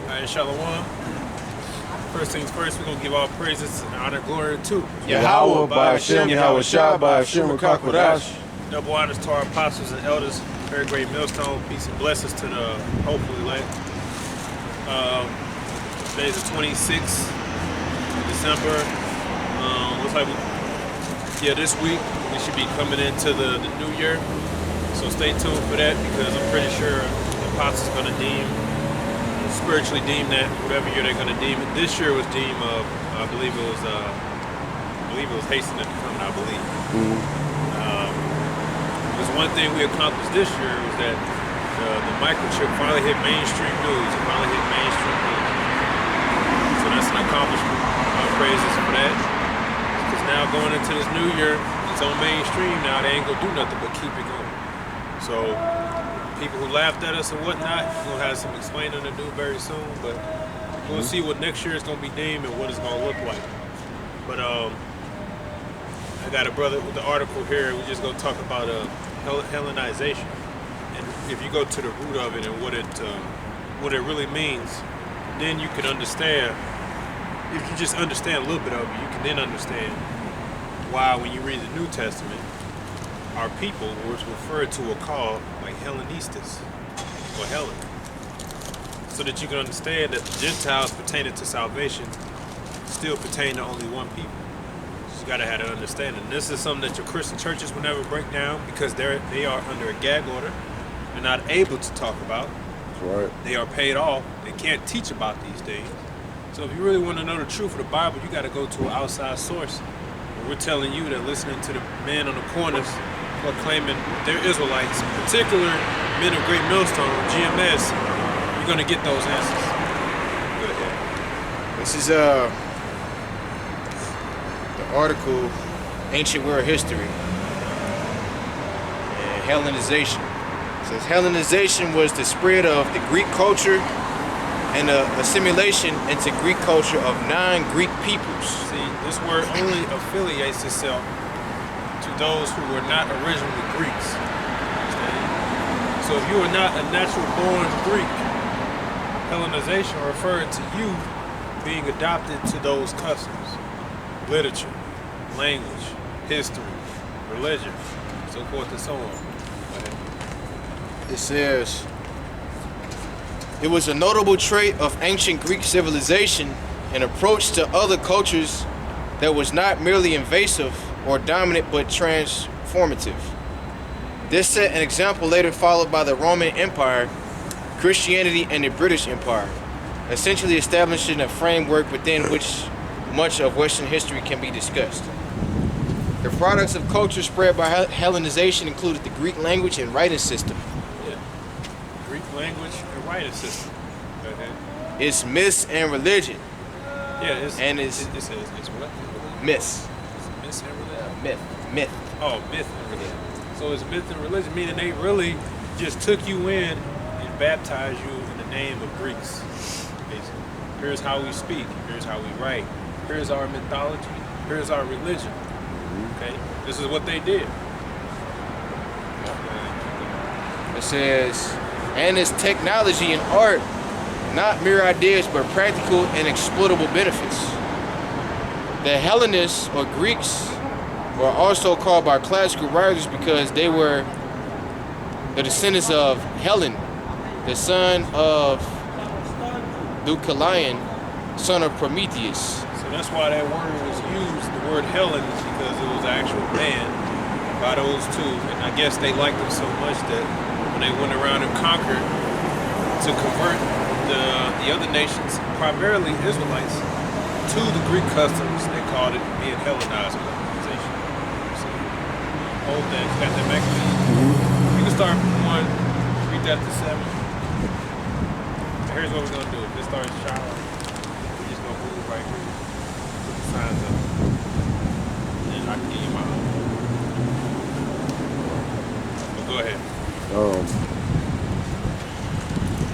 Alright, Shalom. First things first, we're going to give all praises and honor and glory to Yahweh, by Hashem, Yahweh Shah, by Hashem, Rakakwadash. double honors to our apostles and elders, very great millstone, peace and blessings to the hopefully elect. Today's the 26th of December. Looks like this week we should be coming into the new year. So stay tuned for that, because I'm pretty sure the apostles are going to spiritually deem that whatever year they're going to deem it. This year was deemed I believe it was hastening to come. I believe. There's one thing we accomplished this year was that the microchip finally hit mainstream news. It finally hit mainstream news. So that's an accomplishment. Praises for that. Because now going into this new year, it's on mainstream now. They ain't gonna do nothing but keep it going. So people who laughed at us and whatnot, we're gonna have some explaining to do very soon. But we'll see what next year is gonna be deemed and what it's gonna look like. But I got a brother with the article here. We're just gonna talk about Hellenization, and if you go to the root of it and what it really means, then you can understand. If you just understand a little bit of it, you can then understand why, when you read the New Testament, our people was referred to or called like Hellenistas or Hellen, so that you can understand that the Gentiles pertaining to salvation still pertain to only one people. You gotta have an understanding. This is something that your Christian churches will never break down, because they are under a gag order. They're not able to talk about. That's right. They are paid off. They can't teach about these things. So if you really want to know the truth of the Bible, you got to go to an outside source. And we're telling you that listening to the men on the corners who are claiming they're Israelites, particular men of Great Millstone, GMS, you're going to get those answers. Go ahead. This is the article, Ancient World History and Hellenization. It says Hellenization was the spread of the Greek culture and the assimilation into Greek culture of non-Greek peoples. See, this word only affiliates itself to those who were not originally Greeks. So if you are not a natural-born Greek, Hellenization referred to you being adopted to those customs, literature, language, history, religion, so forth and so on. It says, it was a notable trait of ancient Greek civilization, an approach to other cultures that was not merely invasive or dominant but transformative. This set an example later followed by the Roman Empire, Christianity, and the British Empire, essentially establishing a framework within which much of Western history can be discussed. The products of culture spread by Hellenization included the Greek language and writing system. Yeah. Greek language and writing system. It's myths and religion. Yeah, it says it's what? Myths. It's myths and religion? Myth. Oh, myth and religion. So it's myth and religion, meaning they really just took you in and baptized you in the name of Greeks. Basically. Here's how we speak. Here's how we write. Here's our mythology. Here's our religion. Okay? This is what they did. It says, and its technology and art, not mere ideas, but practical and exploitable benefits. The Hellenists, or Greeks, were also called by classical writers because they were the descendants of Hellen, the son of Deucalion, son of Prometheus. So that's why that word was used, the word Hellen, is because it was an actual band by those two. And I guess they liked them so much that when they went around and conquered to convert the other nations, primarily Israelites, to the Greek customs, they called it being Hellenized organization. So, whole thing, got that back to you. You can start from 1, read that to 7. Here's what we're going to do. If it starts showering, we're just going to move right here. Put the signs up. And I can give you my own. But go ahead.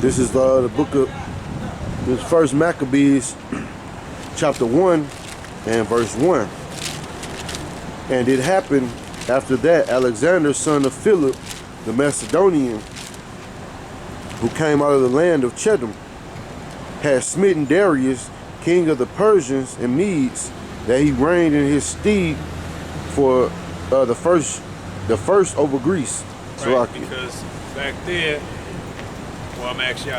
This is the book of this First Maccabees, chapter 1 and verse 1. And it happened after that, Alexander, son of Philip, the Macedonian, who came out of the land of Chedum, had smitten Darius, king of the Persians and Medes, that he reigned in his stead for the first over Greece. Right, because back then, well, I'm actually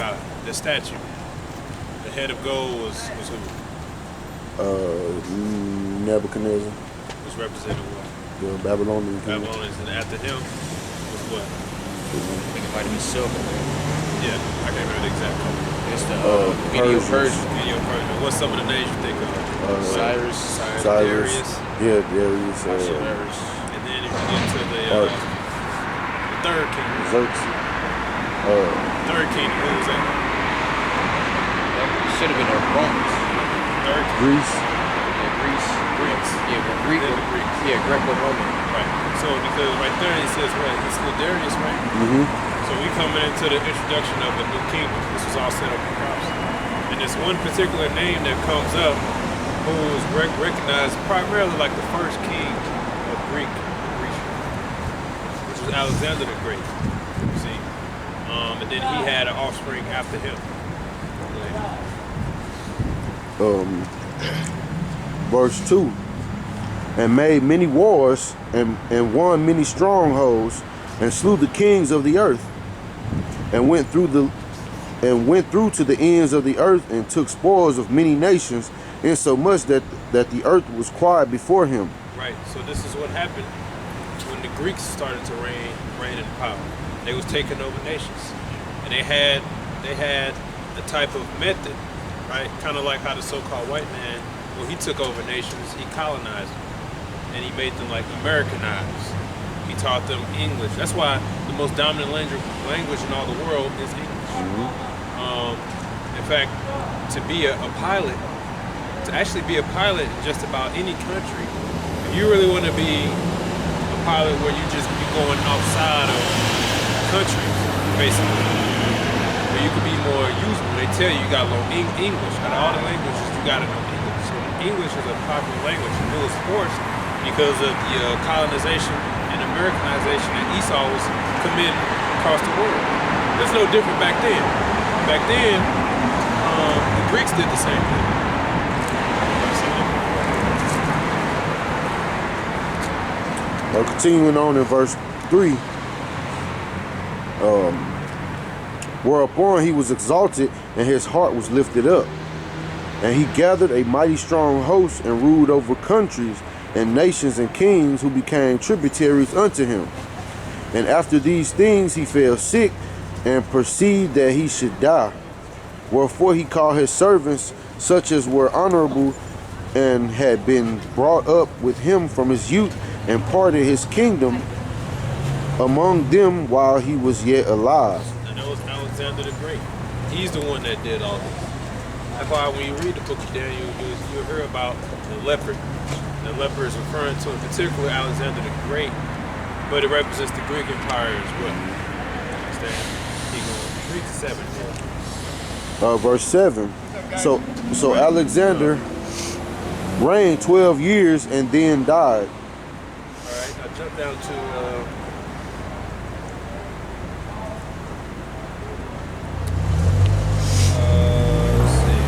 the statue. The head of gold was who? Nebuchadnezzar, Was representing what? the Babylonian king. Babylonians, and after him was what? I think it might have been silver. Yeah, I can't remember the exact color. It's the Medio-Persian. Medio-Persian. What's some of the names you think of? Cyrus. Darius. Yeah, Darius. Cyrus. And then if you get to the third king. Xerxes. Third king, who was that? That should have been the Romans. Third king. Greece. Yeah, Greece. Greeks. Yeah, but Then the Greeks. Yeah, Greco-Roman. Right. So because right there it says what? It's still Darius, right? Mm-hmm. So we coming into the introduction of the new kingdom. This was all set up in prophecy. And this one particular name that comes up, who is recognized primarily like the first king of Grecia, which was Alexander the Great. You see, and then he had an offspring after him. Verse 2. And made many wars and won many strongholds and slew the kings of the earth and went through to the ends of the earth and took spoils of many nations, insomuch that the earth was quiet before him. Right. So this is what happened when the Greeks started to reign in power. They was taking over nations, and they had a type of method, right? Kind of like how the so-called white man, when he took over nations, he colonized them, and he made them like Americanized. He taught them English. That's why the most dominant language in all the world is English. In fact, to be a pilot, to actually be a pilot in just about any country, if you really want to be a pilot where you just be going outside of countries, basically, where you could be more useful, they tell you got to learn English. Out of all the languages, you got to know English. So English is a popular language, and it was forced because of the colonization and Americanization that Esau was committing across the world. It's no different back then. Back then, the Greeks did the same thing. Continuing on in verse 3, whereupon he was exalted and his heart was lifted up, and he gathered a mighty strong host and ruled over countries and nations and kings who became tributaries unto him. And after these things he fell sick and perceived that he should die. Wherefore he called his servants, such as were honorable and had been brought up with him from his youth, and parted his kingdom among them while he was yet alive. And that was Alexander the Great. He's the one that did all this. That's why when you read the book of Daniel, you'll hear about the leopard. The leopard is referring to in particular Alexander the Great, but it represents the Greek Empire as well. Understand? Keep going. 3 to 7. Verse 7. So Alexander reigned 12 years and then died. All right, I'll jump down to let's see.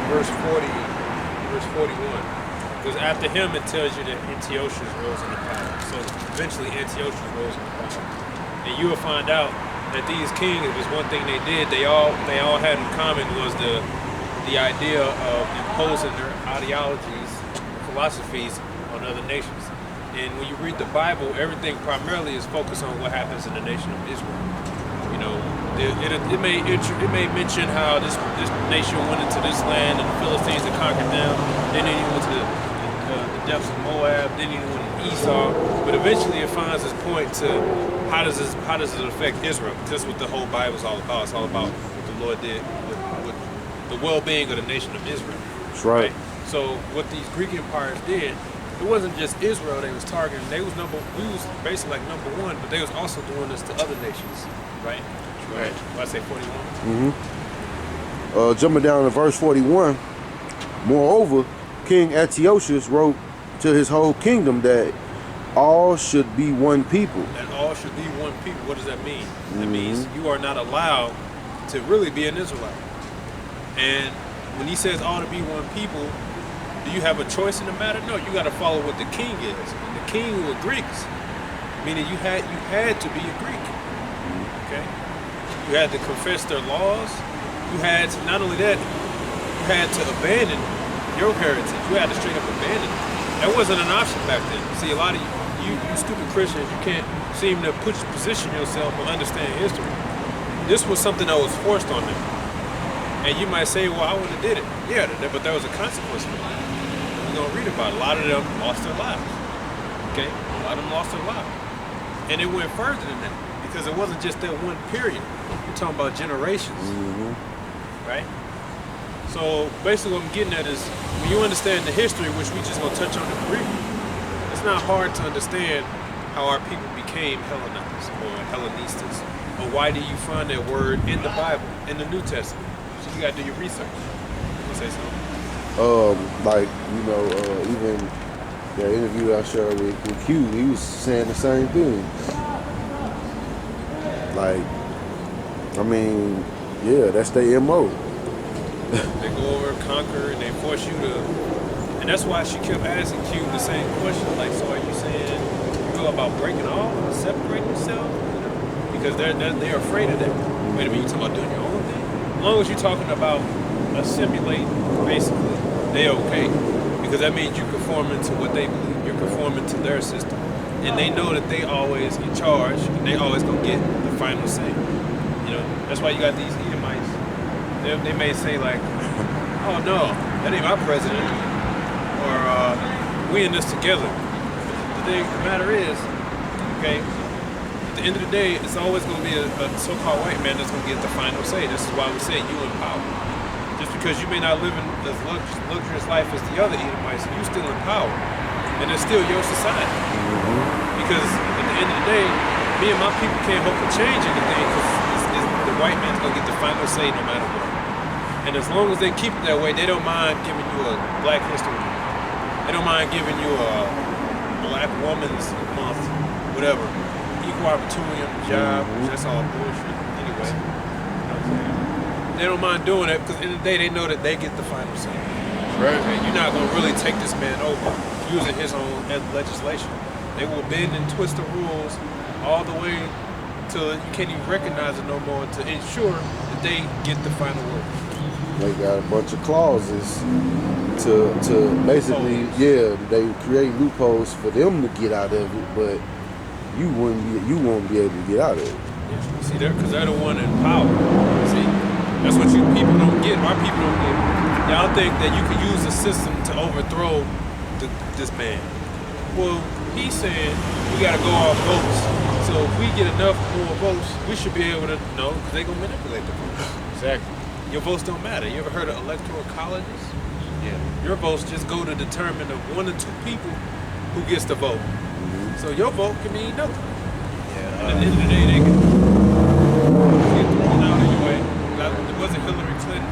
Verse 40, verse 41. Because after him it tells you that Antiochus rose into power. So eventually Antiochus rose into power. And you will find out that these kings, if there's one thing they did, they all had in common was the idea of imposing their ideologies, philosophies on other nations. And when you read the Bible, everything primarily is focused on what happens in the nation of Israel. You know, it may mention how this nation went into this land and the Philistines had conquered them. Then he went to the depths of Moab. Then he went to Esau. But eventually it finds its point to how does it affect Israel? That's what the whole Bible is all about. It's all about what the Lord did with the well-being of the nation of Israel. That's right. So what these Greek empires did, it wasn't just Israel they was targeting. We was basically like number one, but they was also doing this to other nations, right? Right. Well, I say 41. Jumping down to verse 41. Moreover, King Antiochus wrote to his whole kingdom that all should be one people. And all should be one people. What does that mean? That means you are not allowed to really be an Israelite. And when he says all to be one people, do you have a choice in the matter? No, you got to follow what the king is. And the king were Greeks, meaning you had to be a Greek. Okay, you had to confess their laws. You had to, not only that, you had to abandon your heritage. You had to straight up abandon it. That wasn't an option back then. See, a lot of you stupid Christians, you can't seem to position yourself or understand history. This was something that was forced on them. And you might say, well, I would have did it. Yeah, but there was a consequence for it. We're going to read about it. A lot of them lost their lives. Okay? A lot of them lost their lives. And it went further than that. Because it wasn't just that one period. You're talking about generations. Right? So basically what I'm getting at is, when you understand the history, which we just going to touch on it briefly, it's not hard to understand how our people became Hellenized or Hellenistas. Or why do you find that word in the Bible, in the New Testament? So you got to do your research. You say something? Like, you know, even the interview I shared with Q, he was saying the same thing. Like, I mean, yeah, that's their MO. They go over, conquer, and they force you to. And that's why she kept asking Q the same question. Like, so are you saying you go about breaking off, separating yourself? Because they're afraid of that. Wait a minute, you talking about doing your own thing? As long as you're talking about assimilate, basically, they're okay. Because that means you're conforming to what they believe. You're conforming to their system. And they know that they always in charge, and they always gonna get the final say. You know, that's why you got these Edomites. They may say like, oh no, that ain't my president. Or we in this together. The matter is, okay, at the end of the day, it's always going to be a so-called white man that's going to get the final say. This is why we say you in power. Just because you may not live in as luxurious life as the other Edomites, you still in power. And it's still your society. Because at the end of the day, me and my people can't hope to change anything because the white man's going to get the final say no matter what. And as long as they keep it that way, they don't mind giving you a Black History Month. They don't mind giving you a Black Woman's Month, whatever. Equal opportunity job, which that's all bullshit anyway. You know what I'm saying? They don't mind doing that because at the end of the day, they know that they get the final say. Right. Okay? You're not going to really take this man over using his own legislation. They will bend and twist the rules all the way till you can't even recognize it no more to ensure that they get the final word. They got a bunch of clauses to basically, yeah, they create loopholes for them to get out of it, but you won't be able to get out of it. Yeah. See, because they're the one in power. See, that's what you people don't get. Our people don't get. Y'all think that you can use the system to overthrow this man. Well, he's saying we got to go off votes. So if we get enough more votes, we should be able to know because they're going to manipulate the votes. Exactly. Your votes don't matter. You ever heard of electoral colleges? Yeah. Your votes just go to determine the 1 or 2 people who gets the vote. So your vote can mean nothing. Yeah. And at the end of the day, they can get thrown out anyway. It wasn't Hillary Clinton.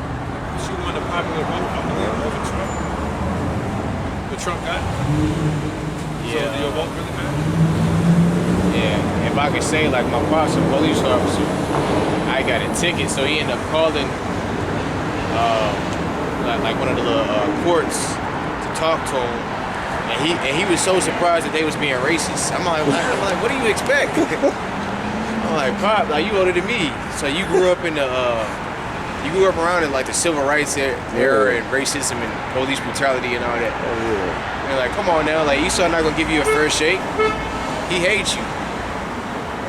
She won the popular vote, I believe, over Trump. But Trump got it. Yeah. So do your vote really matter? Yeah. If I could say, like, my pops, a police officer, I got a ticket, so he ended up calling like one of the courts to talk to him, and he was so surprised that they was being racist. I'm like, what do you expect? I'm like, Pop, like, you older than me, so you grew up in the you grew up around in like the civil rights era and racism and police brutality and all that. Oh yeah. They're like, come on now, like, Esau not gonna give you a fair shake. He hates you.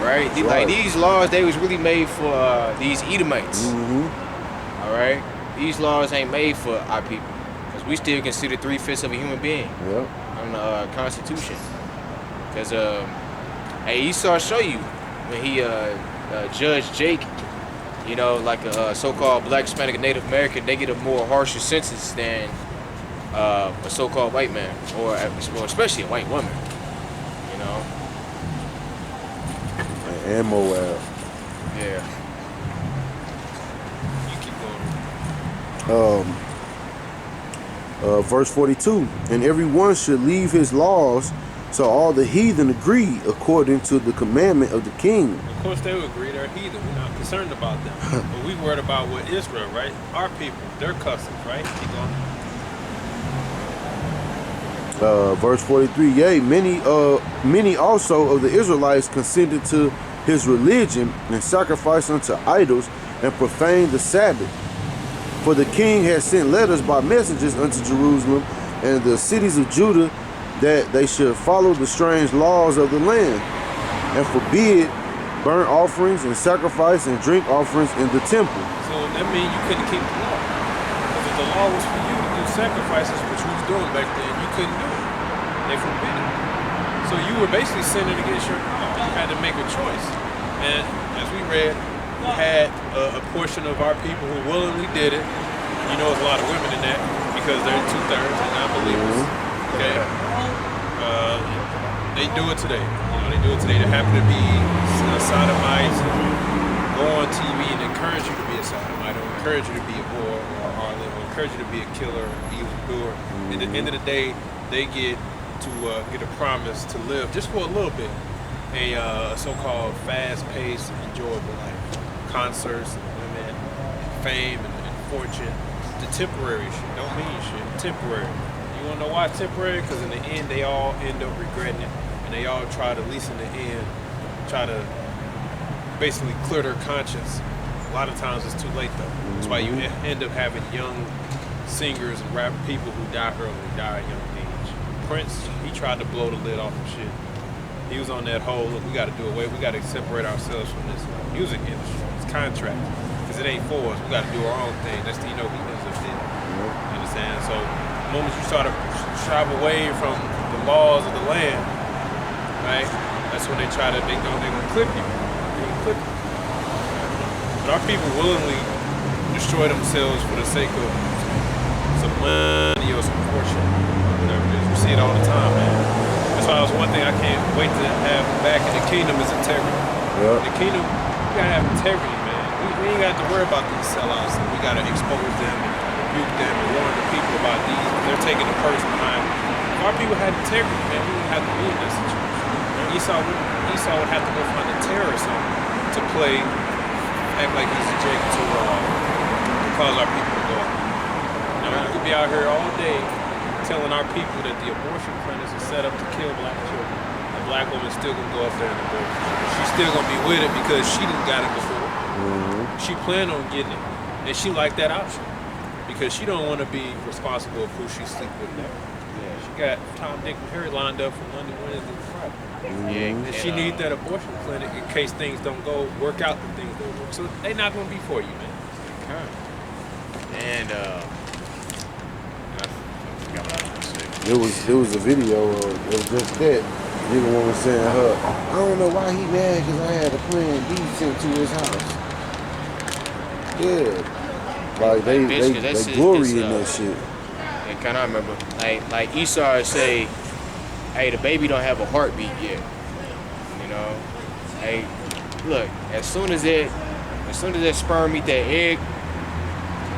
Right? Like, these laws, they was really made for these Edomites. All right? These laws ain't made for our people. Because we still consider 3/5 of a human being on the Constitution. Because, hey, Esau show you when he judged Jake, you know, like a so-called Black, Hispanic, Native American, they get a more harsher sentence than a so-called white man, or especially a white woman, you know? And Moab. Yeah. You keep going. Verse 42, and everyone should leave his laws. So all the heathen agreed according to the commandment of the king. Of course they would agree, they're heathen. We're not concerned about them. But we worried about what Israel, right? Our people, their customs, right? Keep going. Verse 43, yea, many also of the Israelites consented to his religion and sacrificed unto idols and profaned the Sabbath. For the king had sent letters by messengers unto Jerusalem and the cities of Judah that they should follow the strange laws of the land and forbid burnt offerings and sacrifice and drink offerings in the temple. So that means you couldn't keep the law. Because if the law was for you to do sacrifices, which you was doing back then, you couldn't do it. They forbid it. So you were basically sinning against your God. You had to make a choice. And as we read, we had a portion of our people who willingly did it. You know, there's a lot of women in that because they're 2/3 and non-believers. Okay. They do it today. You know, they do it today. They happen to be sodomites and go on TV and encourage you to be a sodomite or encourage you to be a whore or a harlot or encourage you to be a killer or evildoer. At the end of the day, they get a promise to live just for a little bit. A so-called fast-paced, enjoyable life. Concerts and women, fame and fortune. The temporary shit don't mean shit. Temporary. You wanna know why it's temporary? Because in the end, they all end up regretting it, and they all try to, at least in the end, try to basically clear their conscience. A lot of times it's too late though. That's why you end up having young singers and rap people who die early, die at young age. Prince, he tried to blow the lid off of shit. He was on that whole, look, we got to do away, we got to separate ourselves from this music industry. It's contract, because it ain't for us. We got to do our own thing. That's the, he ends up dead. You understand? So the moment you start to strive away from the laws of the land, right? That's when they try to, they're gonna clip you. They're gonna clip you. But our people willingly destroy themselves for the sake of some money or some fortune. Whatever it is. We see it all the time, man. That's why it was one thing I can't wait to have back in the kingdom is integrity. Yep. The kingdom, we gotta have integrity, man. We ain't got to worry about these sellouts. We gotta expose them and rebuke them and warn the people about these. They're taking the purse behind them. If our people had integrity, man, we wouldn't have to be in that situation. Esau would have to go find a terrorist to play, act like he's a Jake to cause our people to go out. You know, you could be out here all day telling our people that the abortion clinics are set up to kill black children. A black woman's still gonna go up there and abort. She's still gonna be with it because she didn't got it before. She planned on getting it, and she liked that option because she don't want to be responsible for who she sleep with now. Yeah, she got Tom, Dick, and Harry lined up for Monday, Wednesday, and Friday. And she needs that abortion clinic in case things don't work out. The things don't work, so they not gonna be for you, man. And It was a video of just that. Nigga woman saying her, I don't know why he mad because I had a plan B sent to his house. Yeah. Like they glory in that shit. And kind of remember, like Esau say, hey, the baby don't have a heartbeat yet. You know, hey, look, as soon as that sperm meet that egg,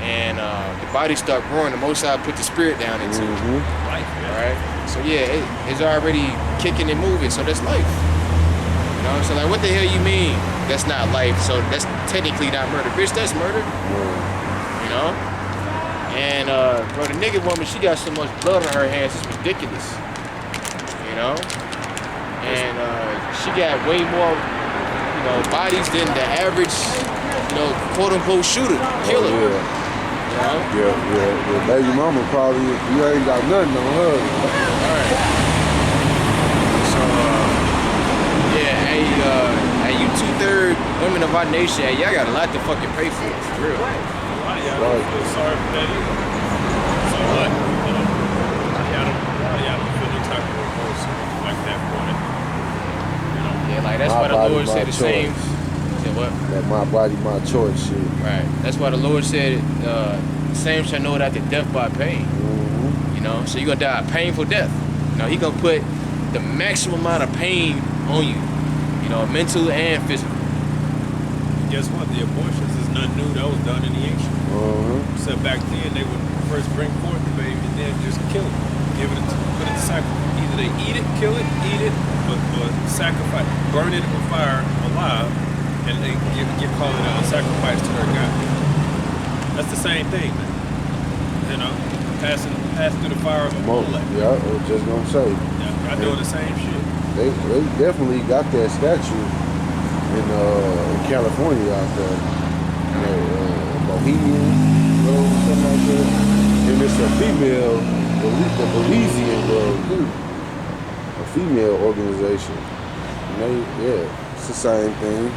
and the body start growing, the Most High put the spirit down into it. Life, man. Right? So yeah, it's already kicking and moving, so that's life. You know, so like what the hell you mean that's not life? So that's technically not murder. Bitch, that's murder. You know? And bro, the nigga woman, she got so much blood on her hands, it's ridiculous. You know? And she got way more, you know, bodies than the average, you know, quote unquote shooter, killer. Oh, yeah. Yeah. Baby mama probably, you ain't got nothing on her. Alright. So, hey, you 2/3 women of our nation, hey, y'all got a lot to fucking pay for real. A lot of y'all don't feel sorry for that either. So what? You know, a lot of y'all don't feel no type of remorse like that for it. You know? Yeah, like that's why the Lord said the same. Said what? That my body, my choice shit. Right. That's why the Lord said, same shall know that the death by pain. You know, so you're gonna die a painful death. You know, he gonna put the maximum amount of pain on you. You know, mental and physical. Guess what? The abortions is nothing new. That was done in the ancient. So back then, they would first bring forth the baby, and then just kill it. Give it, put it to sacrifice. Either they eat it, kill it, eat it, or sacrifice, burn it with fire alive, and they call it a sacrifice to their God. That's the same thing, man. You know, passing through the fire of a bullet. Yeah, I was just gonna say. Yeah, I'm doing the same shit. They definitely got that statue in California out there. You know, Bohemian Road, something like that. And it's a female, the Belizean Road too. A female organization. And it's the same thing.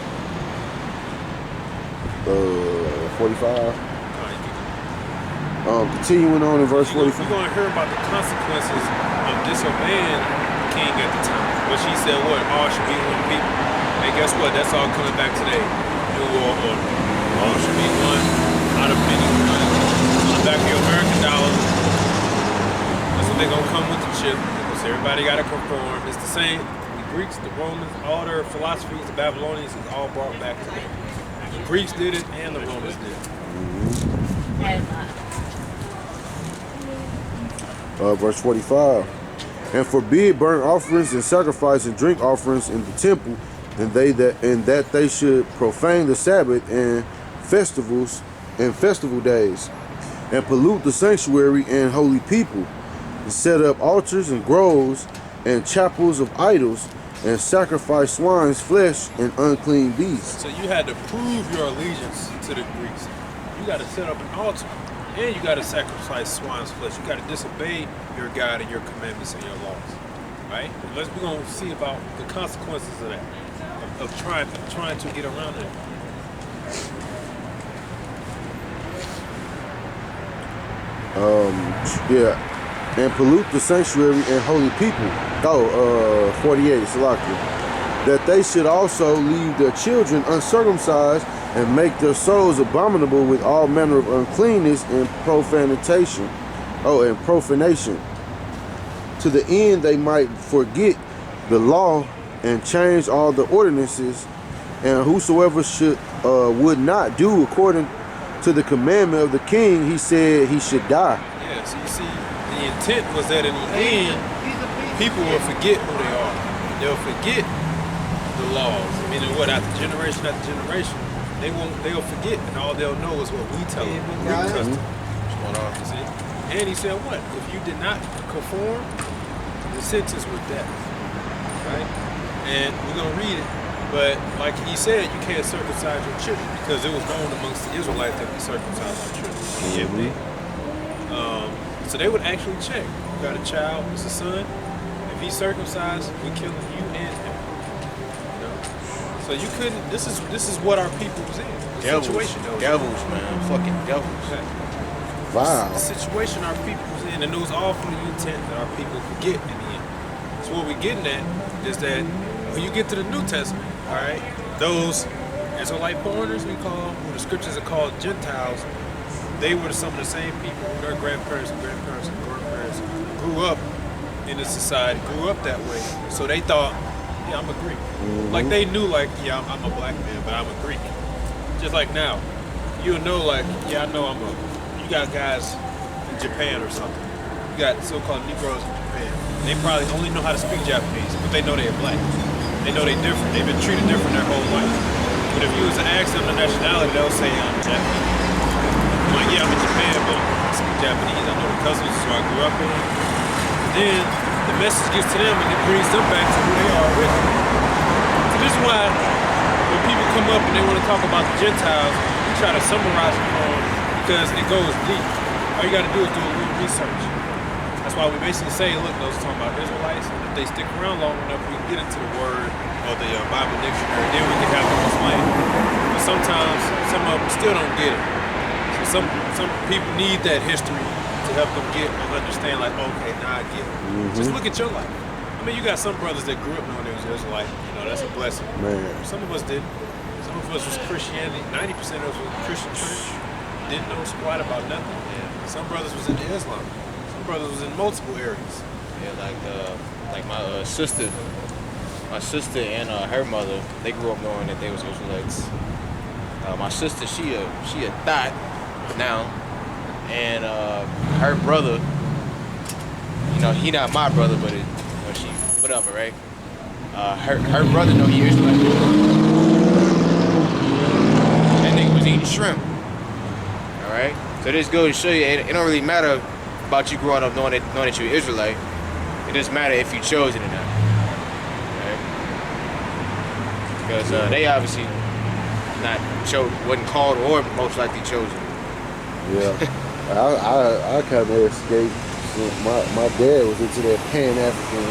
45. Continuing on in verse 45. We're going to hear about the consequences of disobeying the king at the time. But she said, what? All should be one people. Hey, guess what? That's all coming back today. New world order. All should be one out of many. On the back of your American dollar. That's what they're going to come with the chip. Because everybody got to conform. It's the same. The Greeks, the Romans, all their philosophies, the Babylonians, is all brought back today. The Greeks did it and the Romans did it. Verse 45. And forbid burnt offerings and sacrifice and drink offerings in the temple, and that they should profane the Sabbath and festivals and festival days, and pollute the sanctuary and holy people, and set up altars and groves and chapels of idols, and sacrifice swine's flesh and unclean beasts. So you had to prove your allegiance to the Greeks. You got to set up an altar. And you got to sacrifice swine's flesh. You got to disobey your God and your commandments and your laws, right? We're going to see about the consequences of that, of trying to get around that. And pollute the sanctuary and holy people. 48, Salakia. That they should also leave their children uncircumcised and make their souls abominable with all manner of uncleanness and profanation. And profanation. To the end they might forget the law and change all the ordinances, and whosoever would not do according to the commandment of the king, he said he should die. Yeah, so you see, the intent was that in the end, people will forget who they are. They'll forget the laws. Meaning what, after generation, they'll forget, and all they'll know is what we tell them. Greek custom. What's going on? You see? And he said what? If you did not conform, the sentence was death. Right? And we're going to read it. But like he said, you can't circumcise your children because it was known amongst the Israelites that we circumcise our children. So they would actually check. You got a child, it's a son. If he's circumcised, we're killing you and him. You know? So you couldn't. This is what our people was in. The situation, devils, man, fucking devils. Wow. The situation our people was in, and it was all for the intent that our people could get in the end. So what we're getting at is that when you get to the New Testament, all right, those Israelite foreigners, we call them, who the scriptures are called Gentiles, they were some of the same people who their grandparents and grandparents and grandparents grew up in the society, grew up that way. So they thought, yeah, I'm a Greek. Like they knew, like, yeah, I'm a black man, but I'm a Greek. Just like now, you'll know, like, yeah, I know you got guys in Japan or something. You got so-called Negroes in Japan. They probably only know how to speak Japanese, but they know they're black. They know they're different. They've been treated different their whole life. But if you was to ask them the nationality, they'll say, I'm Japanese. I'm like, yeah, I'm in Japan, but I speak Japanese. I know the cousins, so I grew up in it. And then the message gets to them, and it brings them back to who they are originally. So this is why when people come up and they want to talk about the Gentiles, we try to summarize it for them because it goes deep. All you got to do is do a little research. That's why we basically say, look, those are talking about Israelites, and if they stick around long enough, we can get into the word or the Bible dictionary, then we can have them explain. But sometimes some of them still don't get it. So some people need that history to help them get and understand, like, okay, now I get it. Just look at your life. I mean, you got some brothers that grew up knowing they was Israelite. You know, that's a blessing. Man. Some of us didn't. Some of us was Christianity. 90% of us was Christian church. Didn't know squat about nothing. And some brothers was into Islam. Brothers was in multiple areas. Yeah, like my sister and her mother, they grew up knowing that they was Israelites. My sister, she a thought now, and her brother, he not my brother, but she, whatever, right? Her brother know he Israelite. That nigga was eating shrimp. All right. So this goes to show you, it don't really matter about you growing up knowing that you're Israelite. It doesn't matter if you chose it or not. Right? Because they obviously wasn't called or most likely chosen. Yeah, I kind of escaped. My dad was into that Pan-African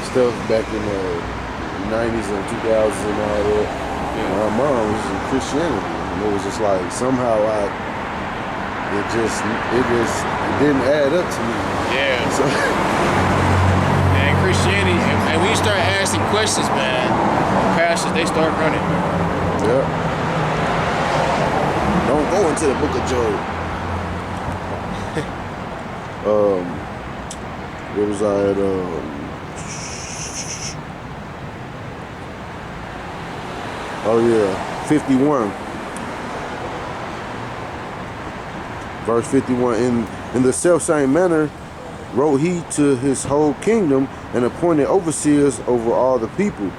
stuff back in the 90s and 2000s and all that. Yeah. My mom was in Christianity, and it was just like somehow it didn't add up to me. Yeah. So, and Christianity, and when you start asking questions, man, pastors they start running. Yeah. Don't go into the book of Job. Where was I at? Oh yeah, 51. Verse 51. In the selfsame manner wrote he to his whole kingdom and appointed overseers over all the people,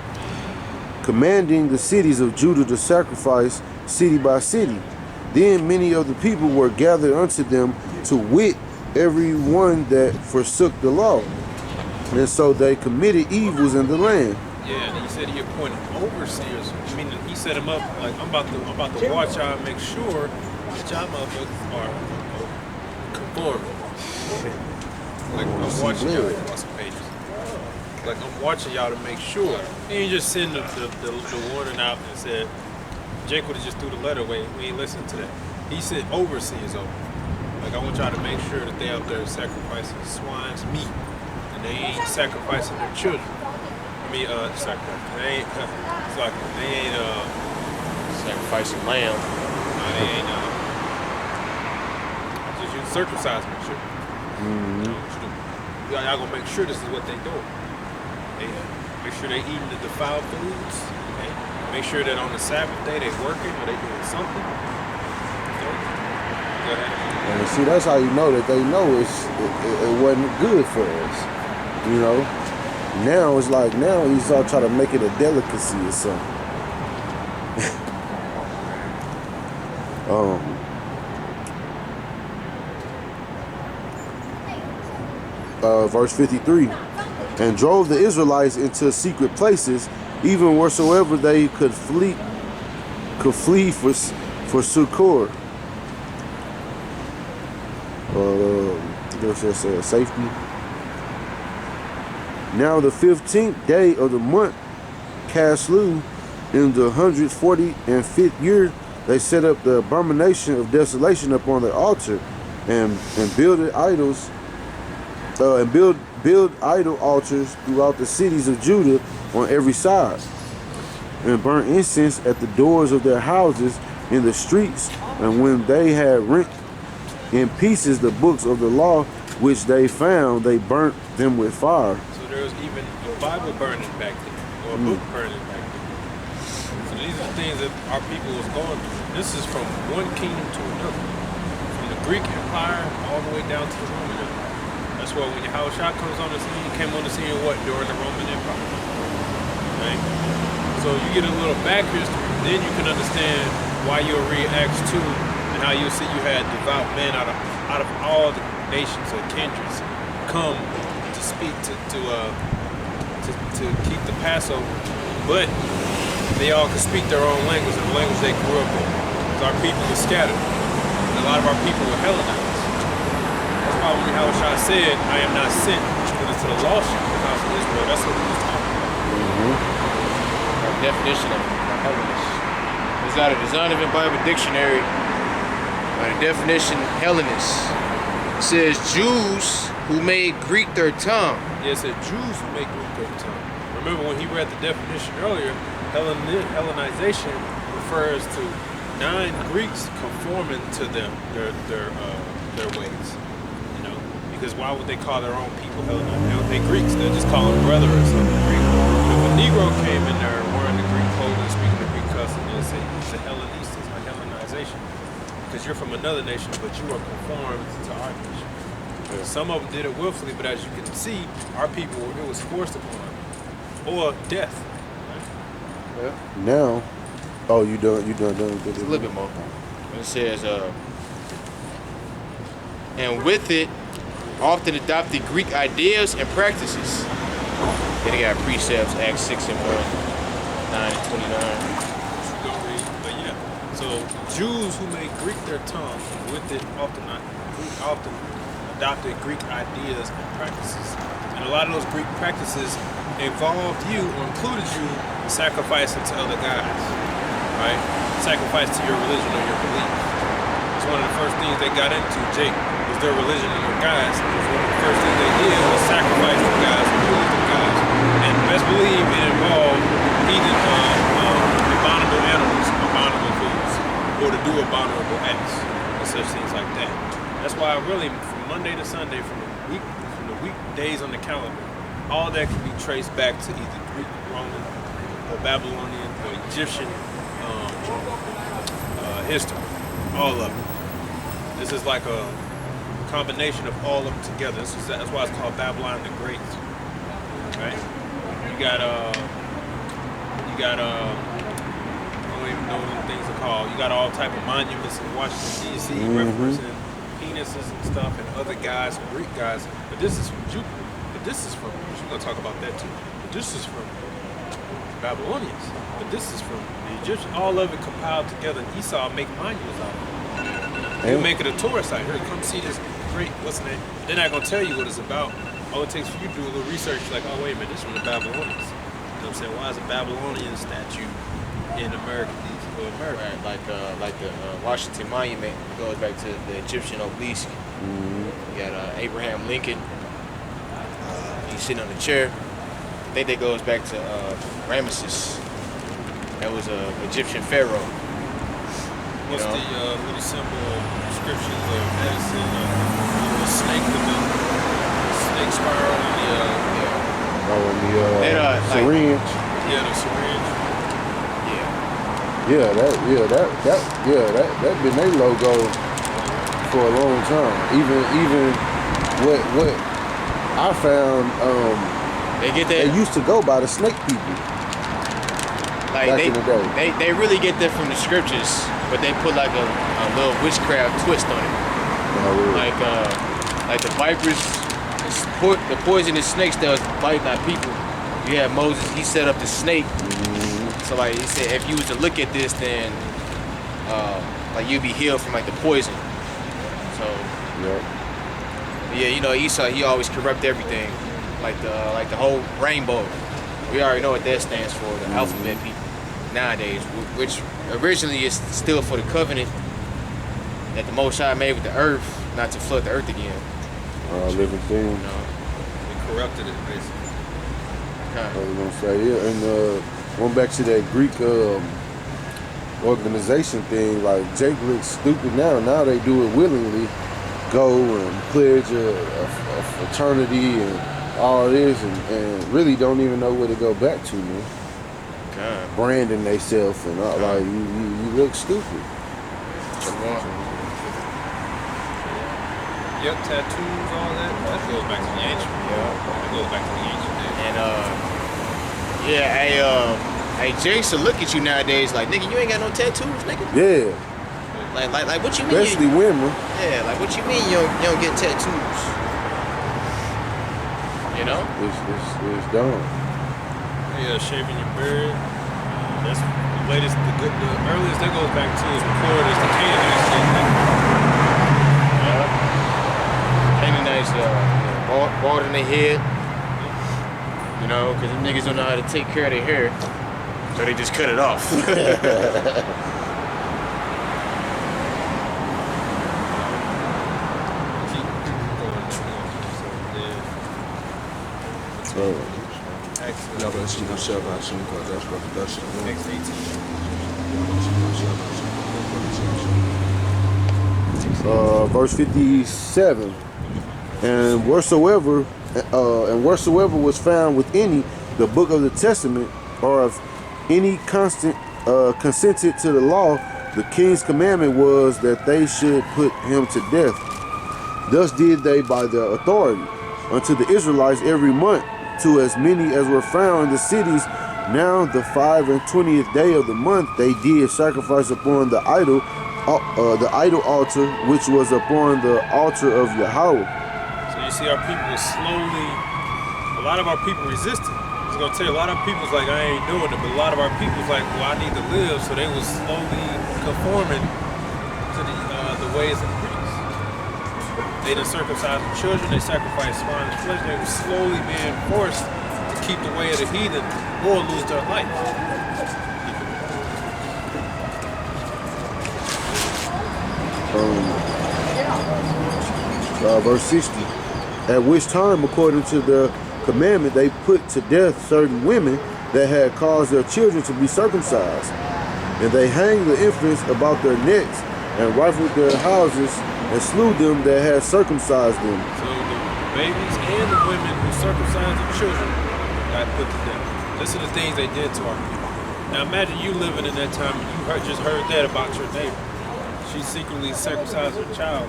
commanding the cities of Judah to sacrifice city by city. Then many of the people were gathered unto them, to wit, every one that forsook the law. And so they committed evils in the land. Yeah, and he said he appointed overseers, meaning he set them up like I'm about to watch y'all and make sure that y'all motherfuckers are conforming. Like I'm watching y'all on some pages. Like I'm watching y'all to make sure. He ain't just send the warning out and said, Jake would have just threw the letter away. We ain't listening to that. He said overseers over. Like I want y'all to make sure that they out there sacrificing swine's meat and they ain't sacrificing their children. I mean, sacrifice. They ain't sacrificing lamb. No, they ain't just use circumcised shit. Mm-hmm. Y'all gonna make sure this is what they doing. They make sure they eating the defiled foods. Okay? Make sure that on the Sabbath day they working or they doing something. Go ahead. And see, that's how you know that they know it wasn't good for us. You know? Now it's like, now he's all trying to make it a delicacy or something. Verse 53. And drove the Israelites into secret places, even wheresoever they could flee for succor. There's safety. Now the 15th day of the month, Caslu, in the 145th year, they set up the abomination of desolation upon the altar, and builded idols, and build idol altars throughout the cities of Judah on every side, and burnt incense at the doors of their houses in the streets. And when they had rent in pieces the books of the law which they found, they burnt them with fire. So there was even a Bible burning back then, or a book burning back then. So these are the things that our people was going through. This is from one kingdom to another, from the Greek Empire all the way down to the Roman Empire. That's why when Yahushua comes on the scene, he came on the scene what, during the Roman Empire. Right? So you get a little back history, then you can understand why you'll read Acts 2 and how you'll see you had devout men out of all the nations or kindreds come to speak to keep the Passover, but they all could speak their own language, the language they grew up in. Because our people were scattered, and a lot of our people were Hellenized. That's why when Yahushua said, "I am not sent to the lost sheep of the house of Israel," that's what he was talking about. Mm-hmm. Our definition of Hellenist. It's out of the Zondervan Bible Dictionary. The definition, Hellenist. It says Jews who made Greek their tongue. Yeah, it said Jews who make Greek their tongue. Remember when he read the definition earlier, Hellenization refers to non-Greeks conforming to them, their ways. You know, because why would they call their own people Hellenized? They Greeks, they'll just call them brother or something Greek. If a Negro came in there wearing the Greek clothing, speaking the Greek customs, they'll say he's a Hellenist, like Hellenization. Because you're from another nation, but you are conformed to our nation. Yeah. Some of them did it willfully, but as you can see, our people, it was forced upon them. Or death. Yeah. Now, oh, you done. It's a little bit more. It says, and with it, often adopted Greek ideas and practices. Then they got precepts, Acts 6 and 1, 9 and 29. But yeah, so Jews who made Greek their tongue, with it often adopted Greek ideas and practices. And a lot of those Greek practices involved you or included you sacrificing to other gods, right? Sacrifice to your religion or your belief. It's one of the first things they got into, Jake, was their religion and their gods. It was one of the first things they did was sacrifice to gods and believe in gods. And best believe it involved eating abominable animals, abominable foods, or to do abominable acts and such things like that. That's why really from Monday to Sunday, from the weekdays on the calendar, all that can be traced back to either Greek, Roman, or Babylonian, or Egyptian history. All of it. This is like a combination of all of them together. That's why it's called Babylon the Great. Right? You got I don't even know what things are called. You got all type of monuments in Washington D.C. referencing penises and stuff and other guys, Greek guys. But this is from Jupiter. But this is from, we're gonna talk about that too. But this is from Babylonians. But this is from the Egyptians. All of it compiled together. And Esau make monuments out of it. You make it a tourist site. Here, come see this great, what's the name? They're not gonna tell you what it's about. All it takes for you to do a little research, like, oh wait a minute, this is from the Babylonians. You know what I'm saying? Why is a Babylonian statue in America? Right, like the Washington Monument goes back to the Egyptian obelisk. You got Abraham Lincoln. He's sitting on the chair. I think that goes back to Ramesses. That was an Egyptian pharaoh. What's the little symbol descriptions of medicine? The snake with the snake spiral and the syringe. Yeah, the syringe. Yeah, that been their logo for a long time. Even what I found, they used to go by the snake people. Like back in the day. They really get that from the scriptures, but they put like a little witchcraft twist on it. Oh, really? Like the vipers, the poisonous snakes that was biting our people. You had Moses, he set up the snake. So like he said, if you was to look at this, then like you'd be healed from like the poison. So yeah, you know Esau, he always corrupt everything, like the whole rainbow. We already know what that stands for, the alphabet people nowadays, which originally is still for the covenant that the Most High made with the earth, not to flood the earth again. Living thing. You know, they corrupted it basically. I was gonna say, yeah, and going back to that Greek organization thing, like Jake looks stupid now. Now they do it willingly, go and pledge a fraternity and all this, and really don't even know where to go back to, man. God. Branding themselves and all, like you look stupid. Yep, tattoos, all that. That goes back to the ancient. That goes back to the ancient days. And hey, Jason, look at you nowadays, like nigga, you ain't got no tattoos, nigga. Yeah. Like what you mean? Especially women. Yeah, like what you mean you don't get tattoos? You know? It's dumb. Yeah, shaving your beard. That's the latest, the earliest that goes back to is recorded as the Canaanites shit. Canaanites, bald in their head. You know, because them niggas don't know how to take care of their hair, so they just cut it off. Verse 57, and wheresoever was found with any the book of the testament, or of any consented to the law, the king's commandment was that they should put him to death. Thus did they by their authority unto the Israelites every month, to as many as were found in the cities. Now the 25th day of the month they did sacrifice upon the idol altar, which was upon the altar of Yahweh. So you see, our people slowly, a lot of our people resisted. I was gonna tell you, a lot of people's like, I ain't doing it, but a lot of our people's like, well, I need to live, so they was slowly conforming to the ways of the priests. They done circumcised the children, they sacrificed swine and flesh, they were slowly being forced to keep the way of the heathen or lose their life. Verse 60. At which time, according to the commandment, they put to death certain women that had caused their children to be circumcised. And they hanged the infants about their necks and rifled their houses and slew them that had circumcised them. So the babies and the women who circumcised the children got put to death. This are the things they did to our people. Now imagine you living in that time and you just heard that about your neighbor. She secretly circumcised her child.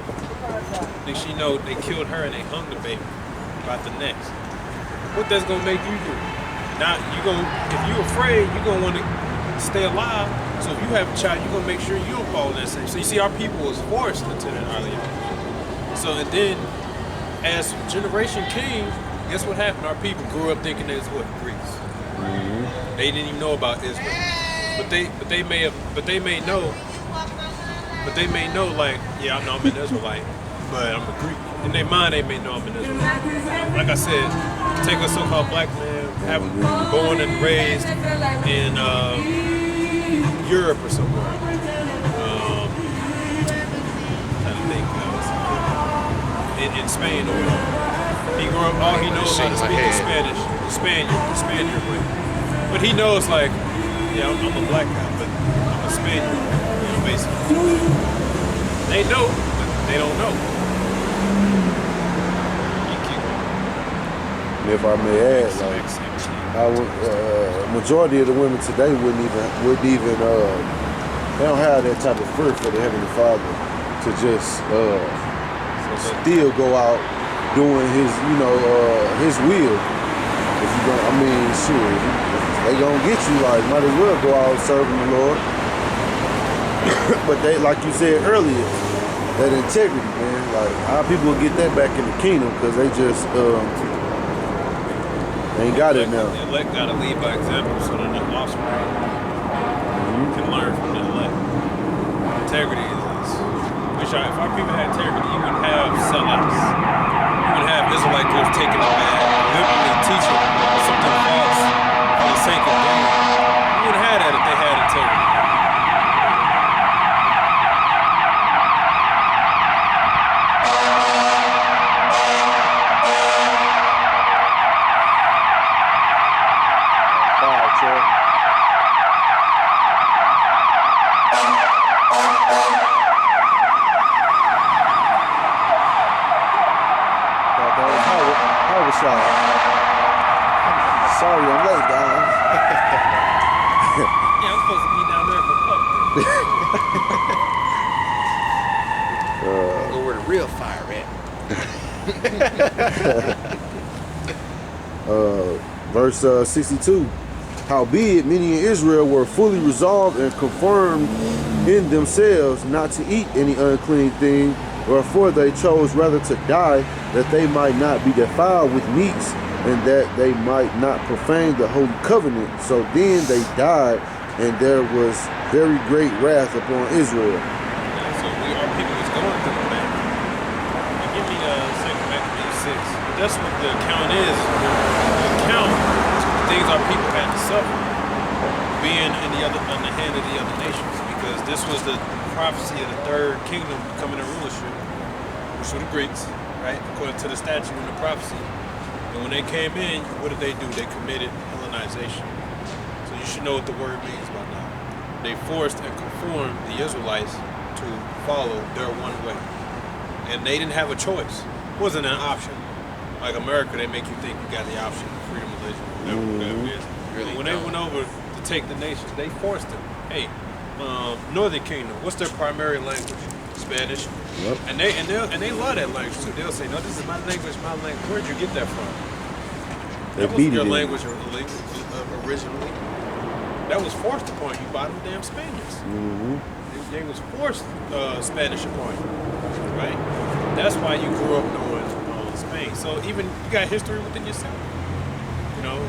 Next she know they killed her and they hung the baby about the necks. What that's gonna make you do? Now you gonna, if you're afraid, you're gonna want to stay alive. So if you have a child, you're gonna make sure you don't fall in that same. So you see, our people was forced into that early on. So and then, as generation came, guess what happened? Our people grew up thinking they was what? Greeks. Mm-hmm. They didn't even know about Israel, but they may know like, yeah, I know I'm an Israelite, but I'm a Greek. In their mind, they may know I'm an Israelite. Like I said, take a so-called black man, born and raised in Europe or somewhere. I think in Spain or whatever. He grew up, all he knows how to speak is Spanish, Spaniard way. But he knows like, yeah, I'm a black guy, but I'm a Spaniard. Basically. They know, but they don't know. If I may add, like, majority of the women today wouldn't even they don't have that type of fear for the Heavenly Father to just still go out doing his, his will. If you don't, I mean, shit, they gonna get you. Like, might as well go out serving the Lord. But they, like you said earlier, that integrity, man. Like, how people will get that back in the kingdom because they just ain't got it now. The elect gotta lead by example so that the offspring can learn from the elect. Integrity is. If our people had integrity, you wouldn't have sellouts. You wouldn't have Israelite groups taking a bad, liberally teaching something false for the sake of gain. You wouldn't have that if they had integrity. Sorry, I'm late, guys. Yeah, I'm supposed to be down there for Go where the real fire at. Verse 62. Howbeit, many in Israel were fully resolved and confirmed in themselves not to eat any unclean thing, wherefore they chose rather to die, that they might not be defiled with meats, and that they might not profane the holy covenant. So then they died, and there was very great wrath upon Israel. Yeah, so our people was going through that. Give me 2 Maccabees 6. That's what the account is. The account to the things our people had to suffer, being on the hand of the other nations, because this was the prophecy of the third kingdom coming to rulership, which were the Greeks, right? According to the statute and the prophecy. And when they came in, what did they do? They committed Hellenization. So you should know what the word means by now. They forced and conformed the Israelites to follow their one way. And they didn't have a choice. It wasn't an option. Like America, they make you think you got the option of freedom of religion, whatever it is. Really when they went over to take the nations, they forced them. Hey, Northern Kingdom, what's their primary language? Spanish. Yep. And they love that language too. They'll say, "No, this is my language, my language." Where'd you get that from? They That beat wasn't your it in. language originally. That was forced upon you by them damn Spaniards. Mm-hmm. They was forced Spanish upon you, right? That's why you grew up knowing Spain. So even you got history within yourself. You know,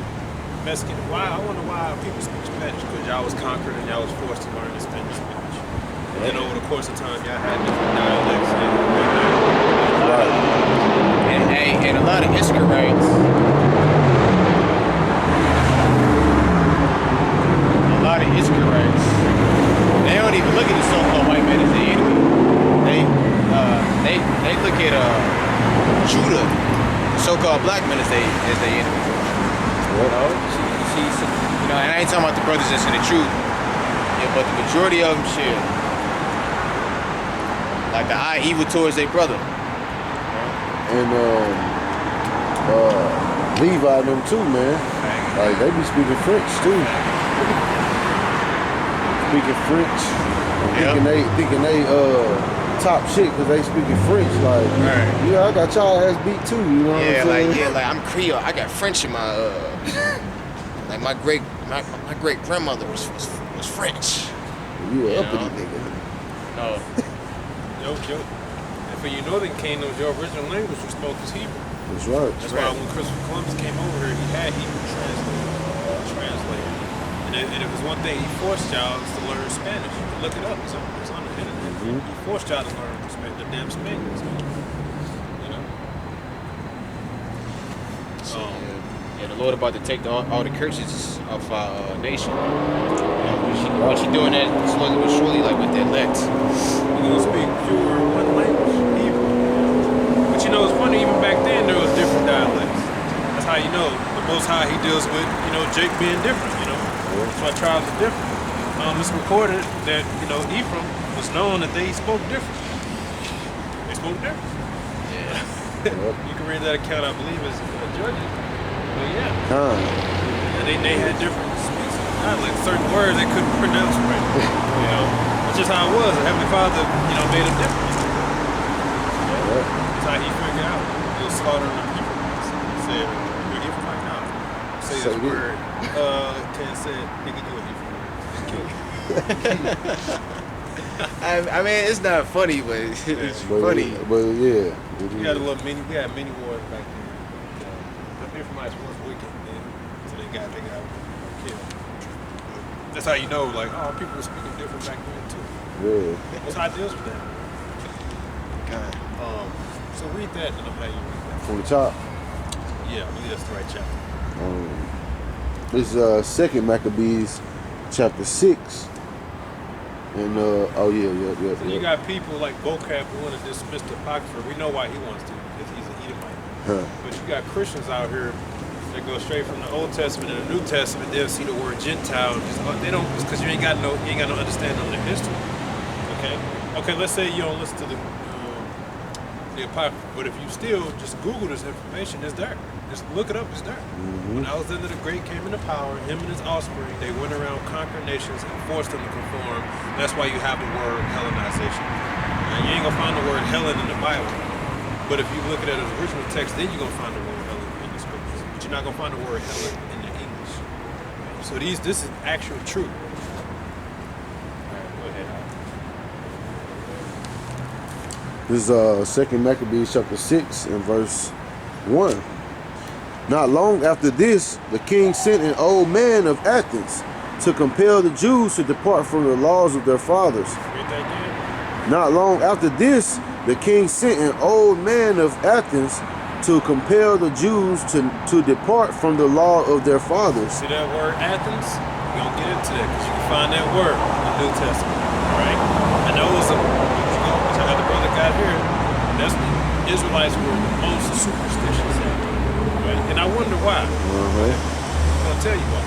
Mexican. Why? I wonder why people speak Spanish, because y'all was conquered and y'all was forced to learn the Spanish language. And then over the course of time, y'all had different dialects. Right. And a lot of Iscarites. A lot of Iscarites. They don't even look at the so-called white man as the enemy. They look at Judah, the so-called black men, as they enemy. You know, and I ain't talking about the brothers that's in the truth. Yeah, but the majority of them share. Like the eye evil towards their brother. And Levi and them too, man. Like they be speaking French too. Speaking French. And thinking they top shit because they speaking French. Like, yeah, I got y'all ass beat too. You know what I'm saying? Like I'm Creole. I got French in my like my great grandmother was French. You a uppity nigga. No. Yo. And for your northern kingdoms, your original language was spoke as Hebrew. That's right. That's why when Christopher Columbus came over here, he had Hebrew translated. And it was one thing, he forced y'all to learn Spanish. Look it up, it's on the internet. Mm-hmm. He forced y'all to learn the damn Spanish. You know? Yeah, the Lord about to take all the curses of our nation. When she doing that slowly but surely, like with the elect. You're gonna speak pure one language, Hebrew. But you know, it's funny, even back then there was different dialects. That's how you know the Most High, he deals with, you know, Jake being different, you know. That's why tribes are different. It's recorded that, you know, Ephraim was known that they spoke different. They spoke different. Yeah. You can read that account, I believe, as Judges. But yeah. And they had different speaks. Like certain words they couldn't pronounce right. You know, that's just how it was. The Heavenly Father, you know, made them different. That's how he figured out. He was slaughtering the people. He said, "You're Ephraimite now. Say this word. Can't say it. Nigga, you an Ephraimite." I mean, it's not funny, but it's funny. But yeah. We had many wars back then. The Ephraimites was wicked, man. So they got killed. That's how you know, like, oh, people were speaking different back then too. Yeah. What's how it deals with that? God. So read that, and I'll have you read that. From the top. Yeah, I believe that's the right chapter. This is 2 Maccabees, chapter 6. And So you got people like Vocab who want to dismiss the Apocrypha. We know why he wants to, because he's an Edomite. But you got Christians out here that go straight from the Old Testament and the New Testament. They'll see the word Gentile. They don't, because you ain't got no understanding of the history. Okay. Let's say you don't listen to the Apocrypha, but if you still just Google this information, it's there. Just look it up, it's there. When Alexander the Great came into power, him and his offspring, they went around conquering nations and forced them to conform. That's why you have the word Hellenization. Now, you ain't gonna find the word Hellen in the Bible, but if you look at it as original text, then you're gonna find the word Hellen in the scriptures. But you're not gonna find the word Hellen in the English. So this is actual truth. This is 2 Maccabees chapter 6 and verse 1. Not long after this, the king sent an old man of Athens to compel the Jews to depart from the laws of their fathers. Not long after this, the king sent an old man of Athens to compel the Jews to depart from the law of their fathers. See that word Athens? We're going to get into that because you can find that word in the New Testament, right? I know it's which I got the brother got here. That's the Israelites were the most superstitious, right? And I wonder why. I'm going to tell you why.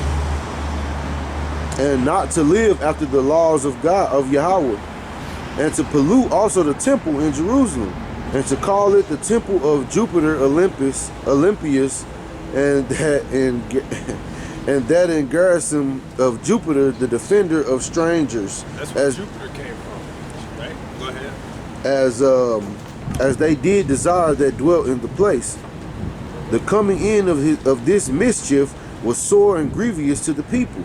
And not to live after the laws of God, of Yahweh, and to pollute also the temple in Jerusalem, and to call it the temple of Jupiter Olympius, and that in garrison of Jupiter, the defender of strangers. That's where Jupiter came from, right? Go ahead. as they did desire that dwelt in the place. The coming in of this mischief was sore and grievous to the people.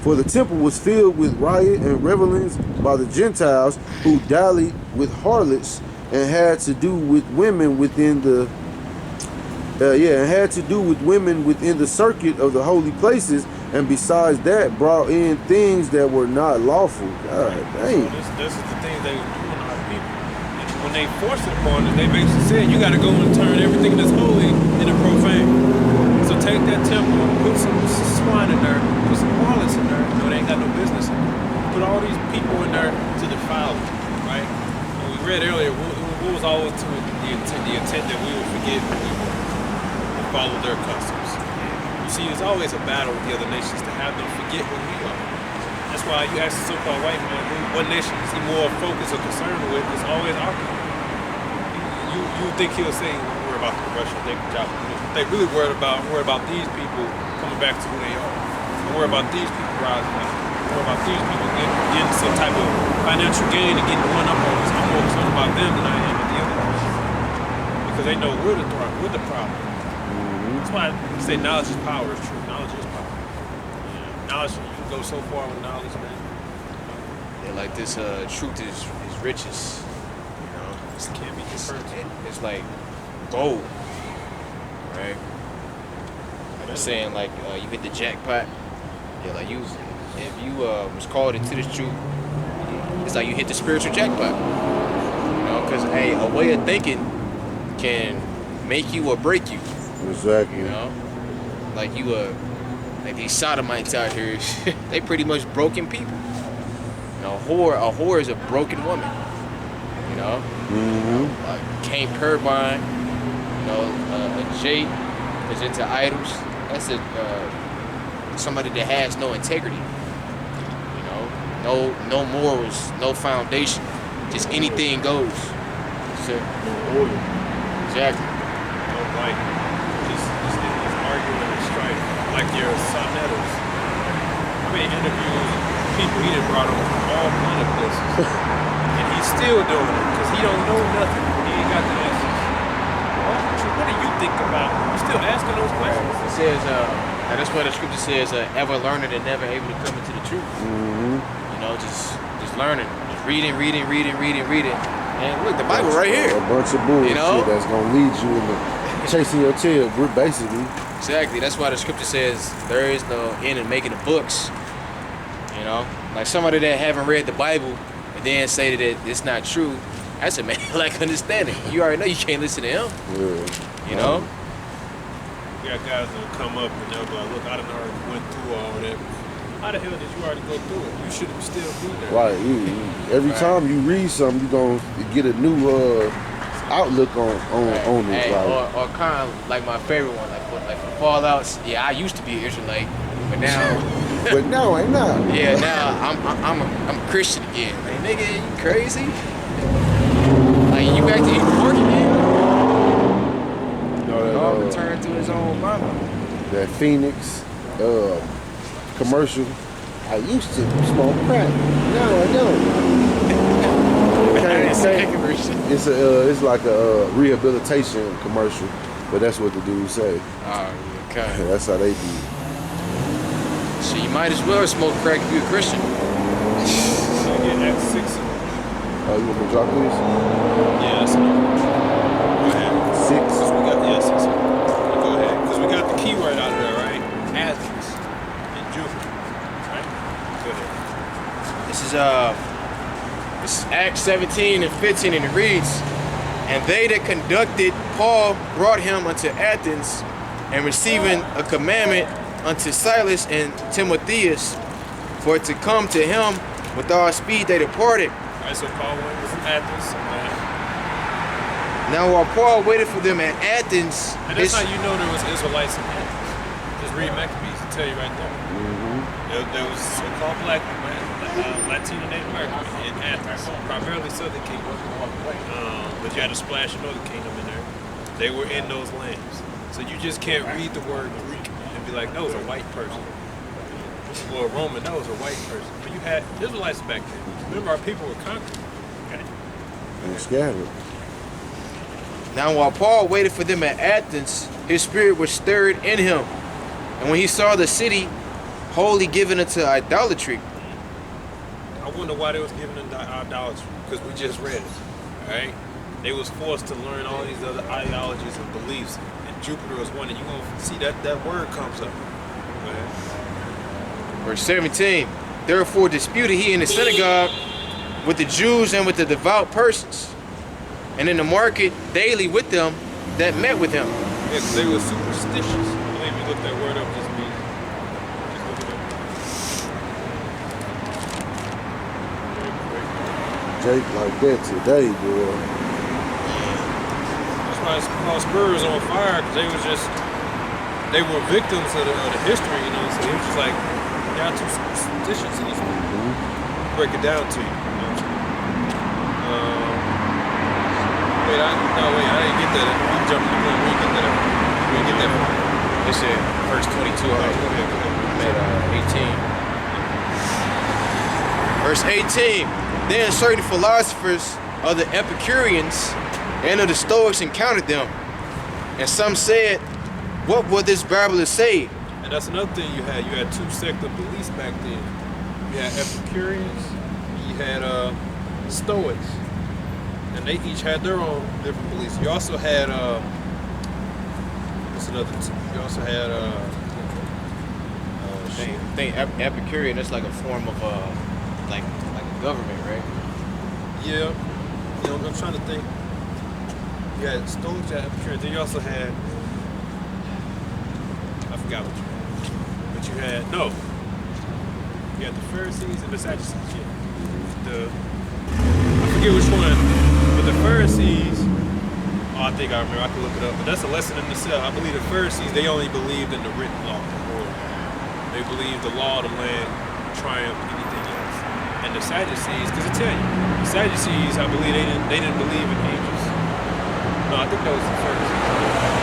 For the temple was filled with riot and revelings by the Gentiles, who dallied with harlots and had to do with women within the circuit of the holy places, and besides that brought in things that were not lawful. God dang. This is the thing they were doing to our people. And when they forced it upon us, they basically said, you got to go and turn everything that's holy into profane. So take that temple, put some swine in there, put some harlots in there, they ain't got no business in there. Put all these people in there to defile it, right? And we read earlier, what was always to the intent that we would forget who we were and follow their customs. You see, it's always a battle with the other nations to have them forget who we are. That's why you ask the so-called white man, what nation is he more focused or concerned with? It's always our people. You think he'll say, we're about the Russian, they really worried about these people coming back to who they are. Don't worry about these people rising up. Don't worry about these people getting some type of financial gain and getting one up on us. I'm more concerned about them than I am with the other nations. Because they know we're the problem. That's why I say knowledge is power. It's true. Knowledge is power. Yeah. Knowledge, you can go so far with knowledge, man. Yeah, like this truth is riches. You know, It can't be deferred to. it's like gold, right? I'm saying like you hit the jackpot. Yeah, like if you was called into this truth, it's like you hit the spiritual jackpot. You know, because a way of thinking can make you or break you. Exactly. You know, like like these sodomites out here, they pretty much broken people. You know, a whore is a broken woman. You know, like Cain Purvine, you know, a Jade is into idols. That's somebody that has no integrity. You know, no morals, no foundation, just anything goes. So, No order. exactly. No light. Just arguing and strife. Like your sonnetters. I mean, interviews people he done brought on from all kind of places. And he's still doing it because he don't know nothing. He ain't got the answers. What do you think about? You still asking those questions? It says, now that's what the scripture says, ever learning and never able to come into the truth. You know, just learning, just reading. And look, the Bible right here. A bunch of bullshit, You know? that's gonna lead you into chasing your tail, basically. Exactly. That's why the scripture says there is no end in making the books. You know, like somebody that haven't read the Bible and then say that it's not true. That's a man like understanding. You already know you can't listen to him. Yeah. You know. We got guys that'll come up and they'll be like, look, I done already went through all that. How the hell did you already go through it? You shouldn't still be there. Right. Every time you read something, you're gonna get a new outlook on it. Hey, Like, or kind of like my favorite one, like for Fallouts. Yeah, I used to be an Israelite, but now. but no, ain't not. Yeah, now I'm a Christian again. Like, nigga, you crazy? Like, you back to eating pork again? Dog returned to his own mama. That Phoenix commercial. I used to smoke crack. No, I don't. It's like a rehabilitation commercial, but that's what the dudes say. Oh, okay. That's how they do. So you might as well smoke crack if you're a Christian. So again, Acts 6. Oh, you want me to drop this? Yeah, that's enough. Go ahead. 6. We got, 6. Go ahead. Because we got the key word out there, right? Athens and Jupiter. Right? Go ahead. This is Acts 17 and 15, and it reads, "And they that conducted Paul brought him unto Athens, and receiving a commandment unto Silas and Timotheus, for to come to him with all speed they departed. Alright, so Paul went to Athens. Now while Paul waited for them at Athens, And that's how you know there was Israelites in Athens. Just read Maccabees to tell you right there. There was so-called black Latino Native American in Athens, primarily Southern Kingdom. But you had a splash of Northern Kingdom in there. They were in those lands. So you just can't read the word Greek and be like, no, it's a white person. Or a Roman, no, it's a white person. But you had Israelites back then. Remember, our people were conquered. Okay? and scattered. Now while Paul waited for them at Athens, his spirit was stirred in him. And when he saw the city wholly given into idolatry. I wonder why they was giving into idolatry, because we just read it, right? They was forced to learn all these other ideologies and beliefs, and Jupiter was one, and you're going to see that word comes up. Verse 17, therefore disputed he in the synagogue with the Jews and with the devout persons, and in the market daily with them that met with him. Yeah, 'cause they were superstitious. I believe you look that word up, just means. Just look it up. Jake like that today, boy. That's why it's called Spurs on fire, because they were victims of the history, you know. So it was just like, y'all too superstitious in this one. Break it down to you. Wait, I didn't get that. I'm jumping. We didn't get that. We didn't get that. It said verse 22. Go ahead. Verse 18. Then certain philosophers of the Epicureans and of the Stoics encountered them, and some said, "What will this babbler say?" And that's another thing you had. You had two sect of beliefs back then. You had Epicureans, and you had Stoics, and they each had their own different beliefs. You also had what's another two? You also had I think Epicurean, that's like a form of like a government, right? yeah. You know, I'm trying to think. You had Stoics, you had Epicureans. Then you also had, I forgot what you had. But you had, no. You had the Pharisees and the Sadducees. Yeah. I forget which one. But the Pharisees, I think I remember. I can look it up. But that's a lesson in itself. I believe the Pharisees, they only believed in the written law. Or they believed the law of the land triumphed anything else. And the Sadducees, because I tell you, the Sadducees, I believe they didn't believe in angels. No, I think that was the Pharisees.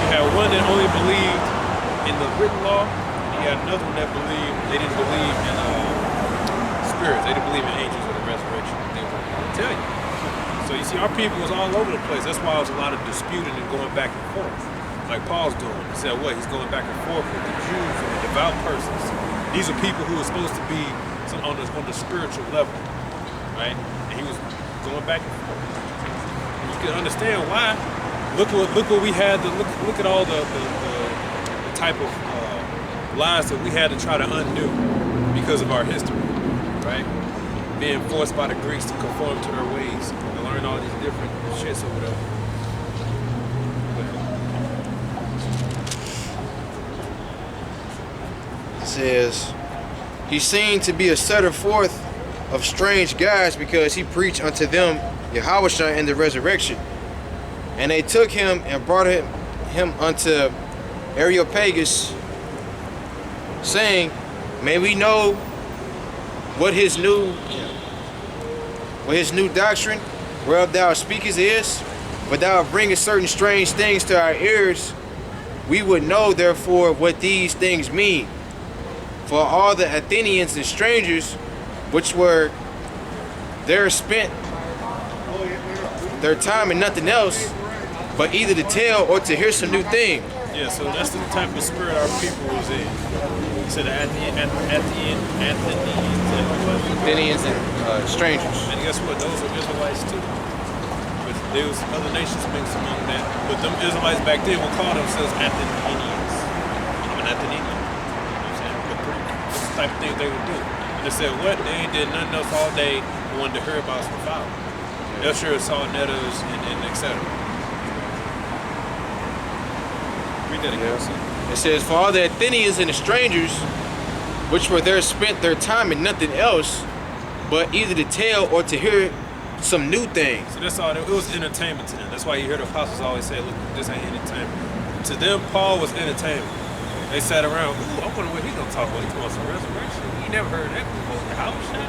You had one that only believed in the written law, and you had another one that believed, they didn't believe in spirits. They didn't believe in angels or the resurrection. They were going to tell you. So you see, our people was all over the place. That's why there was a lot of disputing and going back and forth. Like Paul's doing. He said what? He's going back and forth with the Jews and the devout persons. These are people who are supposed to be on the spiritual level, right? And he was going back and forth. And you can understand why. Look what we had to look at all the type of lies that we had to try to undo because of our history, right? Being forced by the Greeks to conform to their ways and learn all these different shits or whatever. It says, he seemed to be a setter forth of strange gods, because he preached unto them Yahushua in the resurrection. And they took him and brought him unto Areopagus, saying, may we know what his new doctrine whereof thou speakest is? For thou bringest certain strange things to our ears. We would know therefore what these things mean. For all the Athenians and strangers which were there spent their time in nothing else but either to tell or to hear some new thing. Yeah, so that's the type of spirit our people was in. He said Athenians and strangers. And guess what? Those are Israelites too. But there was other nations mixed among that. But them Israelites back then would call themselves Athenians. I'm an Athenian. You know what I'm saying? But that's the type of thing they would do. And they said what? They ain't did nothing else all day but wanted to hear about some foul. They'll sure saw netters and etc. Read that again. It says, for all the Athenians and the strangers which were there spent their time in nothing else but either to tell or to hear some new things. So that's all. It was entertainment to them. That's why you hear the apostles always say, look, this ain't entertainment. To them, Paul was entertainment. They sat around, ooh, I wonder what he's going to talk about. He's talking about some resurrection. We never heard that before. How shit?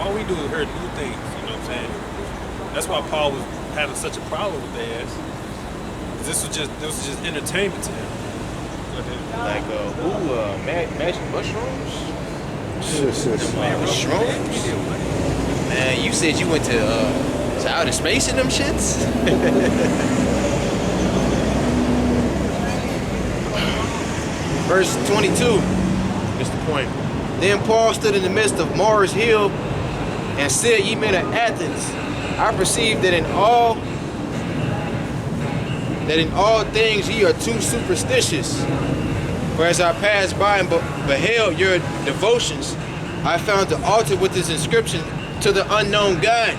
All we do is hear new things, you know what I'm saying? That's why Paul was having such a problem with their ass. This was just entertainment to him. Like, magic mushrooms? Mushrooms? Man, you said you went to Is outer space in them shits? Verse 22 is the point. Then Paul stood in the midst of Mars Hill and said, Ye men of Athens, I perceive that in all things ye are too superstitious. For as I passed by and beheld your devotions, I found the altar with this inscription, To the unknown God.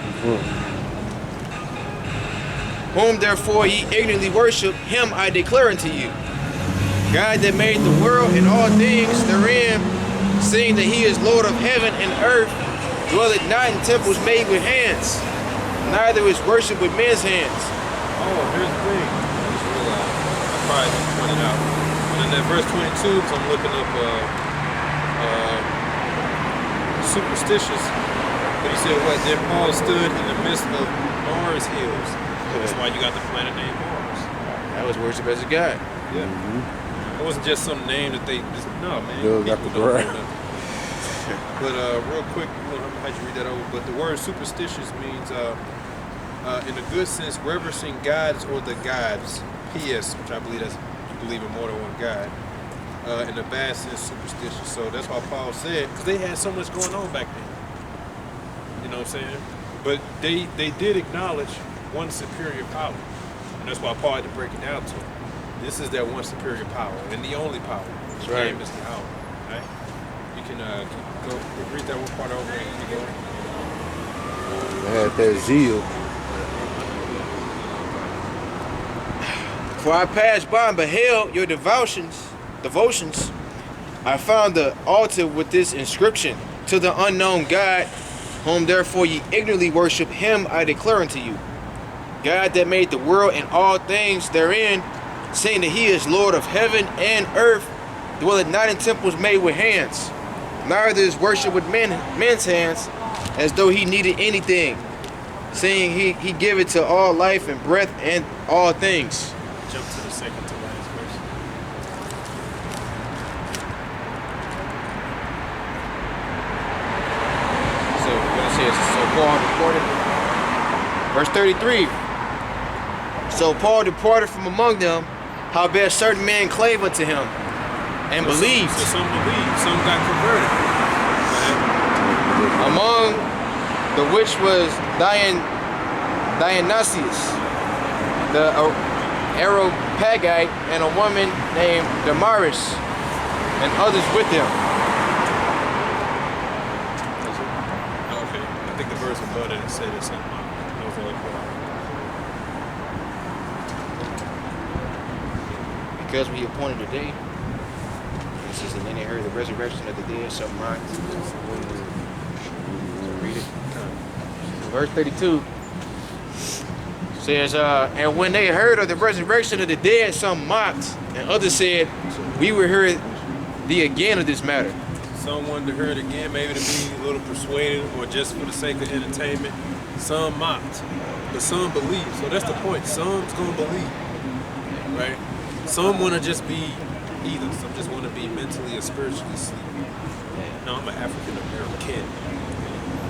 Whom therefore ye ignorantly worship, him I declare unto you. God that made the world and all things therein, seeing that he is Lord of heaven and earth, dwelleth not in temples made with hands, neither is worship with men's hands. Oh, here's the thing. I just realized. I probably just pointed out. But in that verse 22, because I'm looking up superstitious, but he said what? Then Paul stood in the midst of Mars hills. That's why you got the planet named Mars. That was worship as a god. Yeah. It wasn't just some name that they just, no, man. Yo, got People the don't right. know nothing. But real quick, how'd you read that over? But the word superstitious means, in a good sense, reverencing gods or the gods. P.S., which I believe that's, you believe in more than one god. In the bad sense, superstitious. So that's why Paul said, because they had so much going on back then. You know what I'm saying? But they did acknowledge one superior power. And that's why Paul had to break it down to them. This is that one superior power, and the only power. That's The right. name is the hour. Right? You can go read that one part over and keep going. They had that zeal. For I passed by and beheld your devotions, I found the altar with this inscription, To the unknown God, whom therefore ye ignorantly worship, him I declare unto you. God that made the world and all things therein, saying that he is Lord of heaven and earth, dwelleth not in temples made with hands, neither is worship with men's hands, as though he needed anything, saying he giveth to all life and breath and all things. Jump to the second to last verse. So what it says, so Paul departed. Verse 33. So Paul departed from among them, howbeit certain men clave unto him, and believed. So some believed, some got converted. Right? Among the which was Dionysius, the Areopagite, and a woman named Damaris, and others with him. Okay. I think the verse above it said it something. That was really cool. Because we appointed a day. This is, and then they heard the resurrection of the dead, some rock. So read it. Verse 32 says, and when they heard of the resurrection of the dead, some mocked, and others said, we will hear thee again of this matter. Some wanted to hear it again, maybe to be a little persuaded or just for the sake of entertainment. Some mocked, but some believe. So that's the point. Some's gonna believe, right? Some want to just be either. Some just want to be mentally or spiritually asleep. No, I'm an African American.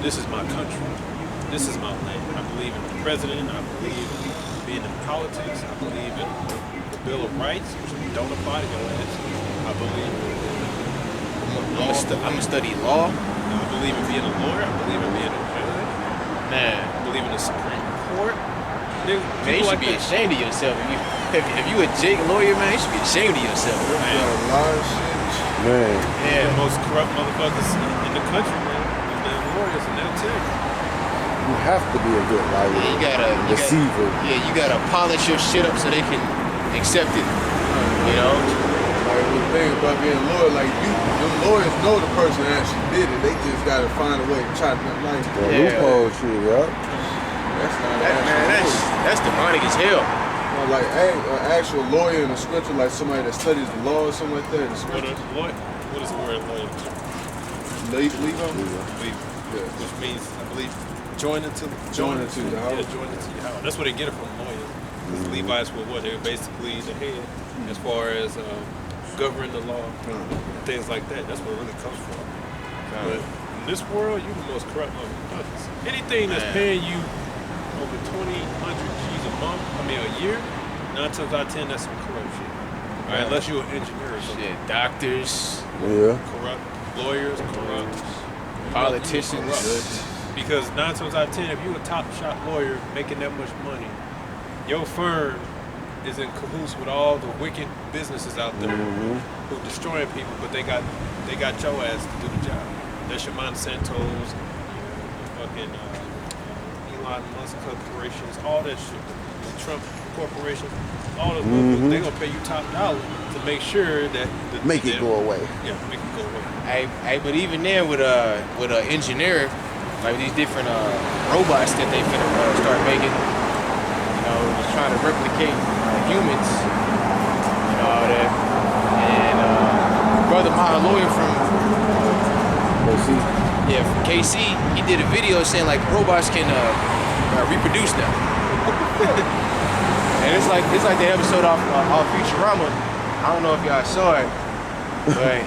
This is my country. This is my land. I believe in the president. I believe in being in politics. I believe in the Bill of Rights, which don't apply to your ass. I believe in I'm gonna study law. I believe in being a lawyer. I believe in being a judge. Man, I believe in the Supreme Court. Nigga, man, you should be ashamed of yourself. If you a Jake lawyer, man, you should be ashamed of yourself. Got a lot of shit. Man, The most corrupt motherfuckers in the country, man. The lawyers, and they'll tell you. you have to be a good liar. Yeah, you gotta deceiver. you gotta polish your shit up so they can accept it. You know? Like the thing about being a lawyer, like the lawyers know the person actually did it. They just gotta find a way to try to like The Yeah. loophole shit, yeah. that's not That, an man, actual that's demonic as hell. lawyer. Like an actual lawyer in the scripture, like somebody that studies the law or something like that in the scripture. What is the word lawyer? Leave Believe. Yeah. Which means, I believe, join into the house. Join into your house. That's where they get it from, lawyers. Because Levites were what? They were basically the head as far as governing the law, things like that. That's where it really comes from. But in this world, you're the most corrupt motherfuckers. Anything that's paying you over 2,000 G's a month, a year, 9 times out of 10, that's some corrupt shit. All right, unless you're an engineer or something. Shit, doctors, Yeah. Corrupt lawyers, corrupt politicians. corrupt. Because 9 times out of 10, if you're a top shot lawyer making that much money, your firm is in cahoots with all the wicked businesses out there who destroying people, but they got your ass to do the job. That's your Monsantos, fucking Elon Musk corporations, all that shit. The Trump corporations, all those motherfuckers, they gonna pay you top dollar to make sure that Make it go away. Yeah, make it go away. Hey, but even then with engineering, like these different robots that they finna start making, just trying to replicate humans, all that. And brother, my lawyer from from KC, he did a video saying like robots can reproduce now. And it's like the episode off Futurama. I don't know if y'all saw it, but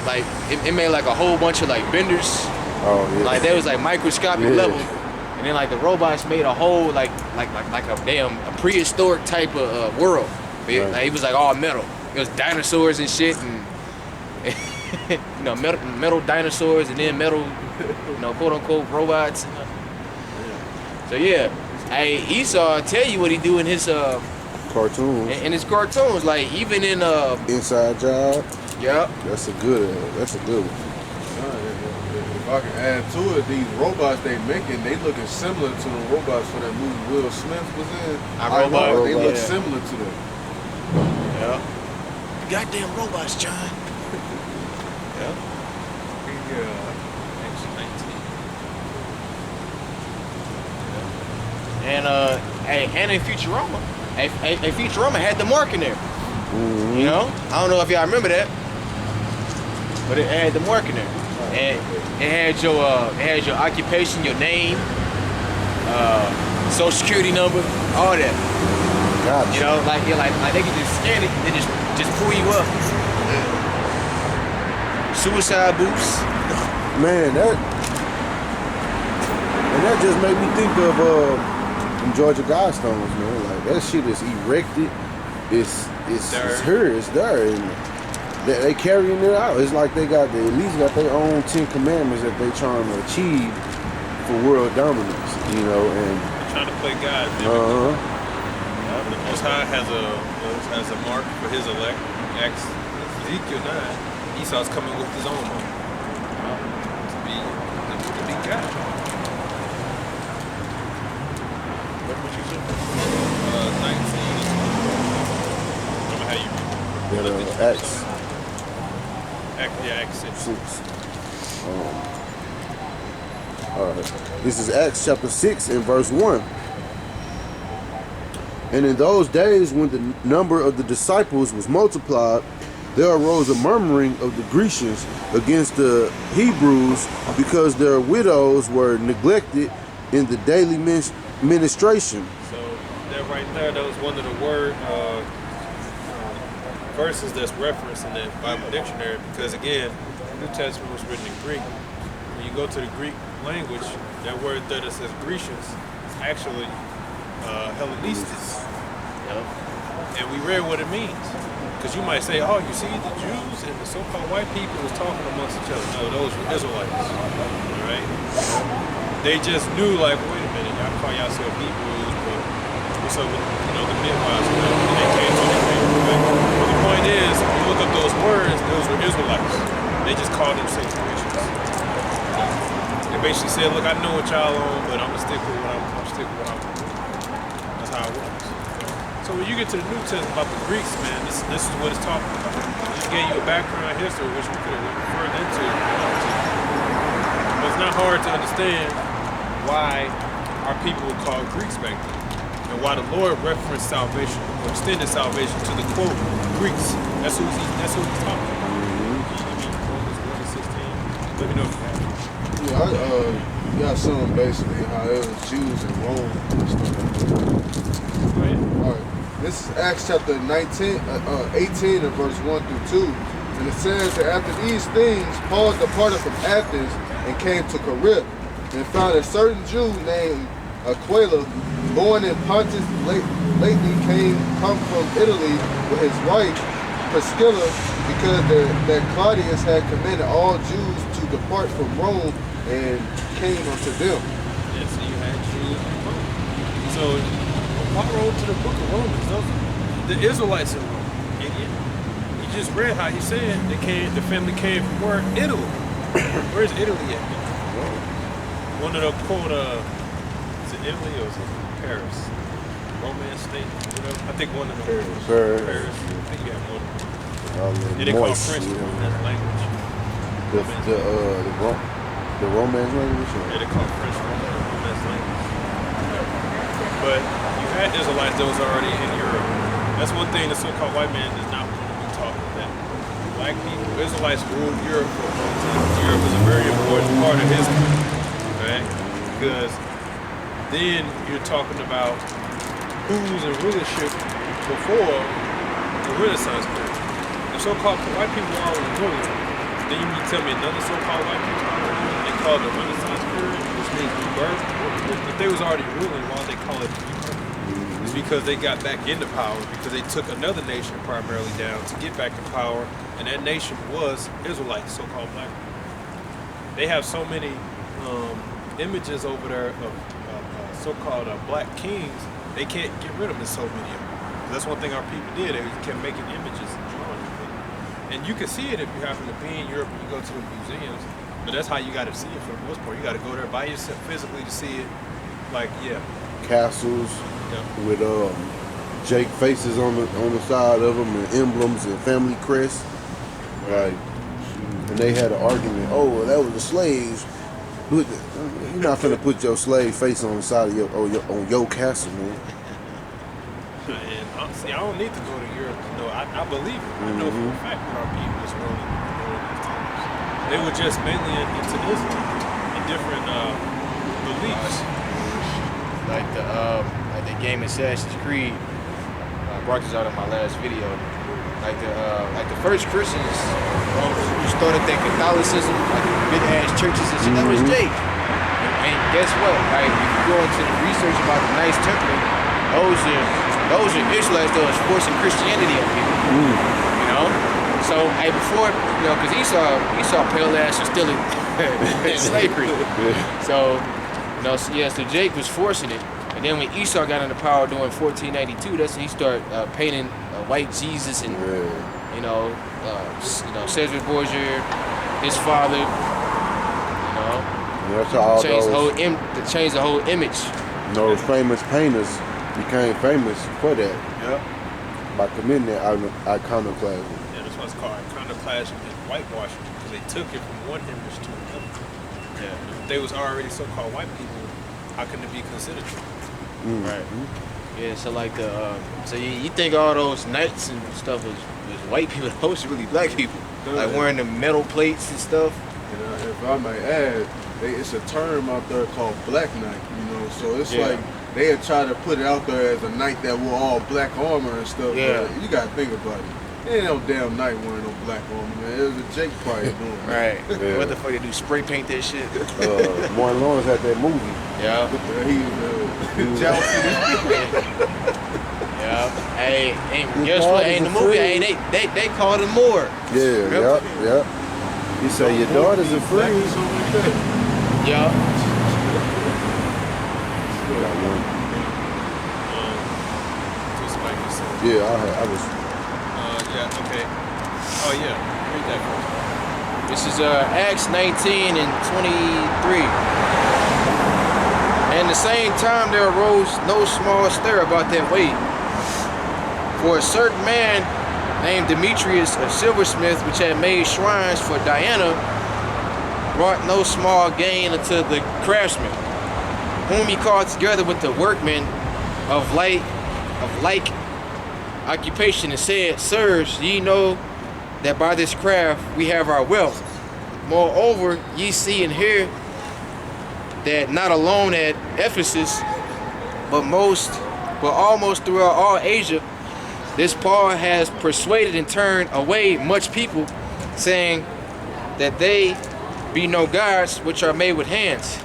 like it made like a whole bunch of like benders. Oh yeah. Like there was like microscopic level, and then like the robots made a whole like a prehistoric type of world. Like, it was like all metal. It was dinosaurs and shit, and metal dinosaurs, and then metal, quote unquote robots. So yeah, hey, Esau tell you what he do in his cartoons. In his cartoons, like even in Inside Job. Yeah. That's a good one. If I can add to it, these robots they making, they looking similar to the robots for that movie Will Smith was in. iRobot. They look similar to them. Yeah. Goddamn robots, John. Yeah. And in Futurama, Futurama had the mark in there. I don't know if y'all remember that, but it had the mark in there, and it had your occupation, your name, social security number, all that. Gotcha. Like they can just scan it and just pull you up. Suicide booths. Man, that just made me think of them Georgia Guidestones, man. Like that shit is erected. It's here, it's there, and they carrying it out. It's like they at least got their own 10 commandments that they trying to achieve for world dominance, and They're trying to play God. The Most High has a mark for his elect. Ezekiel 9, Esau's coming with his own mark to be God. What you said? 19. How you read it? Acts. Acts 6. All right. This is Acts chapter 6 and verse 1. And in those days when the number of the disciples was multiplied, there arose a murmuring of the Grecians against the Hebrews because their widows were neglected in the daily ministration. So that right there, that was one of the verses that's referenced in the Bible dictionary, because again, the New Testament was written in Greek. When you go to the Greek language, that word there that says Grecians is actually Hellenistus. And we read what it means. Because you might say, oh, you see, the Jews and the so-called white people was talking amongst each other. No, those were Israelites. All right? They just knew, like, wait a minute, y'all call yourself Hebrews, but what's up with, the midwives? And they came to the Greek. But the point is, if you look up those words, those were Israelites. They just called themselves Christians. They basically said, look, I know what y'all on, but I'm going to stick with what I'm That's how it works. So when you get to the New Testament about the Greeks, man, this is what it's talking about. It gave you a background history, which we could have referred into. But it's not hard to understand why our people were called Greeks back then, and why the Lord referenced salvation, or extended salvation to the quote Greeks. That's who he's talking about. Romans 1:16. Let me know if you have it. Yeah, got some basically how it was Jews in Rome and stuff like that. All right. This is Acts chapter 18 and verse 1 through 2. And it says that after these things, Paul departed from Athens and came to Corinth, and found a certain Jew named Aquila, born in Pontus, lately come from Italy with his wife Priscilla, because that Claudius had commanded all Jews to depart from Rome and came unto them. Yeah, so you had Jews in Rome. So Paul wrote to the book of Romans, the Israelites in Rome, idiot. You just read how he said the family came from where? Italy. Where's Italy at? One of the quote, is it Italy or is it Paris? Romance state, whatever. I think one of them. Paris. I think you have one. The They call French that language. the Romance language? Yeah, they call French romance language. But you had Israelites that was already in Europe. That's one thing the so-called white man does not want to be taught, that black people, Israelites ruled Europe for a long time. Europe was a very important part of history, right? Because then you're talking about who was in rulership before the Renaissance period. The so-called white people were already ruling. Then you mean tell me another so-called white people they call the Renaissance period, which means rebirth. If they was already ruling, why they call it rebirth? It's because they got back into power, because they took another nation primarily down to get back to power, and that nation was Israelites, so-called black people. They have so many images over there of so-called black kings, they can't get rid of them, so many of them. That's one thing our people did, they kept making images and drawing them. And you can see it if you happen to be in Europe and you go to the museums, but that's how you got to see it for the most part. You got to go there by yourself physically to see it. Like, yeah. Castles with Jake faces on the side of them and emblems and family crests. Like, and they had an argument. Oh, well, that was the slaves. You're not finna put your slave face on the side of your castle, man. And honestly, I don't need to go to Europe to know. I believe it. I know for a fact that our people was rolling these times. They were just mainly into Islam and different beliefs. Like the game Assassin's Creed. I brought this out in my last video. Like the first Christians who started their Catholicism, like big ass churches and shit. That was Jake. And guess what? Like if you go into the research about the Knights Templar, those are Israelites that was forcing Christianity on people. You know? So hey, before, you know, because Esau pale ass was still in slavery. So, you know, so Jake was forcing it. And then when Esau got into power during 1492, that's when he started painting white Jesus and you know Cesar Borgia, his father. You know, changed the whole image. Those famous painters became famous for that. Yep. By committing that iconoclasm. Yeah, that's why it's called iconoclasm and whitewashing, because they took it from one image to another. Yeah. If they was already so-called white people, how can it be considered? Right. Yeah, so like so you think all those knights and stuff was white people, those are really black people. Like wearing the metal plates and stuff. And if I might add, it's a term out there called black knight, you know, so it's like they had tried to put it out there as a knight that wore all black armor and stuff. Yeah. But you gotta think about it. Ain't no damn knight wearing no black armor, man. It was a Jake probably doing it. Right. Yeah. What the fuck they do? Spray paint that shit? Martin Lawrence had that movie. Yeah. He Yeah. Hey, guess what? Ain't the movie? Hey, they called him Moore. Yeah. Yep. He said your daughters are free. Yeah. Got one. Just like you said. Yeah, I was. Yeah, okay. Oh, yeah. Read that first. This is Acts 19 and 23. And at the same time there arose no small stir about that way. For a certain man named Demetrius, a silversmith, which had made shrines for Diana, brought no small gain unto the craftsmen, whom he called together with the workmen of like occupation, and said, Sirs, ye know that by this craft we have our wealth. Moreover, ye see and hear that not alone at Ephesus, but almost throughout all Asia, this Paul has persuaded and turned away much people, saying that they be no gods which are made with hands.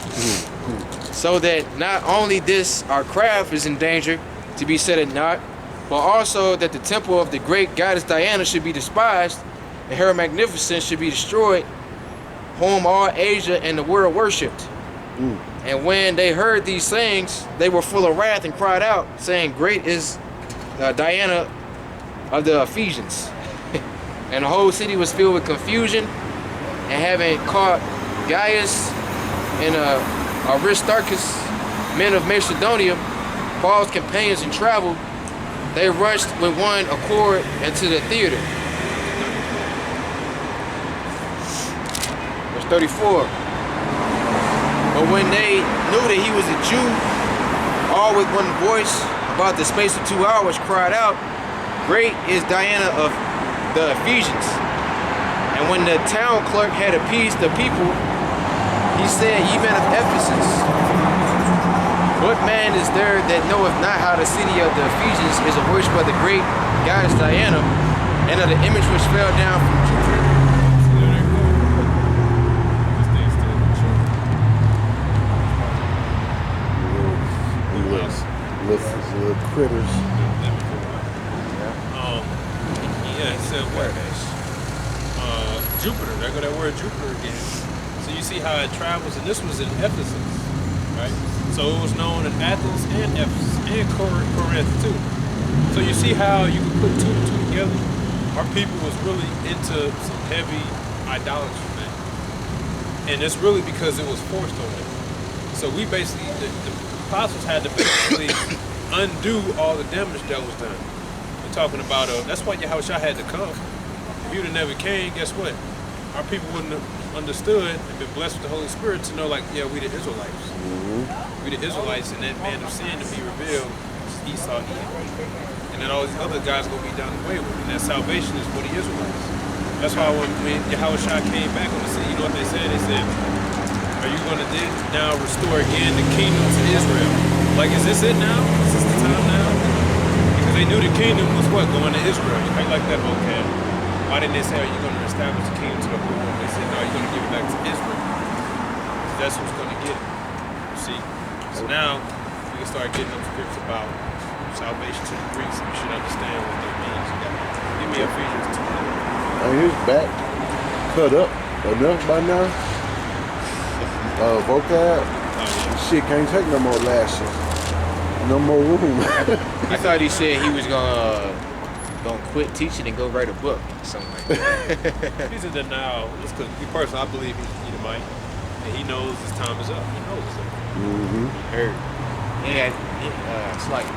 so that not only this our craft is in danger to be set at naught, but also that the temple of the great goddess Diana should be despised, and her magnificence should be destroyed, whom all Asia and the world worshipped. And when they heard these things, they were full of wrath and cried out, saying, Great is Diana of the Ephesians. And the whole city was filled with confusion, and having caught Gaius and Aristarchus, men of Macedonia, Paul's companions in travel, they rushed with one accord into the theater. Verse 34. But when they knew that he was a Jew, all with one voice, about the space of 2 hours, cried out, Great is Diana of the Ephesians. And when the town clerk had appeased the people, he said, Ye men of Ephesus, what man is there that knoweth not how the city of the Ephesians is worshipped by the great goddess Diana, and of the image which fell down from Jupiter? Little critters. Yeah, it said what? Jupiter. There go that word Jupiter again. So you see how it travels, and this was in Ephesus, right? So it was known in Athens and Ephesus and Corinth too. So you see how you can put two and two together. Our people was really into some heavy idolatry, man, and it's really because it was forced on them. So we basically, the apostles had to basically undo all the damage that was done. We're talking about that's why Yahushua had to come. If he would have never came, guess what? Our people wouldn't have understood and been blessed with the Holy Spirit to know, like, yeah, we the Israelites. We the Israelites, and that man of sin to be revealed is Esau, and then all these other guys gonna be done away with. And that salvation is for the Israelites. That's why when Yahushua came back on the scene, you know what they said? They said, are you going to now restore again the kingdom to Israel? Like, is this it now? Is this the time now? Because they knew the kingdom was what? Going to Israel. I like that vocab. Why didn't they say, are you going to establish the kingdom to the whole world? They said, no, you're going to give it back to Israel. Because that's who's going to get it. You see? So now, we can start getting them scripts about salvation to the Greeks, and you should understand what that means. You got, give me Ephesians 2. And his back cut up enough by now. Vocab, shit can't take no more lashes, no more room. I thought he said he was gonna quit teaching and go write a book, something like that. He's in denial. It's because me personally, I believe he's Edomite, and he knows his time is up. He knows it's up. Heard. Slightly.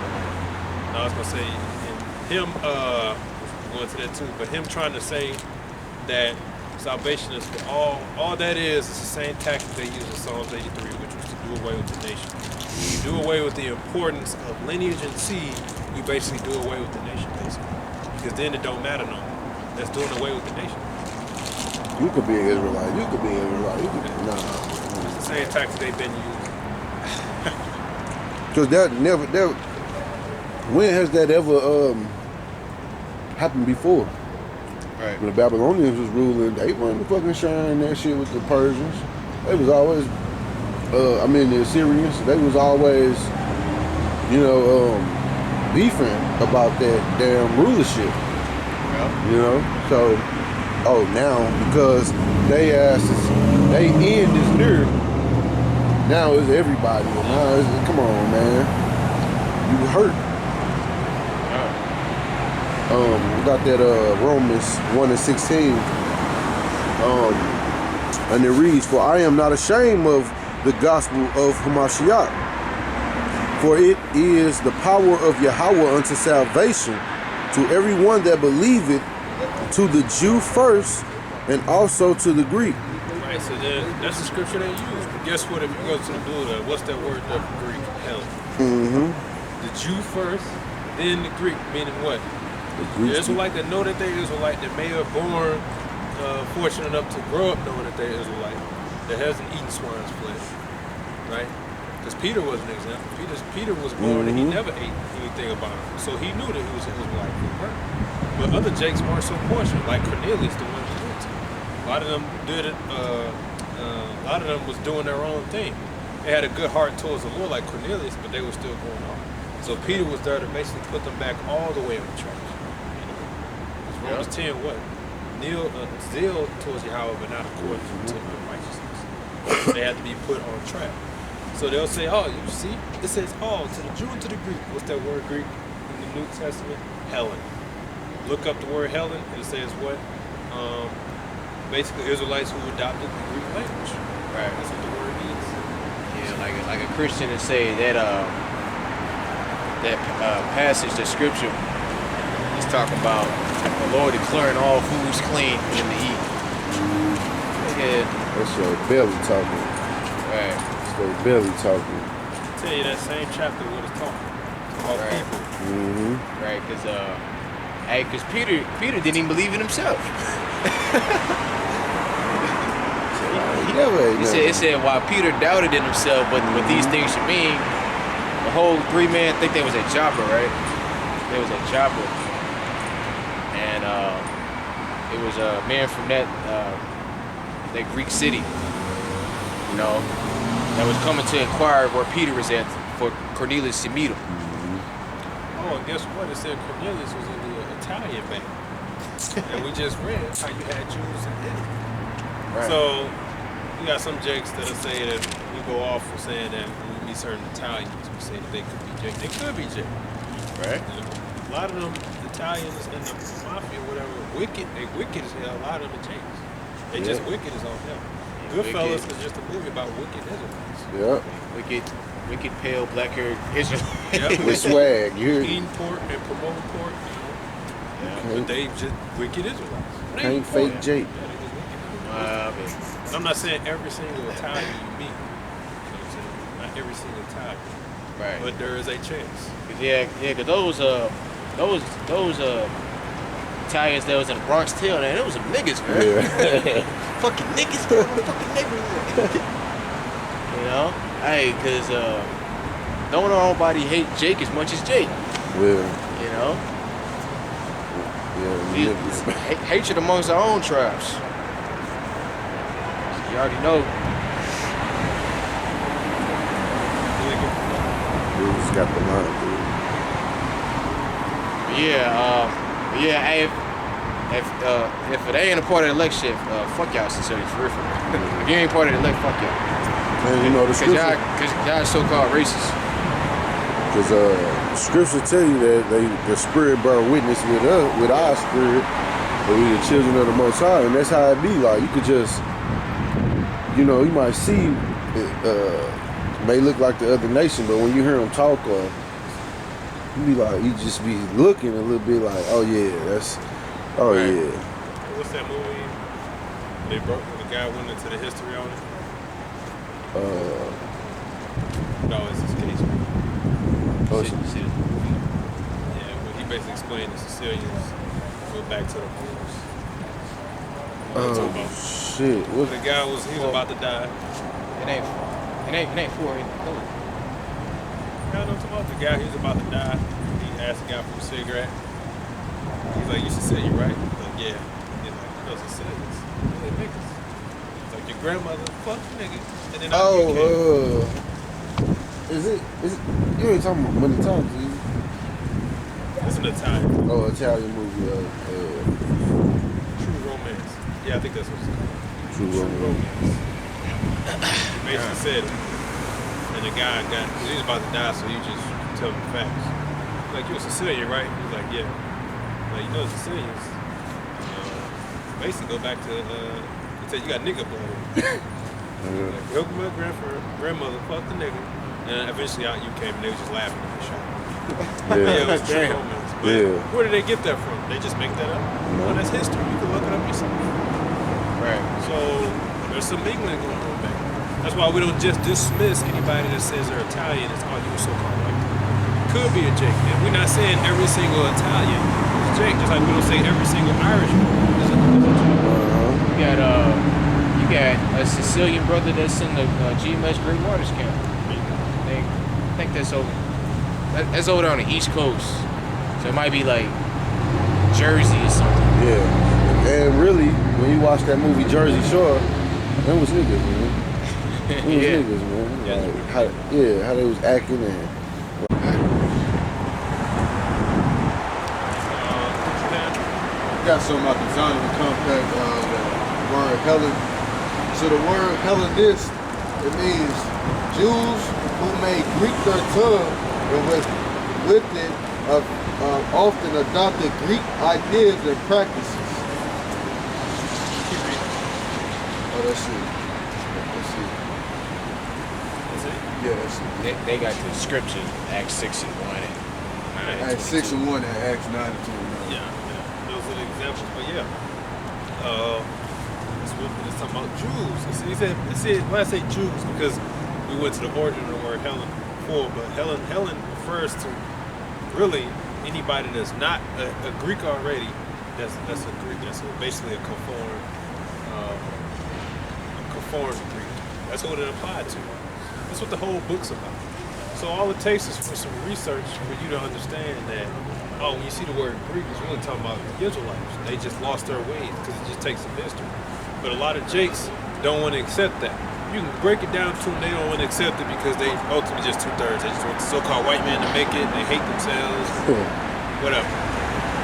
No, I was gonna say, and him going to that too, but him trying to say that salvation is for all that is the same tactic they used in Psalms 83, which was to do away with the nation. When you do away with the importance of lineage and seed, you basically do away with the nation, basically. Because then it don't matter no more. That's doing away with the nation. You could be an Israelite. You could be an Israelite. You could be, nah. It's the same tactic they've been using. Because that never. When has that ever happened before? Right. When the Babylonians was ruling, they wasn't fucking sharing that shit with the Persians. They was always, the Assyrians, they was always, beefing about that damn rulership. Yeah. You know? So, now, because they end is near, now it's everybody. And now it's, come on, man. You hurt. We got that Romans 1:16, and it reads, For I am not ashamed of the gospel of Hamashiach, for it is the power of Yahweh unto salvation to everyone that believeth, to the Jew first, and also to the Greek. Right, so that's the scripture they use. But guess what, if you go to the blue letter, what's that word there for Greek? Hell. The Jew first, then the Greek, meaning what? The Israelite that know that they're Israelite, that may have born fortunate enough to grow up knowing that they're Israelite, that hasn't eaten swine's flesh, right? Because Peter was an example. Peter was born and he never ate anything about it, so he knew that he was an Israelite from birth. But other Jakes weren't so fortunate, like Cornelius, the one he went to. A lot of them did it. A lot of them was doing their own thing. they had a good heart towards the Lord like Cornelius, but they were still going on. So Peter was there to basically put them back all the way on track. Romans 10, what? Zeal towards Yahweh, but not according to righteousness. They had to be put on track. So they'll say, oh, you see, it says all, to the Jew and to the Greek. What's that word Greek in the New Testament? Helen. Look up the word Helen, and it says what? Basically, Israelites who adopted the Greek language. Right. That's what the word means. Yeah, like a Christian to say that passage, the scripture, is talking about the Lord declaring all foods clean for them to eat. Yeah. That's your belly talking. Right. That's your belly talking. I tell you that same chapter what it's talking about Right. people. Mm-hmm. Right, because Peter didn't even believe in himself. It said while Peter doubted in himself what these things should mean, the whole 3 men think there was a Joppa, right? There was a Joppa, and it was a man from that Greek city, you know, that was coming to inquire where Peter was at for Cornelius to meet him. Oh, and guess what? It said Cornelius was in the Italian bank. And we just read how you had Jews in Italy. Right. So you got some jakes that'll say that we go off for saying that when we meet certain Italians, we say that they could be jakes. They could be jakes. Right. A lot of them Italians in the mafia, whatever, wicked. They wicked as hell. A lot of them are jakes. They just wicked as all hell. Goodfellas is just a movie about wicked Israelites. Yep. Wicked, pale, black-haired Israelites. Yep. With swag. You Eating pork and promoting pork, you know. But they just wicked Israelites. They can't ain't fake pork. Jake. Yeah, they just wicked. I'm not saying every single Italian you meet. You know what I'm saying? Not every single Italian. Right. But there is a chance. Yeah, because those Italians that was in the Bronx Tale, man, it was some niggas, man. Yeah. Fucking niggas, man, fucking neighborhood. You know? Hey, because don't nobody hate Jake as much as Jake. Yeah. You know? Yeah. Hatred amongst our own tribes. You already know. Dude's got the line, dude. Hey, if it ain't a part of the election, fuck y'all sincerely, for real. If you ain't part of the election, fuck y'all. Man, you know the scripture. Because y'all so-called racist. Because scripture tell you that the spirit bear witness with our spirit, that we the children of the Most High, and that's how it be. Like you could just, you know, you might see it may look like the other nation, but when you hear them talk, you be like, you just be looking a little bit like, oh yeah, that's, oh Right. yeah. What's that movie? The guy went into the history on it. No, it's his case. Oh, See the movie. Yeah, but he basically explained the Sicilians go back to the Moors. shit. What? The guy he was about to die. It ain't for it. You know what I'm talking about? The guy, he was about to die. He asked the guy for a cigarette. He's like, you Sicilian, right? He's like, yeah. He's like, no, Sicilians. They niggas. He's like, your grandmother, fuck nigga. And then Is it, you ain't talking about Money Talks, is it? It's an Italian. Oh, Italian movie, True Romance. Yeah, I think that's what it's called. True Romance. He basically said it. And the guy he was about to die, so he just tell him the facts. Like, you a Sicilian, right? He was like, yeah. Like, you know, Sicilians, basically go back to, he said, you got nigga blood. Like, help my grandmother, fuck the nigga. And eventually out you came and they was just laughing at the shot. Yeah, it was true romance. But where did they get that from? They just make that up? No, that's history. You can look it up yourself. Right. So there's some mingling going on back there. That's why we don't just dismiss anybody that says they're Italian as all you so-called white. Could be a Jake. And we're not saying every single Italian is Jake, just like we don't say every single Irishman is a Jake. You got a Sicilian brother that's in the GMS Great Waters camp. I think that's over. That's over there on the East Coast. So it might be like Jersey or something. Yeah. And really, when you watch that movie Jersey Shore, that was niggas, man. These Yeah. niggas, man. Yeah, Like, it's how they was acting and Got something about the Zion of compact, the word Hellen. So the word Hellenist, it means Jews who made Greek their tongue and with it often adopted Greek ideas and practices. Oh, that's it. That's it. Yeah, that's it. They got the scripture, Acts 6 and 1. Acts 6 and 1 and Acts 9 and 2. Yeah, those are the examples. But yeah, it's talking about Jews. When I say Jews, because we went to the origin of the word Helen before, but Helen refers to really anybody that's not a Greek already. That's a Greek. That's basically a conformed Greek. That's what it applied to. That's what the whole book's about. So all it takes is for some research for you to understand that, when you see the word Greek, it's really talking about the Israelites. They just lost their ways because it just takes some history. But a lot of jakes don't want to accept that. You can break it down to them, they don't want to accept it because they ultimately just 2/3. They just want the so-called white man to make it, they hate themselves, whatever.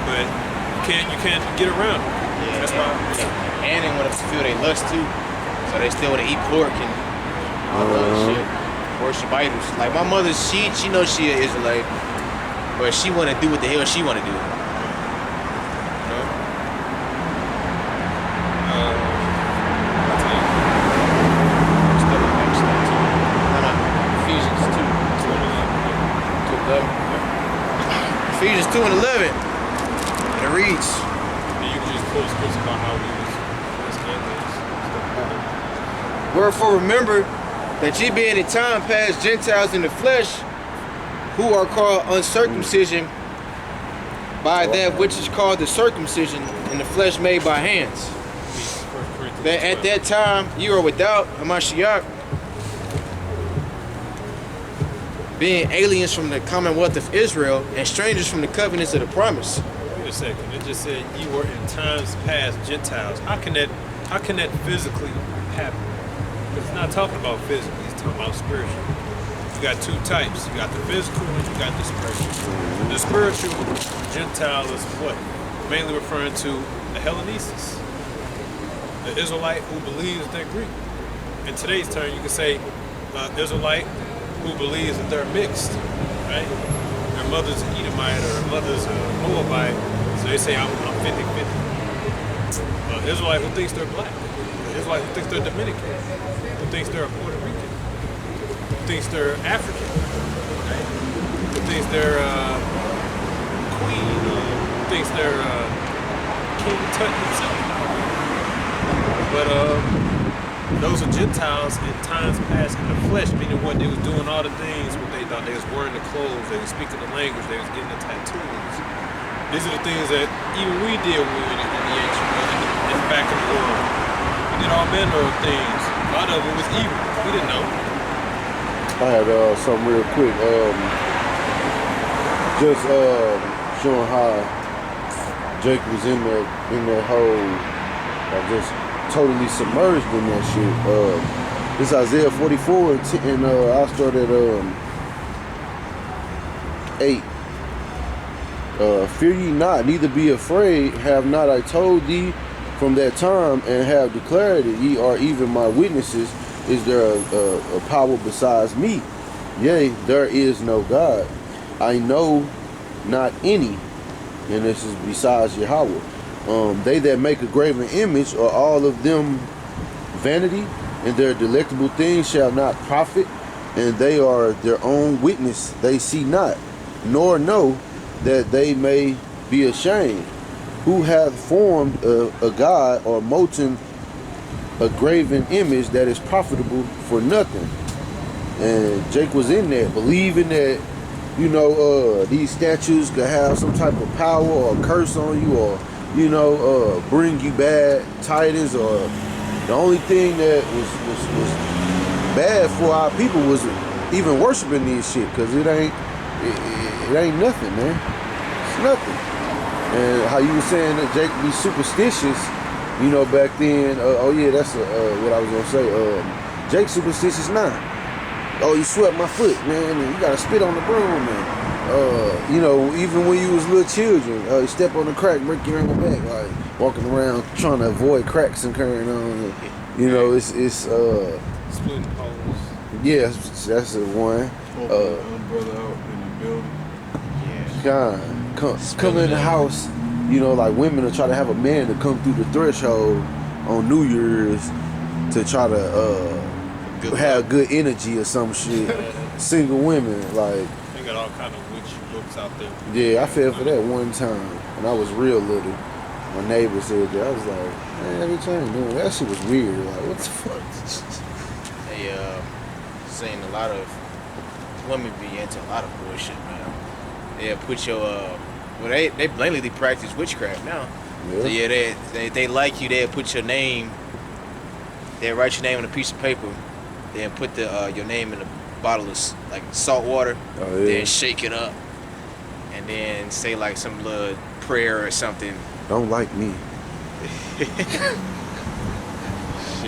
But you can't get around it. Yeah, That's why. And they want to fulfill their lust too. So they still want to eat pork and all that other shit. Worship idols. Like my mother, she knows she an Israelite, but she want to do what the hell she want to do. Ephesians 2. 2:11. Ephesians 2 and 11. And it reads, And you can just quote scripture about how we was wherefore remember that ye being in time past Gentiles in the flesh, who are called uncircumcision by that which is called the circumcision in the flesh made by hands. That at that time you are without Hamashiach, being aliens from the commonwealth of Israel and strangers from the covenants of the promise. Wait a second. It just said you were in times past Gentiles. How can that physically happen? Because it's not talking about physical, it's talking about spiritual. You got two types. You got the physical and you got the spiritual. The spiritual Gentile is what? Mainly referring to the Hellenesis. The Israelite who believes they're Greek. In today's term, you can say Israelite who believes that they're mixed, right? Their mother's Edomite or their mother's Moabite, so they say I'm 50-50. Israelite who thinks they're black. Israelite who thinks they're Dominican. Who thinks they're Puerto Rican. Who thinks they're African. Right? Who thinks they're Queen. Who thinks they're King Tut himself. But those are Gentiles in times past in the flesh, meaning what they was doing all the things, what they thought they was wearing the clothes, they was speaking the language, they was getting the tattoos. These are the things that even we did when we were in the ancient world, in the back of the world. We did all manner of things. A lot of it was evil. We didn't know. I had something real quick. Just showing how Jake was in that whole, just totally submerged in that shit. This Isaiah 44 and I'll start at 8. Fear ye not, neither be afraid. Have not I told thee from that time, and have declared it? Ye are even my witnesses. Is there a power besides me? Yea, there is no God. I know not any, and this is besides Yahweh. They that make a graven image are all of them vanity, and their delectable things shall not profit, and they are their own witness. They see not, nor know that they may be ashamed. Who hath formed a god or molten a graven image that is profitable for nothing? And Jake was in there, believing that, these statues could have some type of power or curse on you, or bring you bad tidings, or the only thing that was bad for our people was even worshiping these shit, because it ain't nothing, man. It's nothing. And how you were saying that Jake be superstitious, back then. That's what I was gonna say. Jake's superstitious now. Oh, you swept my foot, man, and you gotta spit on the broom, man. You know, even when you was little children, you step on the crack, break your ankle back, like walking around trying to avoid cracks and carrying on. You know, it's Splitting holes. yeah, that's the one. Open the umbrella out in the building. Yeah. Come in the house, you know, like women will try to have a man to come through the threshold on New Year's to try to have good energy or some shit. Single women, like. They got all kind of witch books out there. Yeah, I fell for that one time when I was real little. My neighbor said that. I was like, man, every time doing that shit was weird. Like, what the fuck? They seen a lot of women be into a lot of bullshit, man. They'll put your well, they blatantly practice witchcraft now. Yeah. So yeah, they like you. They'll put your name. They'll write your name on a piece of paper. Then put the your name in a bottle of like salt water. Oh, yeah. Then shake it up, and then say like some little prayer or something. Don't like me. Shit.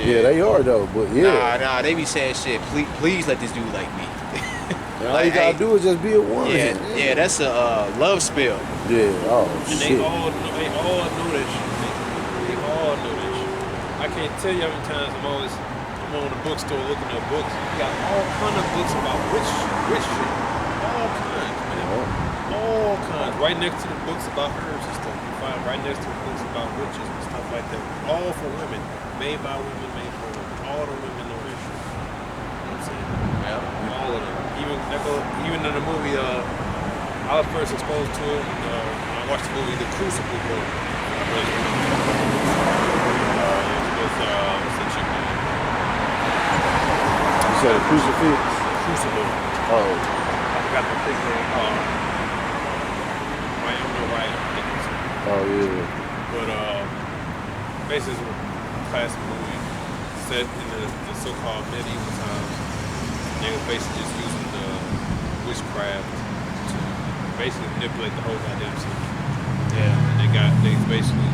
Yeah, they are though, but yeah. Nah, they be saying shit. Please let this dude like me. All you gotta do is just be a woman. Yeah, that's a love spell. Yeah, oh And shit. they all know that shit. They all know that shit. I can't tell you how many times I'm on the bookstore looking at books. You got all kind of books about witch shit. All kinds, man. All kinds. Right next to the books about herbs and stuff. You find right next to the books about witches and stuff like that. All for women. Made by women, made for women. All the women know this shit. You know what I'm saying? Yeah. All of them. Even in the movie, I was first exposed to it when I watched the movie The Crucible. It was what's that chick name? You said a crucifix? Crucible. Oh. I forgot the big name. Ryan. Oh yeah. But basically, it's a classic movie set in the so-called medieval times. They were basically just using the witchcraft to basically manipulate the whole goddamn city. Yeah. And they basically,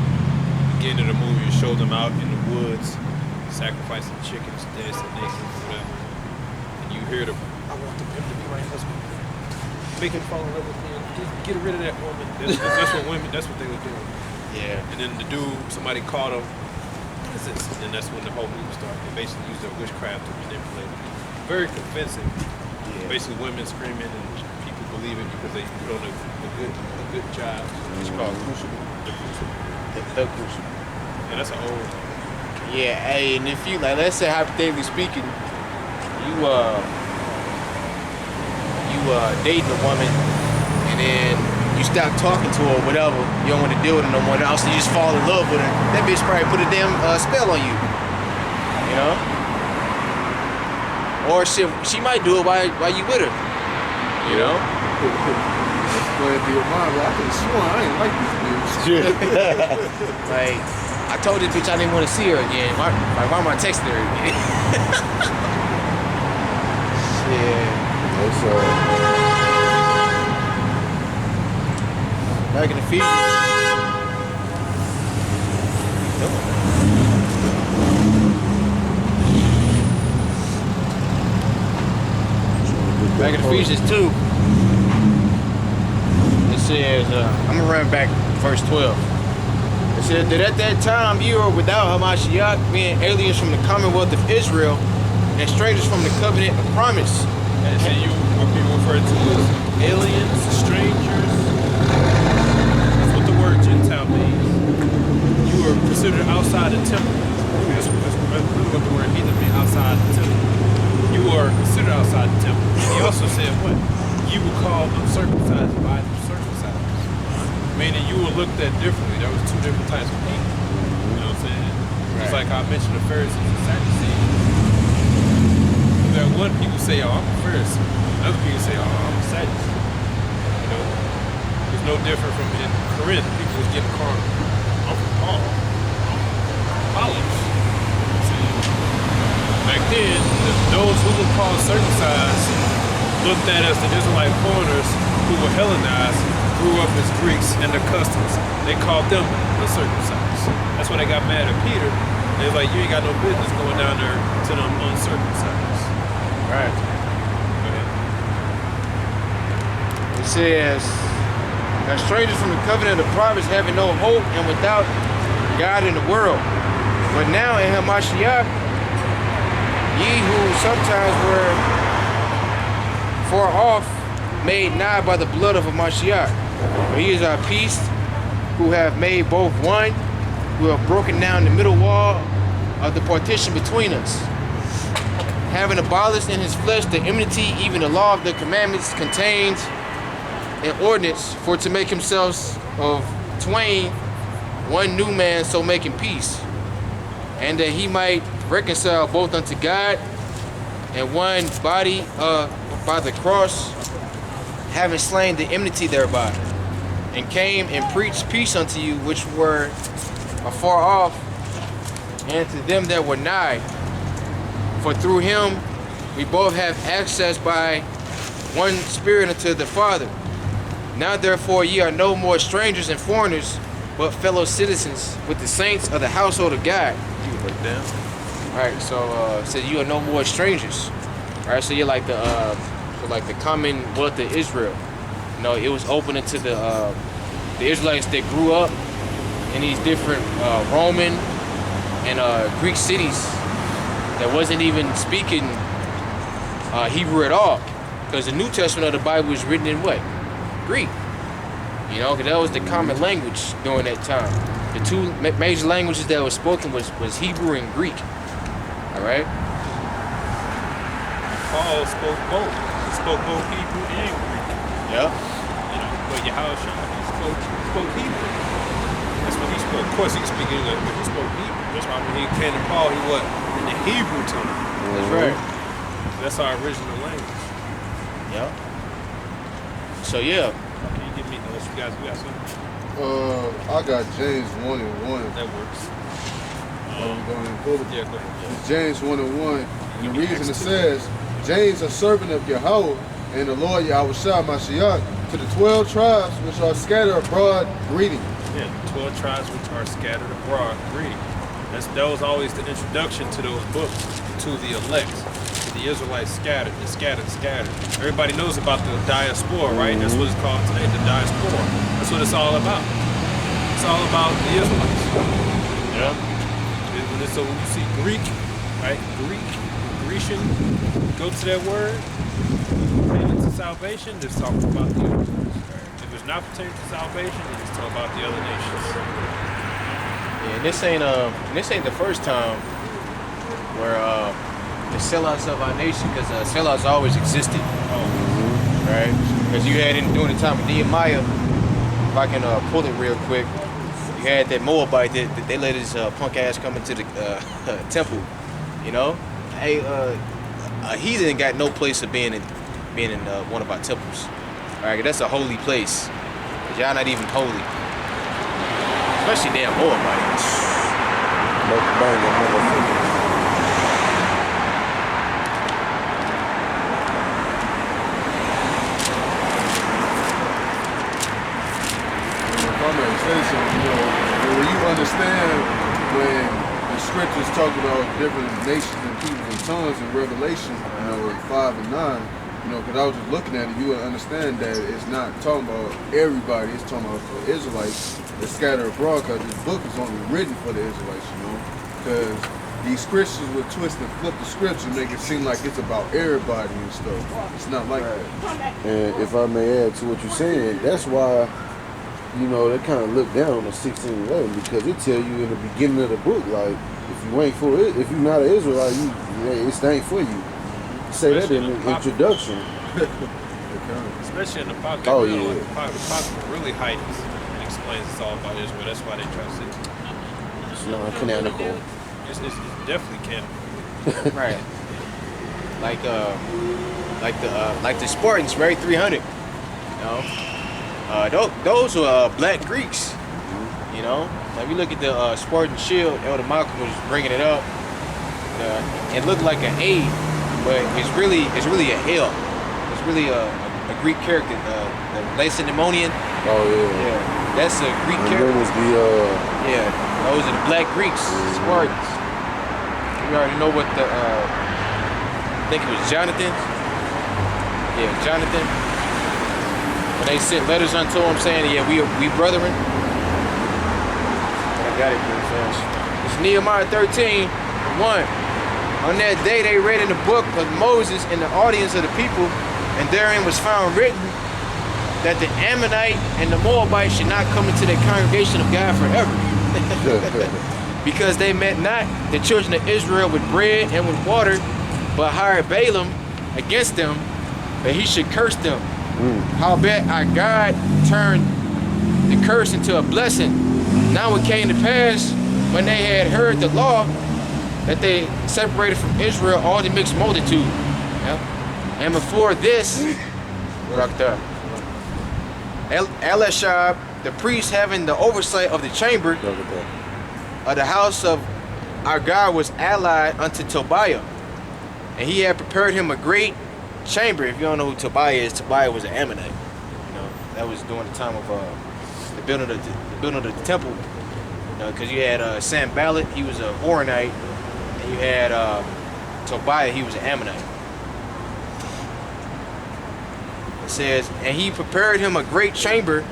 beginning of the movie, you show them out in the woods, sacrificing chickens, dead snakes, whatever. And you hear I want the pimp to be my husband. Make him fall in love with me. Just get rid of that woman. That's what they were doing. Yeah. And then the dude, somebody caught him. What is this? And then that's when the whole movie started. They basically used their witchcraft to manipulate it. Very convincing. Yeah. Basically, women screaming and people believe it because they put on a good job. It's called Crucible. The Crucible. The Crucible. Yeah, that's an old. Yeah, hey, and if you like, let's say hypothetically speaking, you dating a woman, and then you stop talking to her or whatever, you don't want to deal with her no more, and also you just fall in love with her. That bitch probably put a damn spell on you. You know? Or she might do it while you with her. You know? Playing through your mind, but I could have sworn I ain't like this bitch. Like, I told this bitch I didn't want to see her again. Why am I texting her again? Shit. Back in the feed. Back in Ephesians 2, it says, I'm going to run back verse 12. It says that at that time you were without Hamashiach, being aliens from the commonwealth of Israel, and strangers from the covenant of promise. And so what people refer to as aliens, strangers. That's what the word Gentile means. You are considered outside the temple. That's really what the word heathen means, outside the temple. You are considered outside the temple. He also said what? You were called uncircumcised by the circumcised. Meaning you were looked at differently. There was two different types of people. You know what I'm saying? Right. It's like I mentioned the Pharisees and Sadducees. That one people say, oh, I'm a Pharisee. Other people say, oh, I'm a Sadducee. You know? It's no different from in Corinth. People was getting carnal. I'm from Paul. Apollos. Back then, those who were called circumcised looked at us, the Israelite foreigners who were Hellenized, grew up as Greeks and their customs. They called them the circumcised. That's why they got mad at Peter It's like you ain't got no business going down there to them uncircumcised. Right. Go ahead. It says, now strangers from the covenant of the prophets having no hope and without God in the world. But now in Hamashiach, ye who sometimes were far off, made nigh by the blood of Hamashiach. For he is our peace, who have made both one, who have broken down the middle wall of the partition between us, having abolished in his flesh the enmity, even the law of the commandments contained an ordinance, for to make himself of twain one new man, so making peace, and that he might reconcile both unto God and one body by the cross, having slain the enmity thereby, and came and preached peace unto you which were afar off, and to them that were nigh. For through him we both have access by one Spirit unto the Father. Now therefore ye are no more strangers and foreigners, but fellow citizens with the saints of the household of God. You can break down. Alright, so said you are no more strangers. Alright, so you're like the commonwealth of Israel. You know, it was open to the Israelites that grew up in these different Roman and Greek cities that wasn't even speaking Hebrew at all, because the New Testament of the Bible was written in what? Greek. You know, because that was the common language during that time. The two major languages that were spoken was Hebrew and Greek. All right. Paul spoke both. He spoke both Hebrew and Greek. Yeah. You know, but Yahushua, he spoke Hebrew. That's what he spoke. Of course, he spoke English, but he spoke Hebrew. That's why when he came to Paul, he was in the Hebrew tongue. That's right. That's our original language. Yeah. So yeah. Can you give me, unless you guys got something? I got James 1 and 1. That works. Go ahead and pull it. Yeah, go ahead. Yeah. It's James 1 and 1. And the reason it says, James, a servant of Yahweh, and the Lord Yahushua Mashiach, to the 12 tribes which are scattered abroad, greeting. Yeah, the 12 tribes which are scattered abroad, greeting. That was always the introduction to those books, to the elect, to the Israelites scattered. Everybody knows about the diaspora, right? That's what it's called today, the diaspora. That's what it's all about. It's all about the Israelites. Yeah. So when you see Greek, right? Grecian, go to that word, pertaining to salvation, it's talking about the Israelites. Right? If it's not pertaining to salvation, then it's talking about the other nations. Yeah, this ain't the first time where the sellouts of our nation, because sellouts always existed. Right? Because you had during the time of Nehemiah, if I can pull it real quick, you had that Moabite that they let his punk ass come into the temple. You know, hey, a heathen got no place of being in one of our temples. All right, that's a holy place. Y'all not even holy, especially damn Moabites. When you understand when the scriptures talk about different nations and people and tongues in Revelation, 5 and 9, because I was just looking at it, you would understand that it's not talking about everybody, it's talking about the Israelites that scatter abroad, because this book is only written for the Israelites, because these Christians would twist and flip the scripture and make it seem like it's about everybody and stuff. It's not like that. And if I may add to what you're saying, that's why they kind of look down on the 1611, because it tell you in the beginning of the book, like, if you ain't for it, if you're not an Israelite, it ain't for you. Say that in the introduction. Especially in the Apocrypha. Oh, yeah. The Apocrypha really heightens and explains it's all about Israel. That's why they try to say It's non-canonical. it's definitely canonical. Right. Like the Spartans, right? 300. Those were black Greeks. Like we look at the Spartan shield, Elder Malcolm was bringing it up. It looked like an A, but it's really a L. It's really a Greek character, the Lacedaemonian. Oh yeah. Yeah, that's a Greek And character. then was Yeah, those are the black Greeks, Spartans. We already know what the, I think it was Jonathan. Yeah, Jonathan. When they sent letters unto him saying, yeah, we brethren. I got it pretty fast. It's Nehemiah 13:1. On that day they read in the book of Moses in the audience of the people, and therein was found written that the Ammonite and the Moabite should not come into the congregation of God forever. Because they met not the children of Israel with bread and with water, but hired Balaam against them, that he should curse them. Howbeit our God turned the curse into a blessing. Now it came to pass, when they had heard the law, that they separated from Israel all the mixed multitude. Yeah. And before this, Elishab, the priest, having the oversight of the chamber of the house of our God, was allied unto Tobiah, and he had prepared him a great chamber. If you don't know who Tobiah is, Tobiah was an Ammonite. You know, that was during the time of the building of the temple. You know, because you had Sanballat, he was an Oronite, and you had Tobiah, he was an Ammonite. It says, and he prepared him a great chamber,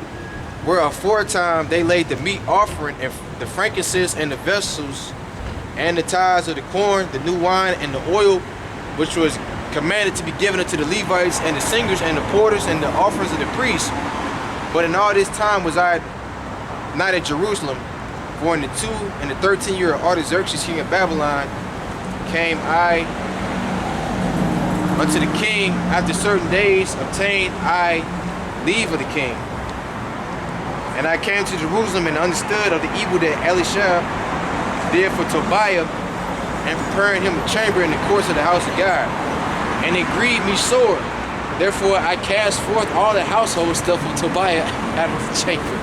where aforetime they laid the meat offering and the frankincense and the vessels and the tithes of the corn, the new wine and the oil, which was commanded to be given unto the Levites and the singers and the porters and the offerings of the priests. But in all this time was I not at Jerusalem, for in the 2 and the 13th year of Artaxerxes king of Babylon came I unto the king. After certain days obtained I leave of the king. And I came to Jerusalem and understood of the evil that Elishab did for Tobiah, and preparing him a chamber in the courts of the house of God. And it grieved me sore. Therefore I cast forth all the household stuff of Tobiah out of the chamber.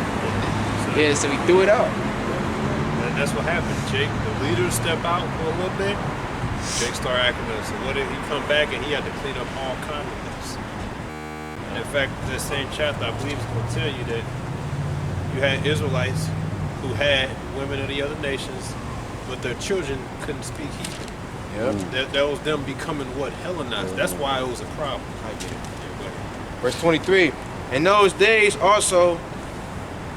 Yeah, so he threw it out. And that's what happened. Jake, the leaders step out for a little bit. Jake started acting up. So what did he come back and he had to clean up all kinds of things. And in fact, this same chapter, I believe, is going to tell you that you had Israelites who had women of the other nations, but their children couldn't speak Hebrew. Yep. That was them becoming what? Hellenized. That's why it was a problem. I get it. Verse 23. In those days also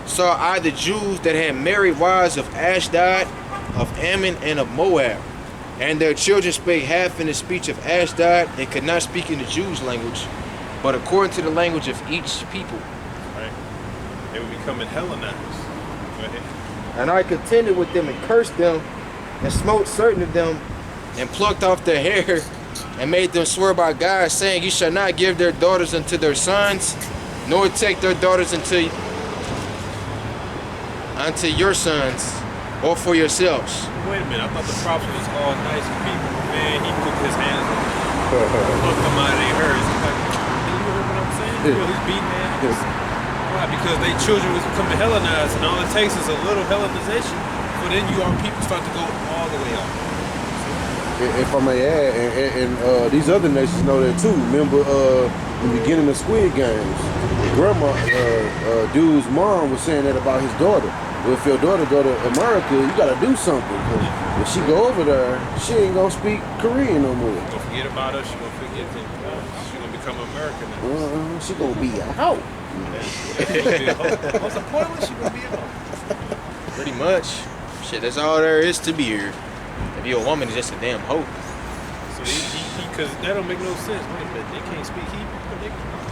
saw I the Jews that had married wives of Ashdod, of Ammon, and of Moab. And their children spake half in the speech of Ashdod, and could not speak in the Jews' language, but according to the language of each people. Right. They were becoming Hellenized. Go ahead. And I contended with them and cursed them, and smote certain of them, and plucked off their hair, and made them swear by God, saying, you shall not give their daughters unto their sons, nor take their daughters unto your sons, or for yourselves. Wait a minute, I thought the prophet was all nice people. Man, he put his hands on them, plucked them out of their hairs. Like, you hear what I'm saying? You know, he's beating animals. Why? Because their children was becoming Hellenized, and all it takes is a little Hellenization, but then you our people start to go all the way up. If I may add, and these other nations know that too. Remember in the beginning of Squid Games, grandma, dude's mom was saying that about his daughter. Well, if your daughter go to America, you gotta do something. When she go over there, she ain't gonna speak Korean no more. Don't forget about her. She gonna forget that she gonna become American now. She gonna be a hoe. What's the point when she gonna be a hoe? Pretty much. Shit, that's all there is to be here. If you're a woman, it's just a damn hoe. So because that don't make no sense. Wait a minute, they can't speak Hebrew.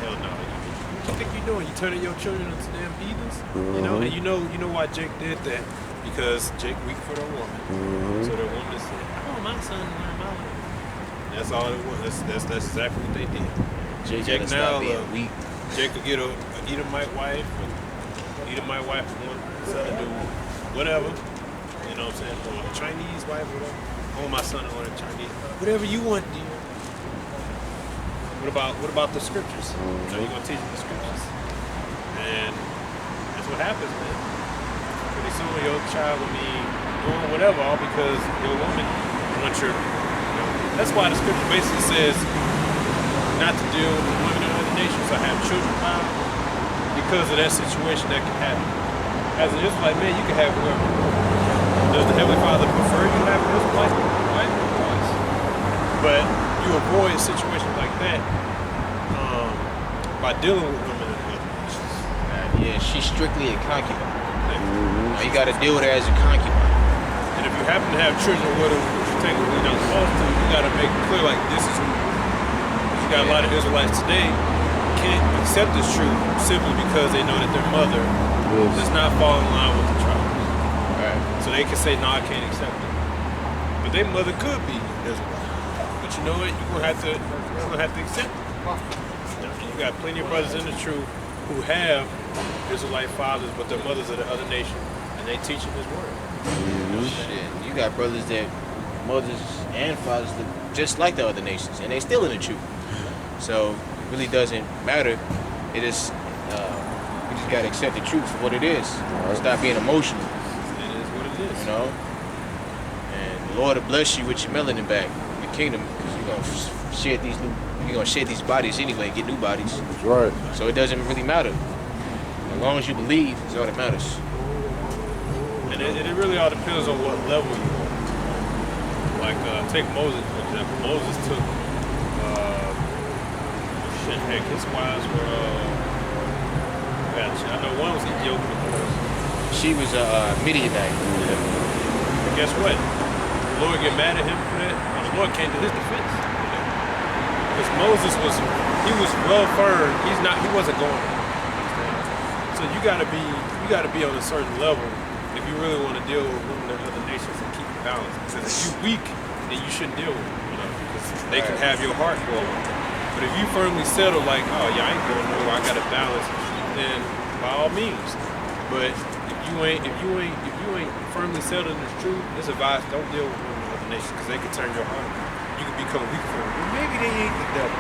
Hell no. What you think you're doing? You turning your children into damn heathens? You know, and you know why Jake did that? Because Jake weak for the woman. So the woman said, "Oh, my son learned my language." That's all it was. That's exactly what they did. Jake now weak. Jake could get a Edomite wife, or Edomite wife want son to do whatever. You know what I'm saying? Or a Chinese wife, whatever. Oh, my son learned Chinese. Whatever you want, dear. What about the scriptures? So you're gonna teach them the scriptures, and that's what happens, man. Pretty soon your child will be doing whatever, all because your woman wants your. That's why the scripture basically says not to deal with women in other nations or have children by, because of that situation that can happen. As an Israelite man, you can have whoever. Does the Heavenly Father prefer you to have an Israelite wife? you avoid situations like that by dealing with women in other nations. Yeah, she's strictly a concubine. You got to deal with her as a concubine. And if you happen to have children with her, which you technically not supposed to, you got to make it clear, like, this is who. You got a lot of Israelites today can't accept this truth simply because they know that their mother does not fall in line with the tribe. Right. So they can say, no, I can't accept it. But their mother could be Israelite. But you know what? You're gonna have to accept it. You got plenty of brothers in the truth who have Israelite fathers, but their mothers are the other nation, and they teaching His word. Shit, you got brothers that mothers and fathers look just like the other nations, and they still in the truth. So it really doesn't matter. It is we just gotta accept the truth for what it is. Stop being emotional. It is what it is. You know. And the Lord will bless you with your melanin back in the kingdom, because you're gonna shed these bodies anyway, get new bodies. That's right. So it doesn't really matter. As long as you believe, it's all that matters. And it really all depends on what level you're on. Like, take Moses, for example. Moses took, his wives were, I know one was Ethiopian. She was a Midianite. Yeah. But guess what? The Lord get mad at him for that. And the Lord came to his defense. Because Moses was well firm. He wasn't going. So you gotta be on a certain level if you really want to deal with women in other nations and keep it balanced. Because if you're weak, then you shouldn't deal with them, because they can have your heart growing. But if you firmly settle like, oh yeah, I ain't going nowhere, I gotta balance, then by all means. But if you ain't firmly settled in this truth, it's advised don't deal with women in other nations because they can turn your heart. You can become weak for them. Well, maybe they ain't the devil.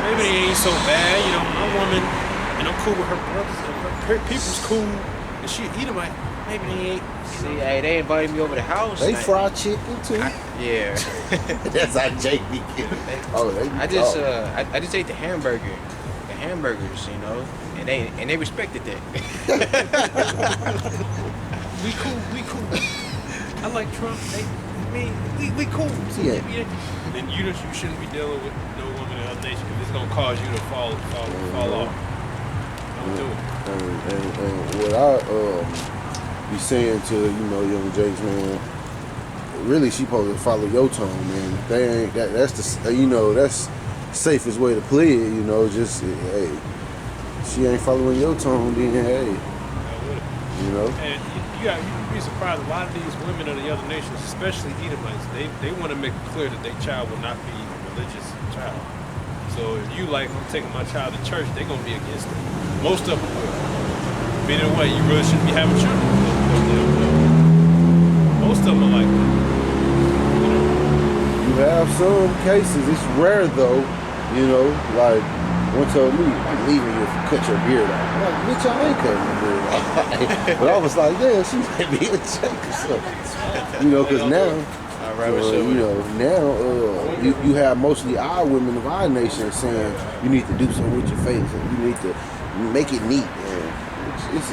Maybe they ain't so bad. My woman, and I'm cool with her brothers, and her people's cool, and she Edomite. Maybe they ain't. See, hey, they invited me over the house. They fry chicken too. Yeah. That's how Jake be getting. Oh, they be I just ate the hamburgers, and they respected that. We cool. I like Trump. We cool. So Yeah. Then you shouldn't be dealing with no woman in other nation because it's gonna cause you to fall off. Don't do it. And what I be saying to young Jakes, man, really she supposed to follow your tone, man. They ain't that's the that's safest way to play it. Just hey, she ain't following your tone, then hey, And you'd be surprised. A lot of these women of the other nations, especially Edomites, they want to make it clear that their child will not be a religious child. So if you I'm taking my child to church, they're gonna be against it. Most of them will. Meaning what? You really shouldn't be having children. Most of them are like that. you have some cases. It's rare though. Like one told me, I'm leaving you if you cut your beard off. I'm like, bitch, I ain't cutting my beard off. But I was like, yeah, she might be a chick or something. Because now, you have mostly our women of our nation saying you need to do something with your face and you need to make it neat.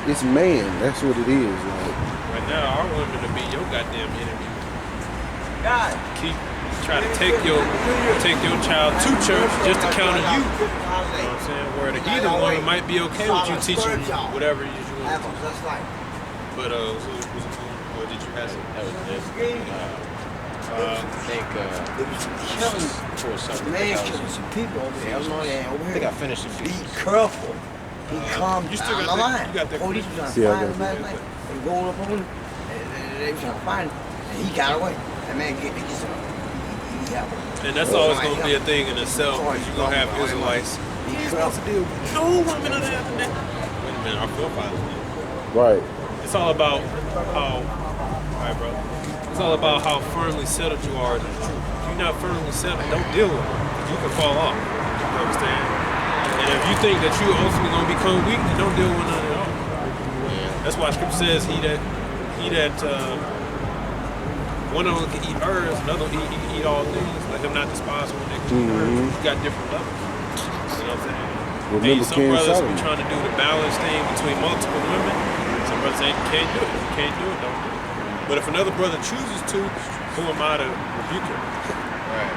It's man. That's what it is. Like, right now, our women to be your goddamn enemy. Keep trying to take your child to church just to counter you. You know what I'm saying? Where the heathen woman might be okay with you teaching whatever you want to teach. But what did you have? That was it. I think for something. Man killing some people over there. I think I finished it. Be careful. He calmed you still down got the that- line. you got that Police was trying to Yeah, I find got him last night. They were going up on him. And they were trying to find him. And he got away. That man get some. And that's always going to be a thing in itself because you're going to have Israelites. He ain't supposed to deal with no women of the other day. Wait a minute, our forefathers did. right. It's all about how, alright, bro. It's all about how firmly settled you are in the truth. If you're not firmly settled, don't deal with it. You can fall off. You understand? And if you think that you're ultimately going to become weak, then don't deal with none at all. That's why Scripture says he that one of them can eat herbs, another he can eat all things. Let him not despise one that can eat herbs. You got different levels. You know what I'm saying? Remember Some King brothers Solomon. be trying to do the balance thing between multiple women. Some brothers say you can't do it. You can't do it, don't do it. But if another brother chooses to, who am I to rebuke him? Right.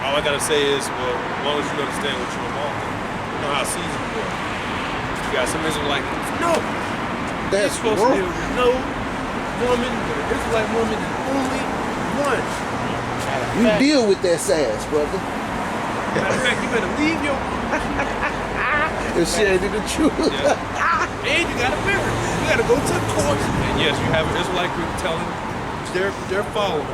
All I gotta say is, well, as long as you understand what you're involved in, you know how seasoned you are. You got some Israelite, no, you're That's supposed to wrong. deal with no woman, but an Israelite woman is only one. You deal with that sass, brother. Matter of fact, you better leave your If she ain't in the truth. yeah. And you gotta marry. You gotta go to the courts. And yes, you have an Israelite group telling their following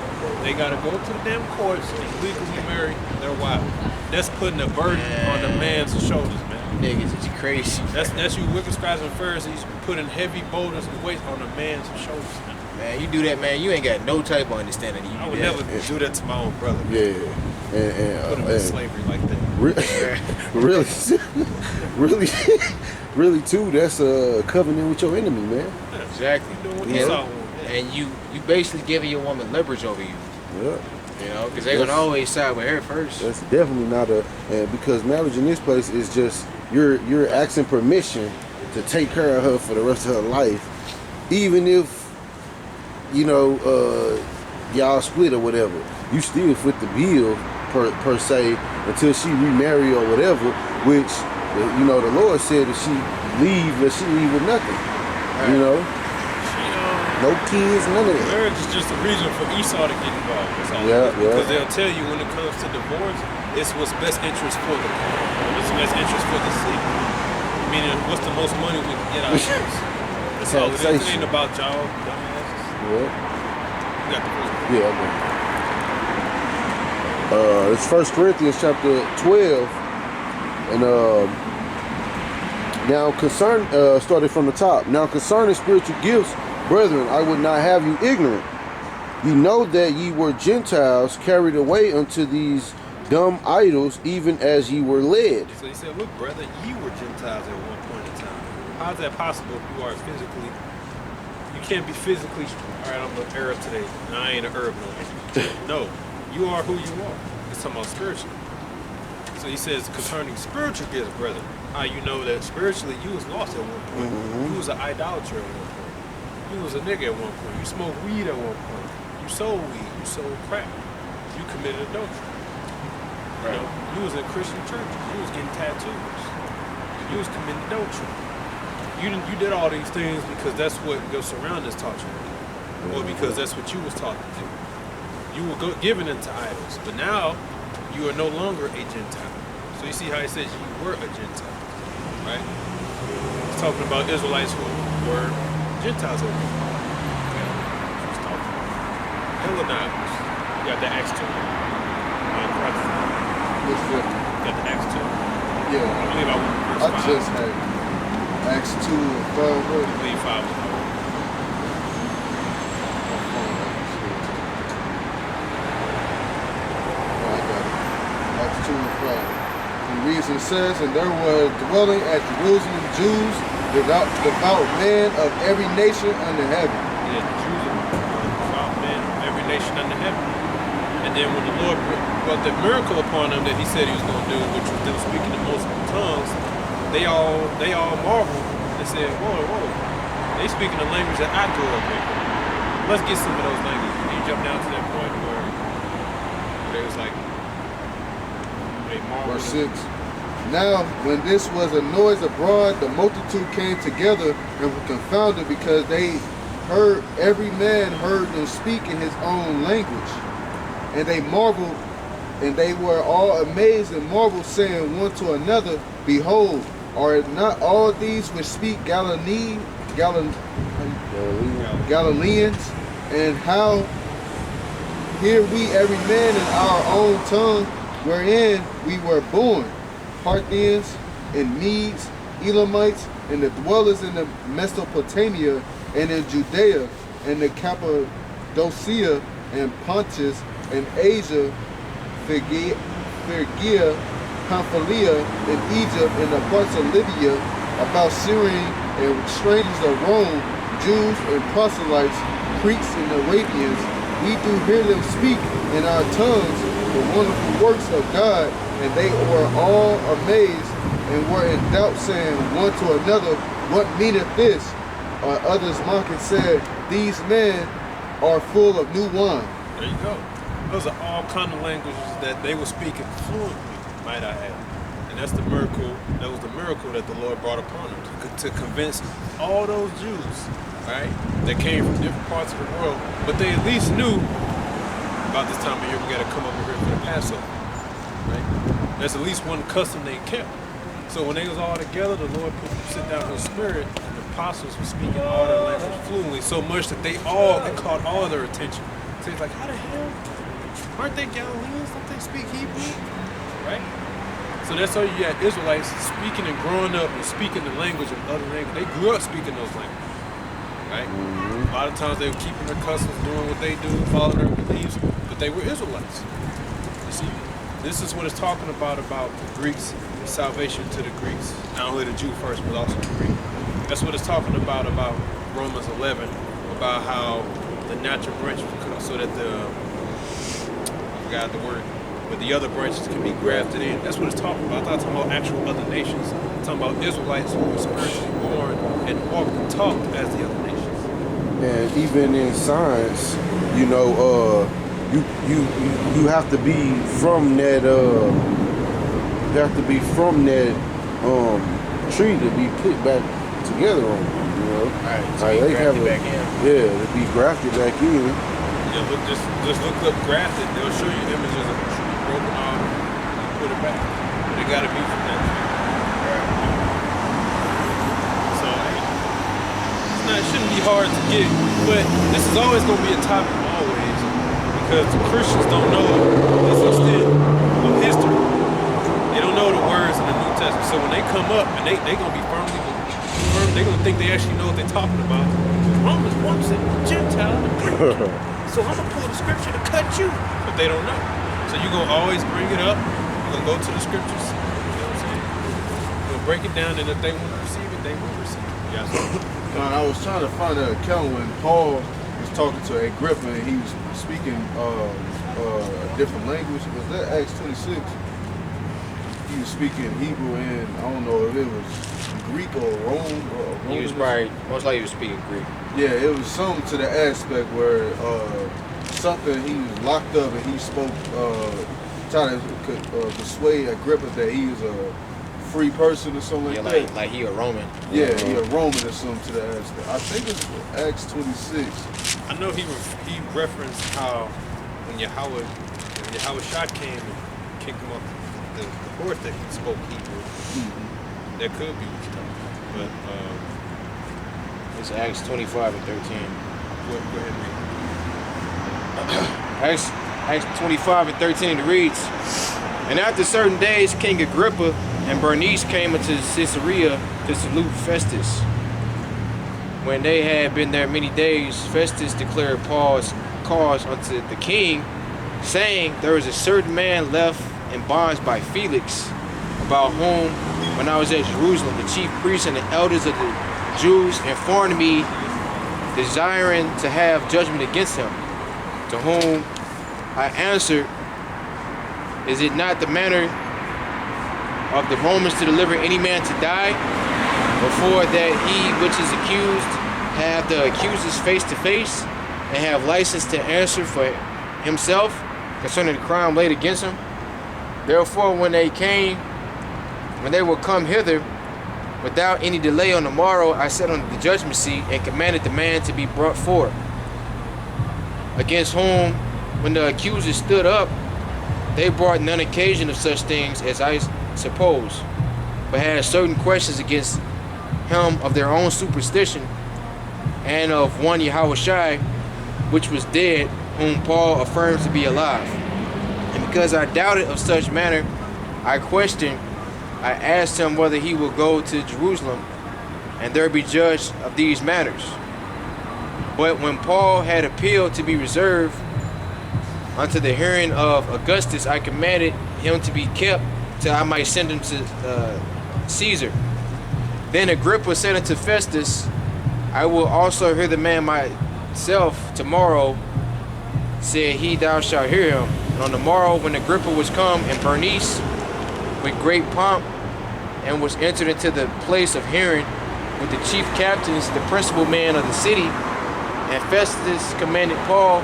they gotta go to the damn courts and legally marry their wife. That's putting a burden on the man's shoulders, man. Niggas, it's crazy. That's you wicked scribes and Pharisees putting heavy boulders and weights on a man's shoulders, man. Man, you do that, man. You ain't got no type of understanding. You I do would that. never do that to my own brother. Man. Yeah. Put him in slavery like that. Really, really, really too. That's a covenant with your enemy, man. Exactly. You doing what Yeah. Esau wanted. And you basically giving your woman leverage over you. Yeah. You know, because they're gonna always side with her first. That's definitely not because marriage in this place is just you're asking permission to take care of her for the rest of her life, even if y'all split or whatever. You still foot the bill per se until she remarry or whatever. Which the Lord said if she leave with nothing. Right. No kids, none of that. Marriage is just a reason for Esau to get involved. That's all. Yeah, Because yeah. they'll tell you when it comes to divorce, it's what's best interest for the couple. It's best interest for the city. Meaning, what's the most money we can get out of this? That's all it is. It Taxation. ain't about y'all, dumbasses. Yeah. You got the first one. Yeah, okay. It's 1 Corinthians chapter 12, and started from the top. Now concerning spiritual gifts, brethren, I would not have you ignorant. Ye know that ye were Gentiles carried away unto these dumb idols, even as ye were led. So he said, look, brother, you were Gentiles at one point in time. How is that possible if you are physically? You can't be physically. All right, I'm an Arab today. No, I ain't an Arab no more. No, you are who you are. It's talking about spiritually. So he says, concerning spiritual gifts, brother, how you know that spiritually you was lost at one point. You was an idolater at one point. You was a nigga at one point. You smoked weed at one point. You sold weed. You sold crack. You committed adultery. Right. You was in Christian churches. You was getting tattoos. You was committing adultery. You did all these things because that's what your surroundings taught you to do, or because that's what you was taught to do. You were given into idols, but now you are no longer a Gentile. So you see how he says you were a Gentile, right? He's talking about Israelites who were Gentiles. He's talking about Hellenizers. You got the Acts 2. What's that? Got the Acts 2. Yeah. I believe I went I verse 5. just had Acts 2 and 5. What? I believe 5 was over. I got it. Acts 2 and 5. He reads and says, and there were dwelling at Jerusalem Jews, devout men of every nation under heaven. Yeah, the Jews are devout men of every nation under heaven. And then when the Lord brought the miracle upon them that he said he was going to do, which was them speaking in multiple tongues, they all marveled and said, whoa, they speaking a language that I grew up in. Let's get some of those languages. And you jump down to that point where they was like, they marveled. Verse 6. Now, when this was a noise abroad, the multitude came together and were confounded because every man heard them speak in his own language. And they marveled, and they were all amazed and marveled, saying one to another, behold, are not all these which speak Galileans? And how hear we every man in our own tongue, wherein we were born, Parthians and Medes, Elamites, and the dwellers in the Mesopotamia and in Judea and the Cappadocia and Pontus and Asia, Phrygia, Pamphylia, and Egypt, and the parts of Libya, about Syrian and strangers of Rome, Jews and proselytes, Greeks and Arabians, we do hear them speak in our tongues the wonderful works of God, and they were all amazed and were in doubt, saying one to another, what meaneth this? Others mocking said, these men are full of new wine. There you go. Those are all kind of languages that they were speaking fluently, might I add. And that's the miracle. That was the miracle that the Lord brought upon them to convince all those Jews, right, that came from different parts of the world. But they at least knew about this time of year we got to come over here for the Passover, right? There's at least one custom they kept. So when they was all together, the Lord put them sit down in the spirit, and the apostles were speaking all their language fluently, so much that it caught all their attention. So it's like, how the hell? Aren't they Galileans? Don't they speak Hebrew? Right? So that's how you got Israelites speaking and growing up and speaking the language of other languages. They grew up speaking those languages. Right? A lot of times they were keeping their customs, doing what they do, following their beliefs, but they were Israelites. You see? This is what it's talking about the Greeks, salvation to the Greeks. Not only the Jew first, but also the Greek. That's what it's talking about Romans 11, about how the natural branch was cut off so that I forgot the word, but the other branches can be grafted in. That's what it's talking about. I thought it was talking about actual other nations. It's talking about Israelites who were spiritually born and walked and talked as the other nations. And even in science, you know, you have to be from that tree to be put back together on, you know. Right, so Like, you they graft have it back in. Yeah, to be grafted back in. Yeah, look, just look up grafted. They'll show you images of a tree broken off and put it back. But it got to be from that tree. So it shouldn't be hard to get, but this is always going to be a topic always, because the Christians don't know this extent of history. They don't know the words in the New Testament. So when they come up and they going to be firm, they're going to think they actually know what they're talking about. Romans 1 said Gentile and Greek. So I'm going to pull the scripture to cut you. But they don't know. So you're going to always bring it up. You're going to go to the scriptures. You know what I'm saying? You're going to break it down, and if they want to receive it, they will receive it. Yes. I was trying to find an account when Paul was talking to Agrippa and he was speaking a different language. Was that Acts 26? He was speaking Hebrew and I don't know if it was Greek or Rome. He was probably, most likely he was speaking Greek. Yeah, it was something to the aspect where something he was locked up and he spoke, trying to persuade Agrippa that he was a free person or something like that. Like he a Roman. Yeah, he a Roman or something to that aspect. I think it's Acts 26. I know he referenced how when Yahweh Shah came and kicked him off the horse that he spoke Hebrew. That could be what you're talking about. But It's Acts 25 and 13. go ahead and read. Acts 25 and 13 it reads, "And after certain days, King Agrippa and Bernice came into Caesarea to salute Festus. When they had been there many days, Festus declared Paul's cause unto the king, saying, There is a certain man left in bonds by Felix, about whom, when I was at Jerusalem, the chief priests and the elders of the Jews informed me, desiring to have judgment against him. To whom I answered, Is it not the manner of the Romans to deliver any man to die, before that he which is accused have the accusers face to face, and have license to answer for himself concerning the crime laid against him? Therefore when they were come hither, without any delay on the morrow, I sat on the judgment seat and commanded the man to be brought forth, against whom, when the accusers stood up, they brought none occasion of such things as I suppose, but had certain questions against him of their own superstition, and of one Yahushai, which was dead, whom Paul affirms to be alive. And because I doubted of such manner, I asked him whether he will go to Jerusalem, and there be judged of these matters. But when Paul had appealed to be reserved unto the hearing of Augustus, I commanded him to be kept till I might send him to Caesar. Then Agrippa said unto Festus, I will also hear the man myself tomorrow. Said he, Thou shalt hear him. And on the morrow, when Agrippa was come, and Bernice with great pomp, and was entered into the place of hearing with the chief captains, the principal man of the city, and Festus commanded Paul,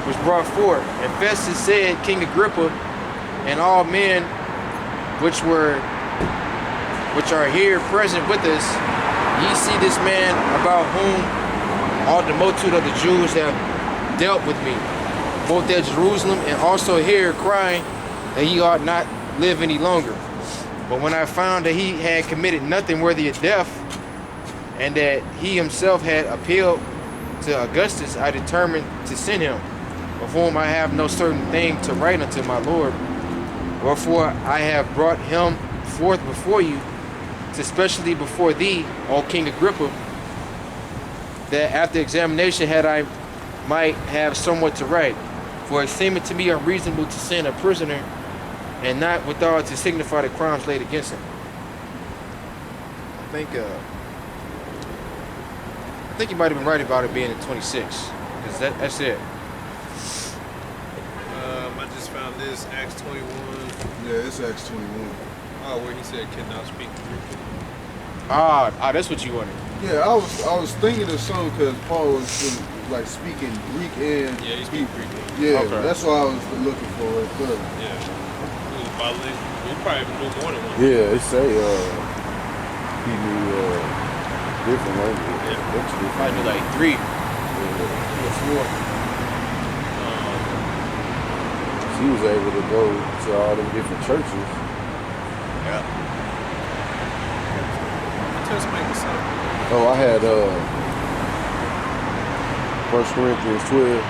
was brought forth. And Festus said, King Agrippa, and all men which are here present with us, ye see this man about whom all the multitude of the Jews have dealt with me, both at Jerusalem and also here, crying that he ought not live any longer. But when I found that he had committed nothing worthy of death, and that he himself had appealed to Augustus, I determined to send him, of whom I have no certain thing to write unto my Lord. Wherefore I have brought him forth before you, especially before thee, O King Agrippa, that after examination I might have somewhat to write. For it seemeth to me unreasonable to send a prisoner, and not withal to signify the crimes laid against him. I think you might have been right about it being in 26, because that's it. I just found this, Acts 21. Yeah, it's Acts 21. Oh, where he said, cannot speak Greek. That's what you wanted. Yeah, I was thinking of something because Paul was like speaking Greek and Yeah, he speaks Greek. yeah, Okay. that's what I was looking for right there. Yeah. It was bilingual. He probably even knew more than one. Yeah, it say he knew different languages. Yeah. That's different. Probably do like 3 Yeah. or 4. He was able to go to all them different churches. Yeah. Tell somebody to say. Oh, I had 1 Corinthians 12.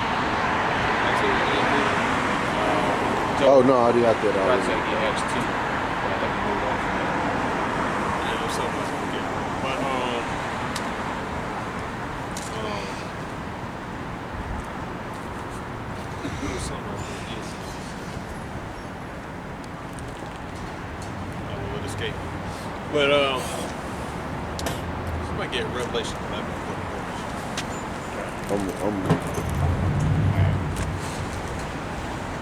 Oh no, I did have that I already. said Acts 2. I think we moved on from that. Yeah, there's something else I forget. But, there was something else I forget. Oh, it escaped. But, somebody get Revelation 11.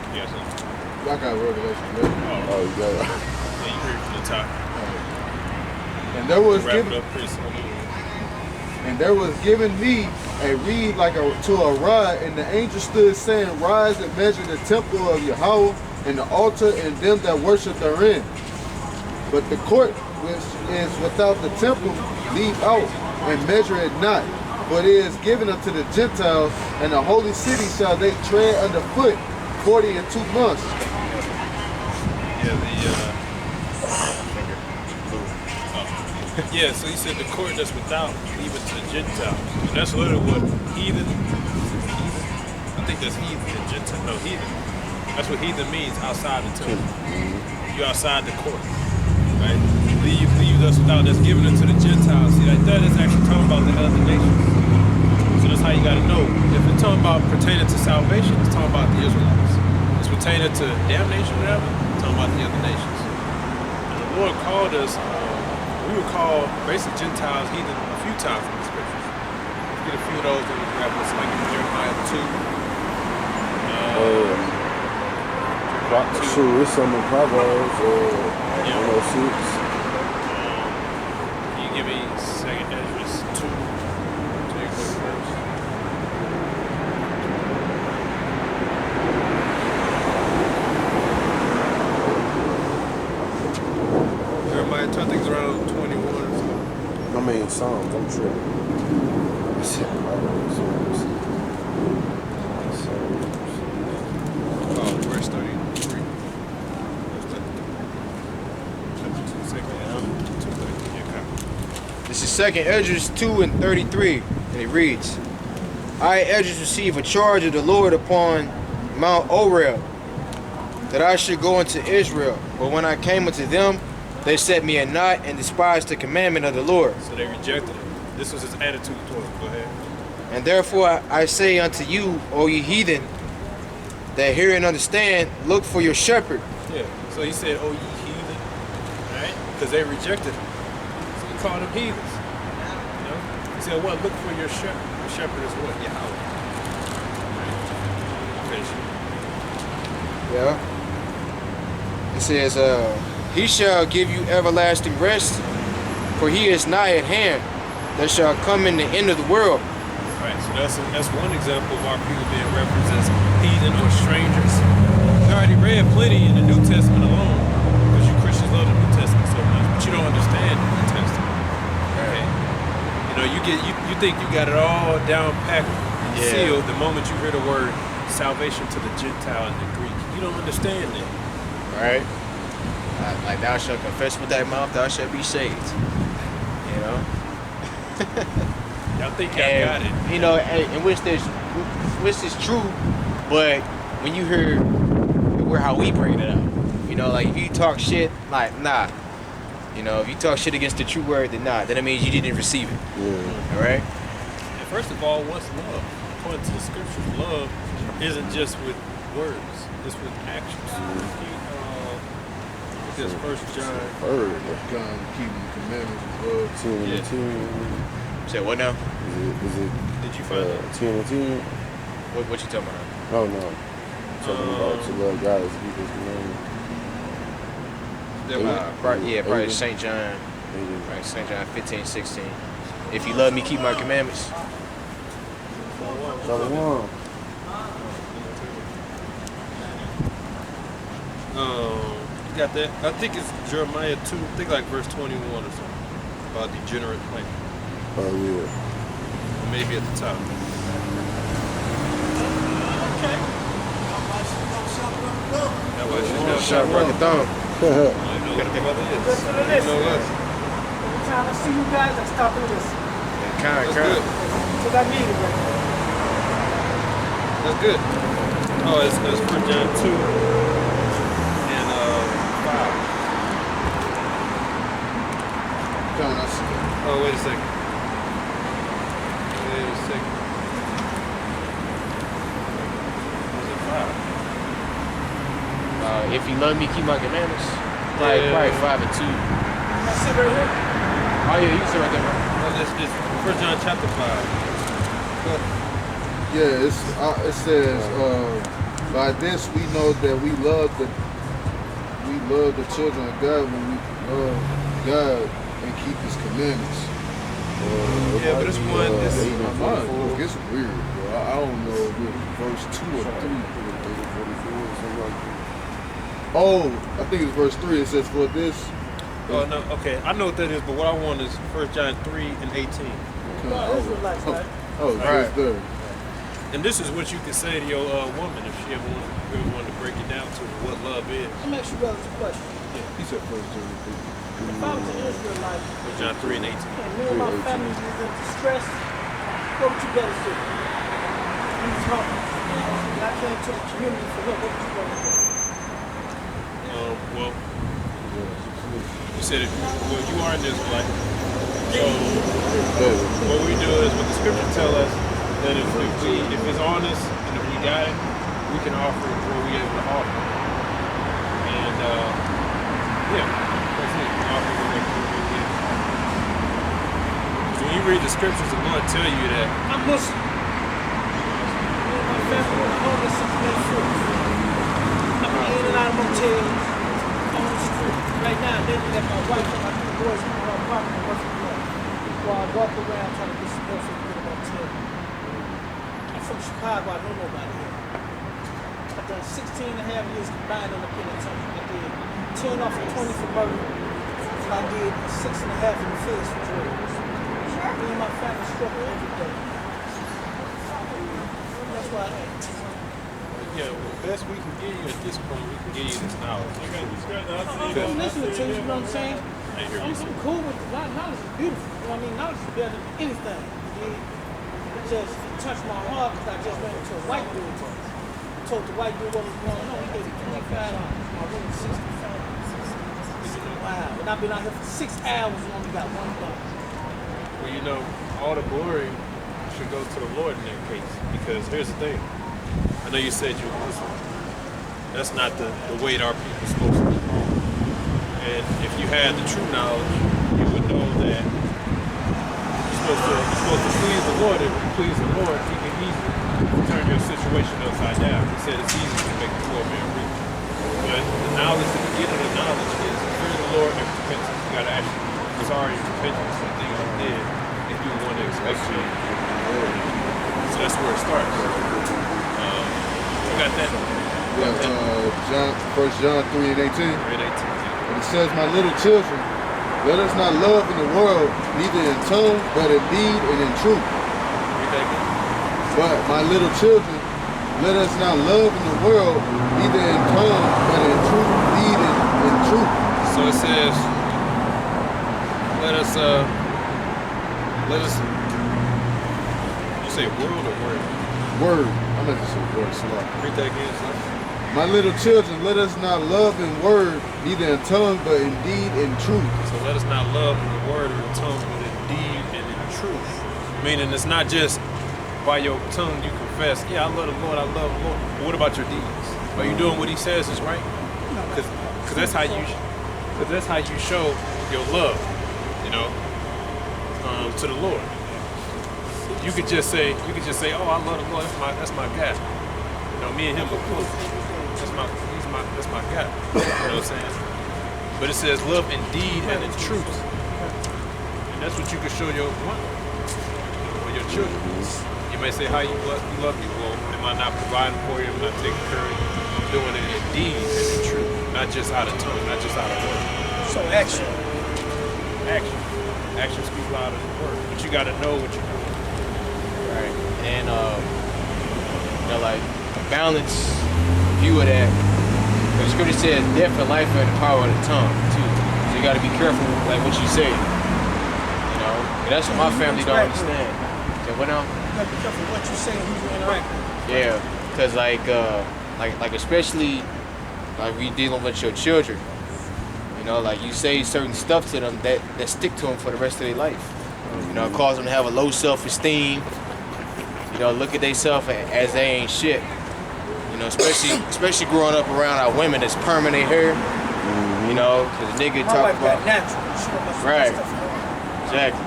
You got something? I got Revelation 11. Oh, you got it. Yeah, you heard it from the top. And there was Wrap it given up pretty soon. And there was given me a reed to a rod, and the angel stood saying, Rise and measure the temple of Yahweh, and the altar, and them that worship therein. But the court which is without the temple leave out, and measure it not. But it is given unto the Gentiles, and the holy city shall they tread underfoot 42 months. Yeah, so he said the court that's without, even to the Gentiles. And that's literally what heathen. I think that's heathen and Gentile. No, heathen. That's what heathen means, outside the temple. You're outside the court, right? Leave us without. That's given unto the Gentiles. See, like that is actually talking about the other nations. So that's how you got to know. If it's talking about pertaining to salvation, it's talking about the Israelites. It's pertaining to damnation, whatever. It's talking about the other nations. And the Lord called us. We would call basic Gentiles heathen a few times in the scriptures. Let's get a few of those that we grab us, like in Jeremiah 2. Sure, it's some in Proverbs, Yeah. 106. Can you give me 2nd Ezra 2? Till you go first. Jeremiah 2, I think it's around 21 or something. I mean, Psalms, I'm tripping. I said Proverbs. Oh, verse 33. Verse 33. This is 2nd Ezra 2 and 33, and it reads, I, Ezra, receive a charge of the Lord upon Mount Oreb, that I should go into Israel. But when I came unto them, they set me at naught and despised the commandment of the Lord. So they rejected him. This was his attitude toward him. Go ahead. And therefore I say unto you, O ye heathen, that hear and understand, look for your shepherd. Yeah. So he said, "Oh, ye heathen," right? Because they rejected him. So he called them heathens. You know. He said, "What? Look for your shepherd. Your shepherd is what? Yahweh." Right? Finish it. Yeah. It says, he shall give you everlasting rest, for he is nigh at hand, that shall come in the end of the world. Right, so that's one example of our people being referenced as heathen or strangers. We already read plenty in the New Testament alone, because you Christians love the New Testament so much, but you don't understand the New Testament. Okay? You know, you think you got it all down packed and sealed the moment you hear the word salvation to the Gentile and the Greek. You don't understand that. Right? Like thou shalt confess with thy mouth, thou shalt be saved. You know? Y'all think y'all got it. You know, and which is true, but when you hear how we bring it up, you know, like if you talk shit, like nah. You know, if you talk shit against the true word, then nah. Then it means you didn't receive it. Yeah. All right? And first of all, what's love? According to the scriptures, love isn't just with words, it's with actions. This First John. God keeping the commandments is love. 10 and 10. Say what now? Is it Did you find it? 10 and 10? What you talking about? Oh no. Talking about to love God is to keep his commandments. Probably St. John. Right, St. John 15:16. If you love me, keep my commandments. Shalom. You got that? I think it's Jeremiah 2, I think like verse 21 or something. About degenerate plan. Oh yeah. Maybe at the top. Okay. That was just Shot rock a thumb. You know what the brother is. Listen to You this. know us. Every time I see you guys, I stop and listen. That's good. Because I need it right now. That's good. Oh, it's 1 John 2 and 5. Come on, I see it. Oh, wait a second. Wait a second. Was it 5? If you love me, keep my commandments. Probably 5 and 2. I sit right here. Oh yeah, you sit right there, bro. Oh, this 1 John chapter 5. Yeah, it says, by this we know that we love the children of God when we love God and keep His commandments. Yeah, but it's one that's My mind look, it's weird, bro. I don't know if it's verse 2 or 3. Oh, I think it's verse 3. It says, for this. Oh, no, okay. I know what that is, but what I want is 1 John 3 and 18. No, Israelites, right? Oh, right there. And this is what you can say to your woman if she ever really wanted to break it down to what love is. Let me ask you brothers a question. He said first John 3. If I was an Israelite 1 John 3 and 18. and me and my family was in distress, what would you better do? He was hungry. And I came to the community for him. What would you better do? Well, you said you are an Israelite. So what we do is what the scripture tell us that if it's on us and if we got it, we can offer what we able to offer. And that's it. Offer what we able to give. So when you read the scriptures, it's going to tell you that I'm Muslim. Me and my family were homeless since May 4th. I've been in and out of motels, on the street. Right now, they let my wife and my 2 boys in my apartment and work from home. While I walk around trying to get some help from the motel. I'm from Chicago, I know nobody here. I've done 16 and a half years combined in the penitentiary. I did 10 off of 20 for murder. And I did 6 and a half in the feds for drugs. Me and my family struggle every day. That's why I act. yeah, the best we can give you at this point, we can give you this knowledge. I'm listening to you, you know what I'm saying? I'm cool with it. Knowledge is beautiful. You know what I mean? Knowledge is better than anything. It just touched my heart because I just went into a white dude. Told the white dude what was going on. He gave me $25. My room was $65. Wow. And I've been out here for 6 hours and only got $1. Well, you know, all the glory should go to the Lord in that case. Because here's the thing. I know you said you were Muslim. That's not the way that our people are supposed to be. And if you had the true knowledge, you would know that you're supposed to please the Lord. If you please the Lord, He can easily turn your situation upside down. He said it's easy to make the poor man rich. But the knowledge, the beginning of the knowledge is fear the Lord and repentance. You got to actually sorry and repentance for the things you did if you want to expect change. that's where it starts. You got that? John, 1 John 3 and 18. Read 18. And it says, my little children, let us not love in the world, neither in tongue, but in deed and in truth. Read that again. But my little children, let us not love in the world, neither in tongue, but in truth, deed and in truth. So it says, let us, you say world or word? Word. I'm going to say word smart. Read that again, son. My little children, let us not love in word, neither in tongue, but in deed and truth. So let us not love in the word or in tongue, but in deed and in truth. Meaning it's not just by your tongue you confess, yeah, I love the Lord, I love the Lord. But what about your deeds? Are you doing what he says is right? Because that's how you show your love, you know, to the Lord. You could just say, oh, I love the Lord, that's my guy. You know, me and him are close. That's my guy. You know what I'm saying? But it says love in deed and in truth. And that's what you can show your one or your children. You may say, how you love me? Well, am I not providing for you? Am I not taking care of you? I'm doing it in deed and in truth. Not just out of tongue, not just out of word. So action. Action speaks louder than words. But you gotta know what you're doing. Right. And you know, like a balanced view of that. The scripture says death and life are in the power of the tongue too. So you gotta be careful like what you say. You know? And that's what my family don't understand. So what now? You gotta be careful what you say and who you interact with. Yeah. Cause like especially like we dealing with your children. You know, like you say certain stuff to them that stick to them for the rest of their life. You know, it cause them to have a low self-esteem. You know, look at themselves as they ain't shit. You know, especially growing up around our women that's perming their hair. You know, cause the nigga My talk wife about got natural. She don't mess with right, that stuff. exactly.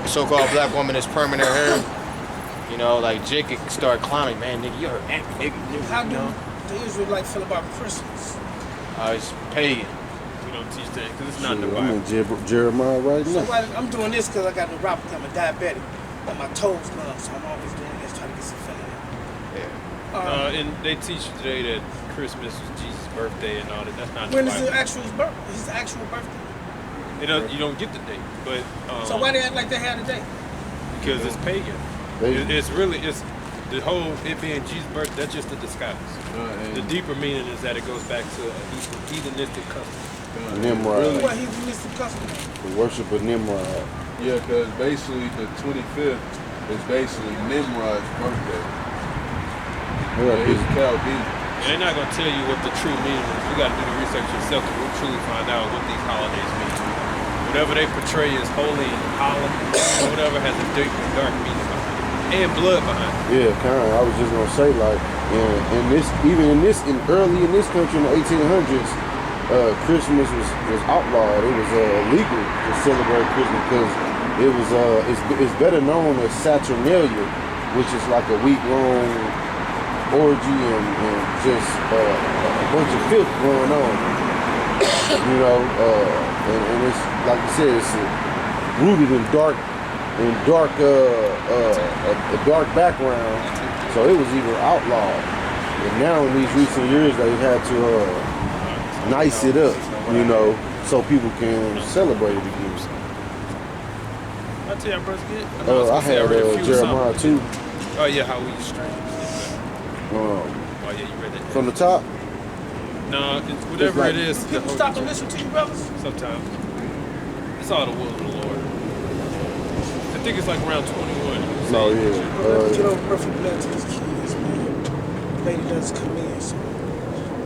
The so-called black woman that's perming her hair. You know, like Jake could start climbing, man, nigga, you're acting, nigga. How You do know, the Israelites feel about Christmas? it's pagan. We don't teach that because it's not in Shit, the I'm Bible. in Jeremiah right So now. I'm doing this because I got neuropathy. I'm a diabetic. And my toes numb, so I'm always doing this, trying to get some feeling. Yeah. And they teach you today that Christmas was Jesus' birthday and all that. That's not in the When is Bible. his actual birthday? You don't get the date, but So why they act like they had a day? because it's pagan. It's the whole it being Jesus' birthday. That's just a disguise. The deeper meaning is that it goes back to a heathenistic custom. Nimrod. What he's missing custom? The worship of Nimrod. Yeah, because basically the 25th is basically Nimrod's birthday. Yeah, He's a Chaldean. And they're not gonna tell you what the true meaning is. You got to do the research yourself to truly find out what these holidays mean. Whatever they portray as holy and holiday, whatever has a deep and dark meaning behind it, and blood behind it. Yeah, kind of. I was just gonna say, like, early in this country in the 1800s, Christmas was outlawed. It was illegal to celebrate Christmas because it was it's better known as Saturnalia, which is like a week-long orgy and just a bunch of filth going on. You know, and it's like you said, it's rooted in a dark background. So it was even outlawed. And now in these recent years, they've had to nice it up, you know, so people can celebrate it again. I tell you, brothers, get. I had Jeremiah too. Oh yeah, how we straight. Oh yeah, you read that. From the top. No, it's whatever like, it is. People stop and listen to you, brothers? Sometimes. It's all the will of the Lord. I think it's like around 21. No, You yeah. know, perfect blood to these kids, man. The lady does come in, so.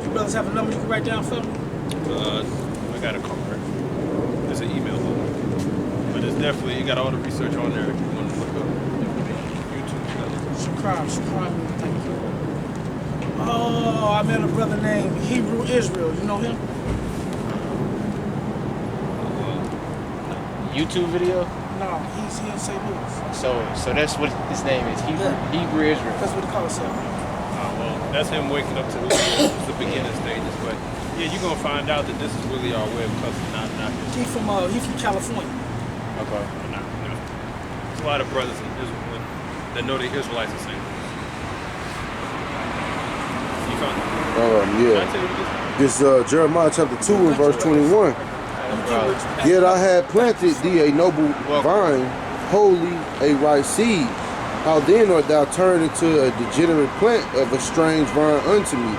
You brothers have a number you can write down for me? I got a card. There's an email on. But it's definitely, you got all the research on there if you want to look up YouTube stuff. Subscribe, thank you. Oh, I met a brother named Hebrew Israel. You know him? YouTube video. No, he's in St. Louis. So that's what his name is. Hebrew Israel. That's what he calls himself. Well, that's him waking up to who he is. It's the beginning stages. But yeah, you're going to find out that this is really our way of cussing, not his. He from California. Okay. Not. There's a lot of brothers in Israel. that know the Israelites are saying. You found it? Can I tell you Yeah. this? This Jeremiah chapter 2 and verse 21. Yet I had planted thee a noble vine, holy a right seed. How then art thou turned into a degenerate plant of a strange vine unto me?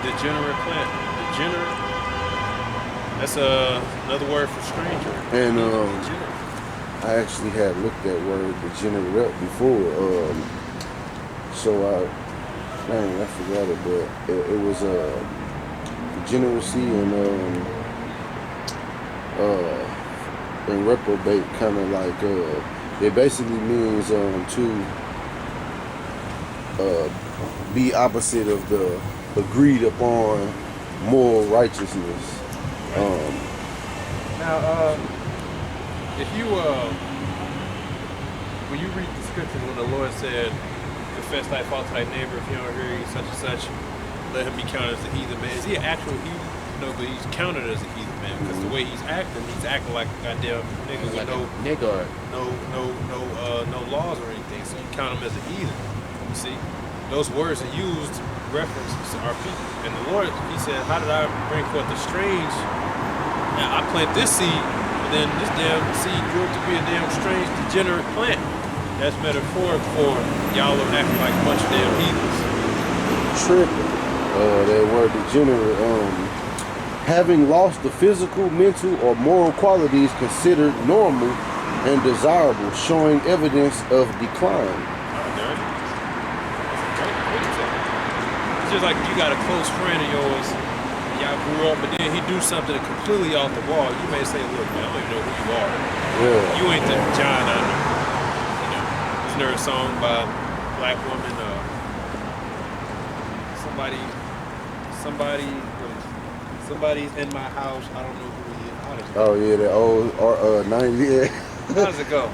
Degenerate plant. Degenerate. That's another word for stranger. And Degenerate. I actually had looked that word degenerate up before. So I forgot it, but it was degeneracy and reprobate, kind of like it basically means to be opposite of the agreed upon moral righteousness. Now, if you when you read the scriptures when the Lord said, "Confess thy fault to thy neighbor, if you don't hear you, such and such, let him be counted as a heathen man." Is he an actual heathen? No, but he's counted as a heathen man because the way he's acting like a goddamn nigga with no laws or anything. So you count him as a heathen. You see, those words are used references to our people. And the Lord, he said, "How did I bring forth the strange? Now I plant this seed, but then this damn seed grew up to be a damn strange, degenerate plant." That's metaphoric for y'all are acting like a bunch of damn heathens. Tripping. That word degenerate. Having lost the physical, mental, or moral qualities considered normal and desirable, showing evidence of decline. It's just like you got a close friend of yours, and y'all grew up, but then he do something completely off the wall. You may say, "Look, man, I don't even know who you are. Yeah. You ain't the John I know." You know, isn't there a song by a black woman? Somebody's in my house. I don't know who he is. How does it go? Oh yeah, that old 90. Yeah. How does it go?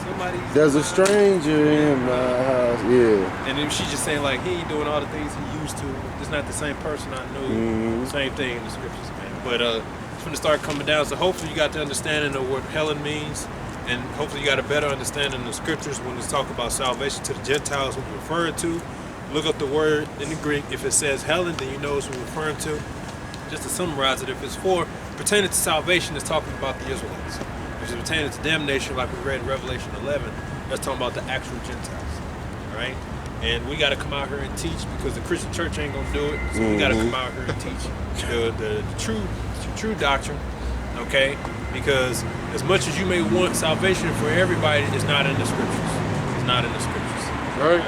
Somebody's There's a stranger in my house. Yeah. And then she's just saying like he ain't doing all the things he used to. It's not the same person I knew. Mm-hmm. Same thing in the scriptures, man. But it's going to start coming down. So hopefully you got the understanding of what Helen means, and hopefully you got a better understanding of the scriptures when it's talking about salvation to the Gentiles who we're referring to. Look up the word in the Greek. If it says Helen, then you know it's who we're referring to. Just to summarize it, if it's for pertaining to salvation, it's talking about the Israelites. If it's pertaining to damnation, like we read in Revelation 11, that's talking about the actual Gentiles. All right? And we got to come out here and teach because the Christian church ain't going to do it. So we got to come out here and teach the true doctrine, okay? Because as much as you may want salvation for everybody, it's not in the scriptures. It's not in the scriptures. Right.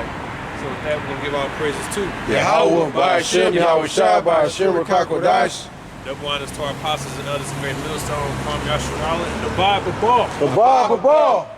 So with that, we're going to give all praises to Yahweh, by Hashem, Yahweh Shai, by Hashem, Rakakodash. double honors to our apostles and others in Great Millstone, Kwame Yasharala, and the Bible Ball. The Bible ball.